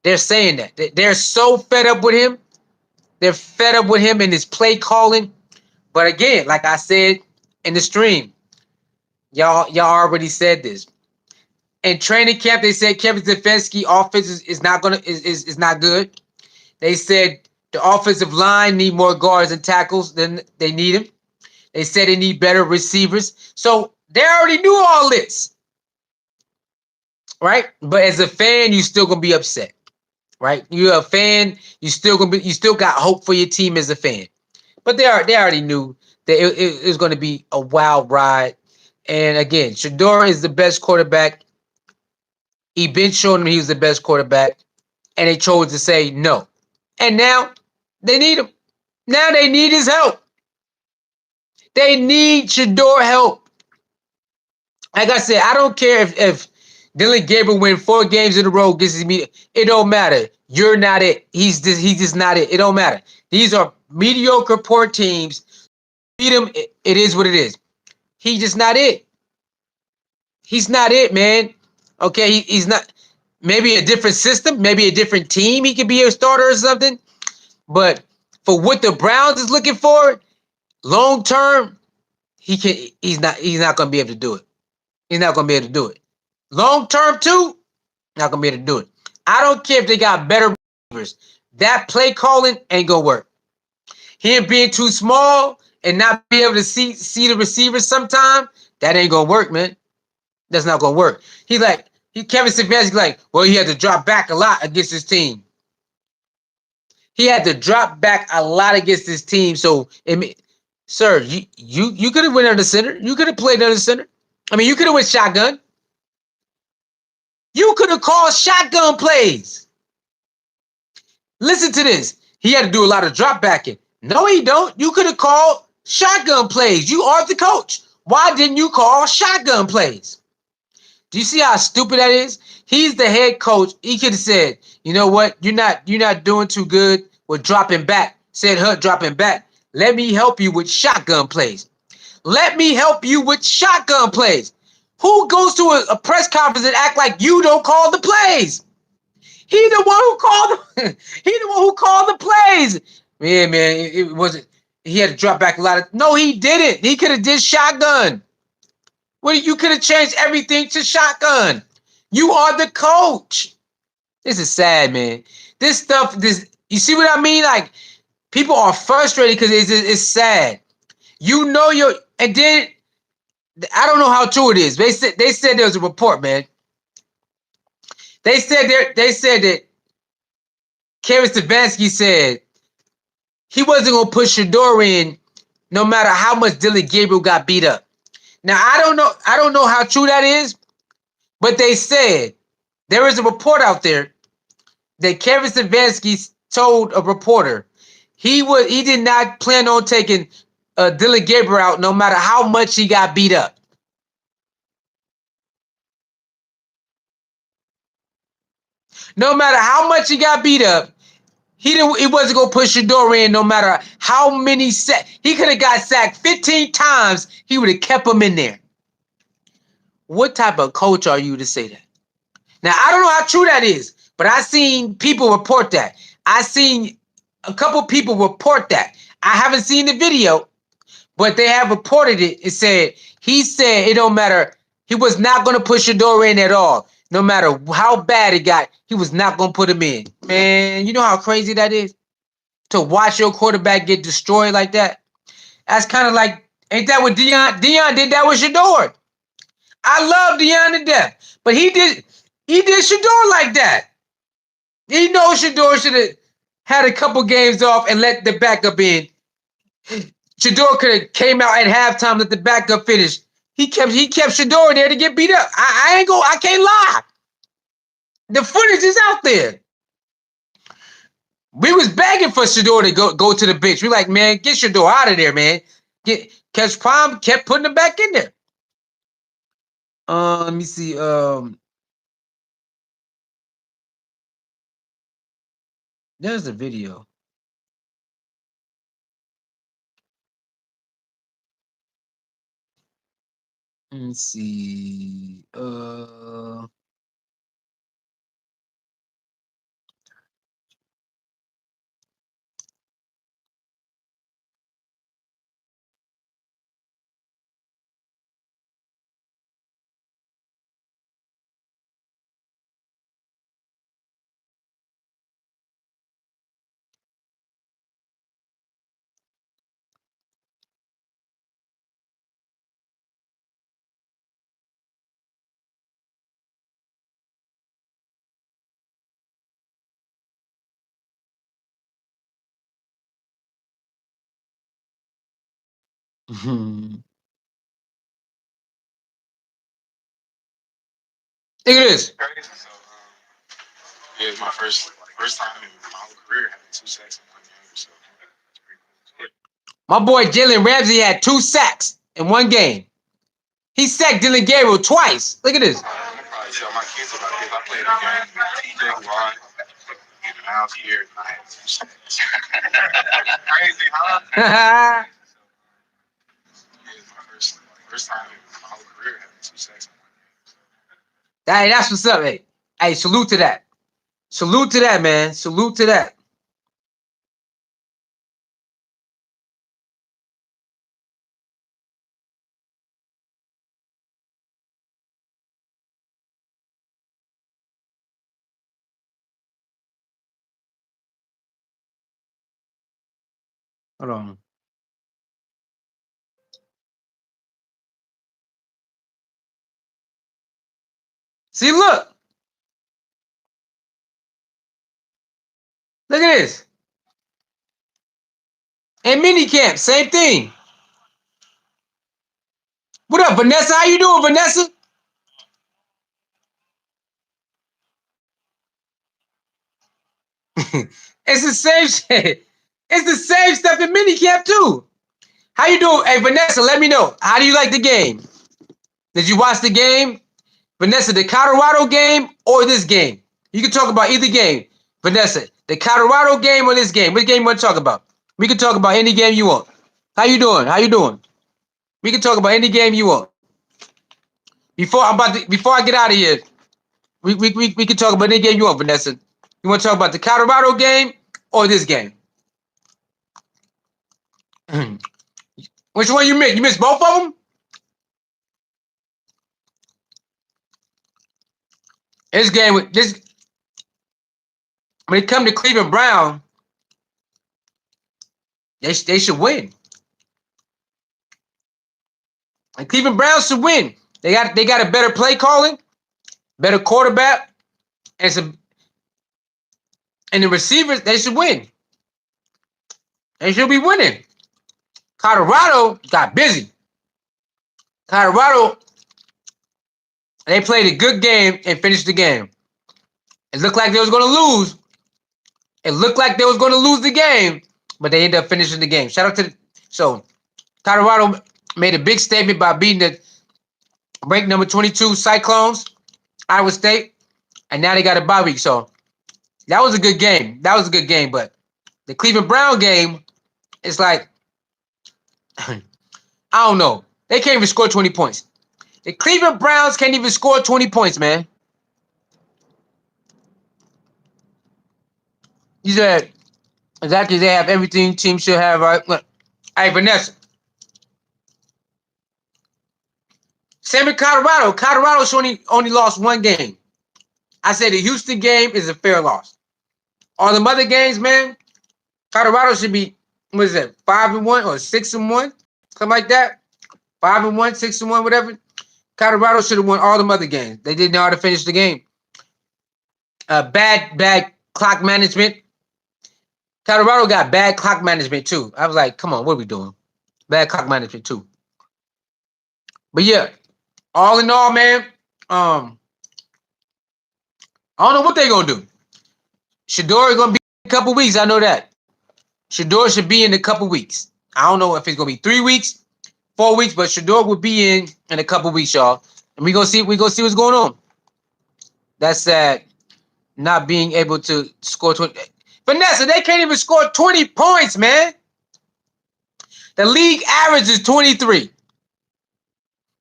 S1: They're saying that. They're so fed up with him. They're fed up with him and his play calling. But again, like I said in the stream, y'all already said this. In training camp, they said Kevin-Stefanski offense is not good. They said the offensive line need more guards and tackles than they need him. They said they need better receivers. So they already knew all this. Right? But as a fan, you still gonna be upset. Right? You're a fan, you still got hope for your team as a fan. But they already knew that it was gonna be a wild ride. And again, Shedeur is the best quarterback. He been showing him he was the best quarterback, and they chose to say no. And now they need him. Now they need his help. They need Shedeur help. Like I said, I don't care if Dillon Gabriel win 4 games in a row against his media. It don't matter. You're not it. He's just not it. It don't matter. These are mediocre, poor teams. Beat him. It is what it is. He's just not it. He's not it, man. Okay, he's not. Maybe a different system, maybe a different team. He could be a starter or something. But for what the Browns is looking for, long term, he's not going to be able to do it. He's not going to be able to do it. Long term too, not going to be able to do it. I don't care if they got better receivers. That play calling ain't going to work. Him being too small and not be able to see the receivers sometime, that ain't going to work, man. That's not going to work. Kevin-Stefanski like, well, he had to drop back a lot against his team. He had to drop back a lot against his team. So, sir, you could have went under center. You could have played under center. I mean, you could have went shotgun. You could have called shotgun plays. Listen to this. He had to do a lot of drop backing. No, he don't. You could have called shotgun plays. You are the coach. Why didn't you call shotgun plays? Do you see how stupid that is? He's the head coach. He could have said, you know what? You're not doing too good with dropping back. Said Hunt dropping back. Let me help you with shotgun plays. Let me help you with shotgun plays. Who goes to a press conference and act like you don't call the plays? He the one who called them. He the one who called the plays. Yeah, man. It wasn't. He had to drop back a lot of. No, he didn't. He could have did shotgun. Well, you could have changed everything to shotgun. You are the coach. This is sad, man. This stuff, you see what I mean? Like, people are frustrated because it's sad. And then, I don't know how true it is. They said there was a report, man. They said that Kevin-Stefanski said he wasn't going to put Shedeur in no matter how much Dillon Gabriel got beat up. Now, I don't know how true that is, but they said there is a report out there that Kevin-Stefanski told a reporter he did not plan on taking Dillon Gabriel out no matter how much he got beat up. No matter how much he got beat up, he wasn't going to push Shedeur in no matter how many sacks. He could have got sacked 15 times. He would have kept him in there. What type of coach are you to say that? Now, I don't know how true that is, but I seen people report that. I seen a couple people report that. I haven't seen the video, But they have reported it. It said he said it don't matter. He was not going to put Shedeur in at all. No matter how bad it got, he was not going to put him in. Man, you know how crazy that is? To watch your quarterback get destroyed like that? That's kind of like, ain't that what Deion did that with Shedeur? I love Deion to death. But he did Shedeur like that. He knows Shedeur should have had a couple games off and let the backup in. Shedeur could have came out at halftime, let the backup finish. He kept Shedeur there to get beat up. I can't lie. The footage is out there. We was begging for Shedeur to go to the bench. We like, man, get Shedeur out of there, man. Catch Palm kept putting him back in there. Let me see. There's the video. Let me see. Look at this.
S7: Yeah, it's my first time in my whole career having 2 sacks in 1 game. So that's pretty cool.
S1: My boy Jalen Ramsey had 2 sacks in 1 game. He sacked Dillon Gabriel twice. Look at this.
S7: I'm gonna probably tell my kids about this. I played a game with TJ Watt, and I was here and I had 2 sacks. Crazy, huh? Yeah, it's my first time in my whole career having 2 sacks in 1 game.
S1: Hey, that's what's up, hey. Hey, salute to that. Salute to that, man. Salute to that. Hold on. See, look. Look at this. And minicamp, same thing. What up, Vanessa? How you doing, Vanessa? It's the same shit. It's the same stuff in minicamp too. How you doing? Hey, Vanessa, let me know. How do you like the game? Did you watch the game? Vanessa, the Colorado game or this game? You can talk about either game. Vanessa, the Colorado game or this game? Which game you want to talk about? We can talk about any game you want. How you doing? How you doing? We can talk about any game you want. Before I get out of here, we can talk about any game you want, Vanessa. You want to talk about the Colorado game or this game? Which one you miss? You miss both of them? This game, when it comes to Cleveland Brown, they should win. And Cleveland Browns should win. They got a better play calling, better quarterback, and the receivers, they should win. They should be winning. Colorado got busy. Colorado, they played a good game and finished the game. It looked like they was going to lose. It looked like they was going to lose the game, but they ended up finishing the game. Shout out to Colorado made a big statement by beating the ranked number 22 Cyclones, Iowa State, and now they got a bye week. So that was a good game. That was a good game, but the Cleveland Brown game, it's like, I don't know. They can't even score 20 points. The Cleveland Browns can't even score 20 points, man. You said exactly they have everything teams should have, right? Look, hey, Vanessa. Same in Colorado. Colorado's only lost one game. I said the Houston game is a fair loss. All the other games, man, Colorado should be, what is that, 5-1 or 6-1? Something like that. 5-1, 6-1, whatever. Colorado should have won all the other games. They didn't know how to finish the game. Bad clock management. Colorado got bad clock management too. I was like, come on, what are we doing? Bad clock management too. But yeah, all in all, man, I don't know what they're gonna do. Shedeur is gonna be in a couple weeks. I know that. Shedeur should be in a couple weeks. I don't know if it's gonna be 3 weeks, 4 weeks, but Shedeur will be in a couple weeks, y'all. And we gonna see what's going on. That's sad. Not being able to score 20. Vanessa, they can't even score 20 points, man. The league average is 23.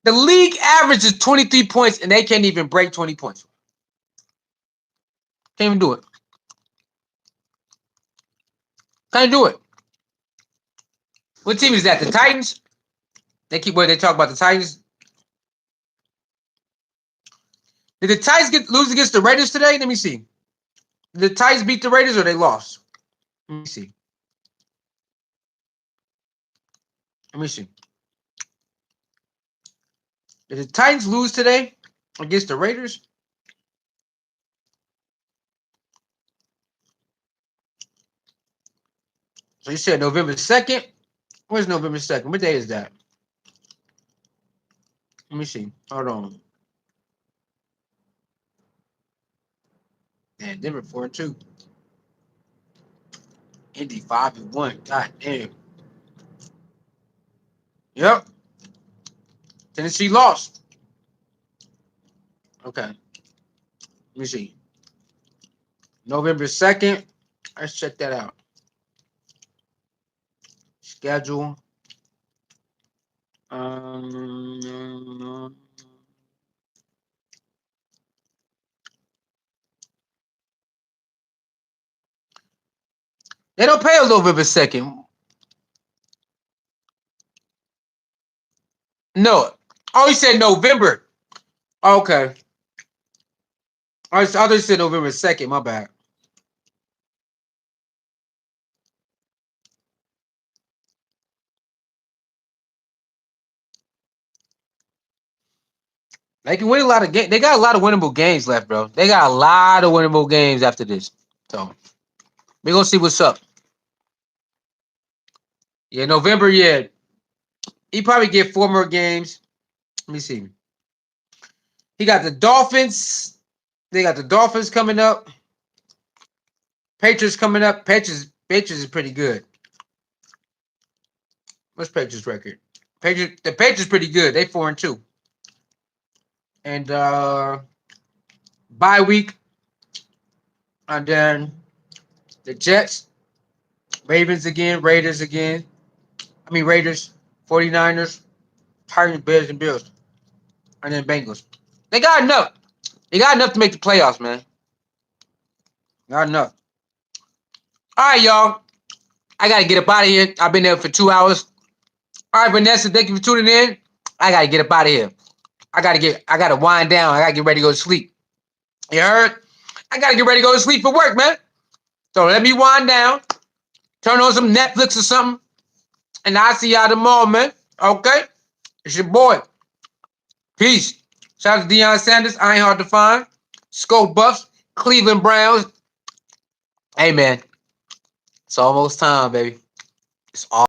S1: The league average is 23 points, and they can't even break 20 points. Can't even do it. Can't do it. What team is that? The Titans? They talk about the Titans. Did the Titans lose against the Raiders today? Let me see. Did the Titans beat the Raiders or they lost? Let me see. Let me see. Did the Titans lose today against the Raiders? So you said November 2nd? Where's November 2nd? What day is that? Let me see. Hold on. Man, Denver 4-2. Indy 5-1. God damn. Yep. Tennessee lost. Okay. Let me see. November 2nd. Let's check that out. Schedule. They don't pay on November 2nd. No. Oh, you said November. Okay. I thought you said November 2nd. My bad. They can win a lot of games. They got a lot of winnable games left, bro. They got a lot of winnable games after this. So we're gonna see what's up. Yeah, November, yeah. He probably get 4 more games. Let me see. He got the Dolphins. They got the Dolphins coming up. Patriots coming up. Patriots is pretty good. What's Patriots record? The Patriots pretty good. They 4-2. And bye week. And then the Jets, Ravens again, Raiders again. Raiders, 49ers, Titans, Bears, and Bills. And then Bengals. They got enough. They got enough to make the playoffs, man. Not enough. All right, y'all. I got to get up out of here. I've been there for 2 hours. All right, Vanessa, thank you for tuning in. I got to get up out of here. I got to wind down. I got to get ready to go to sleep. You heard? I got to get ready to go to sleep for work, man. So let me wind down. Turn on some Netflix or something. And I'll see y'all tomorrow, man. Okay? It's your boy. Peace. Shout out to Deion Sanders. I ain't hard to find. Scope Buffs. Cleveland Browns. Hey, man. It's almost time, baby. It's all.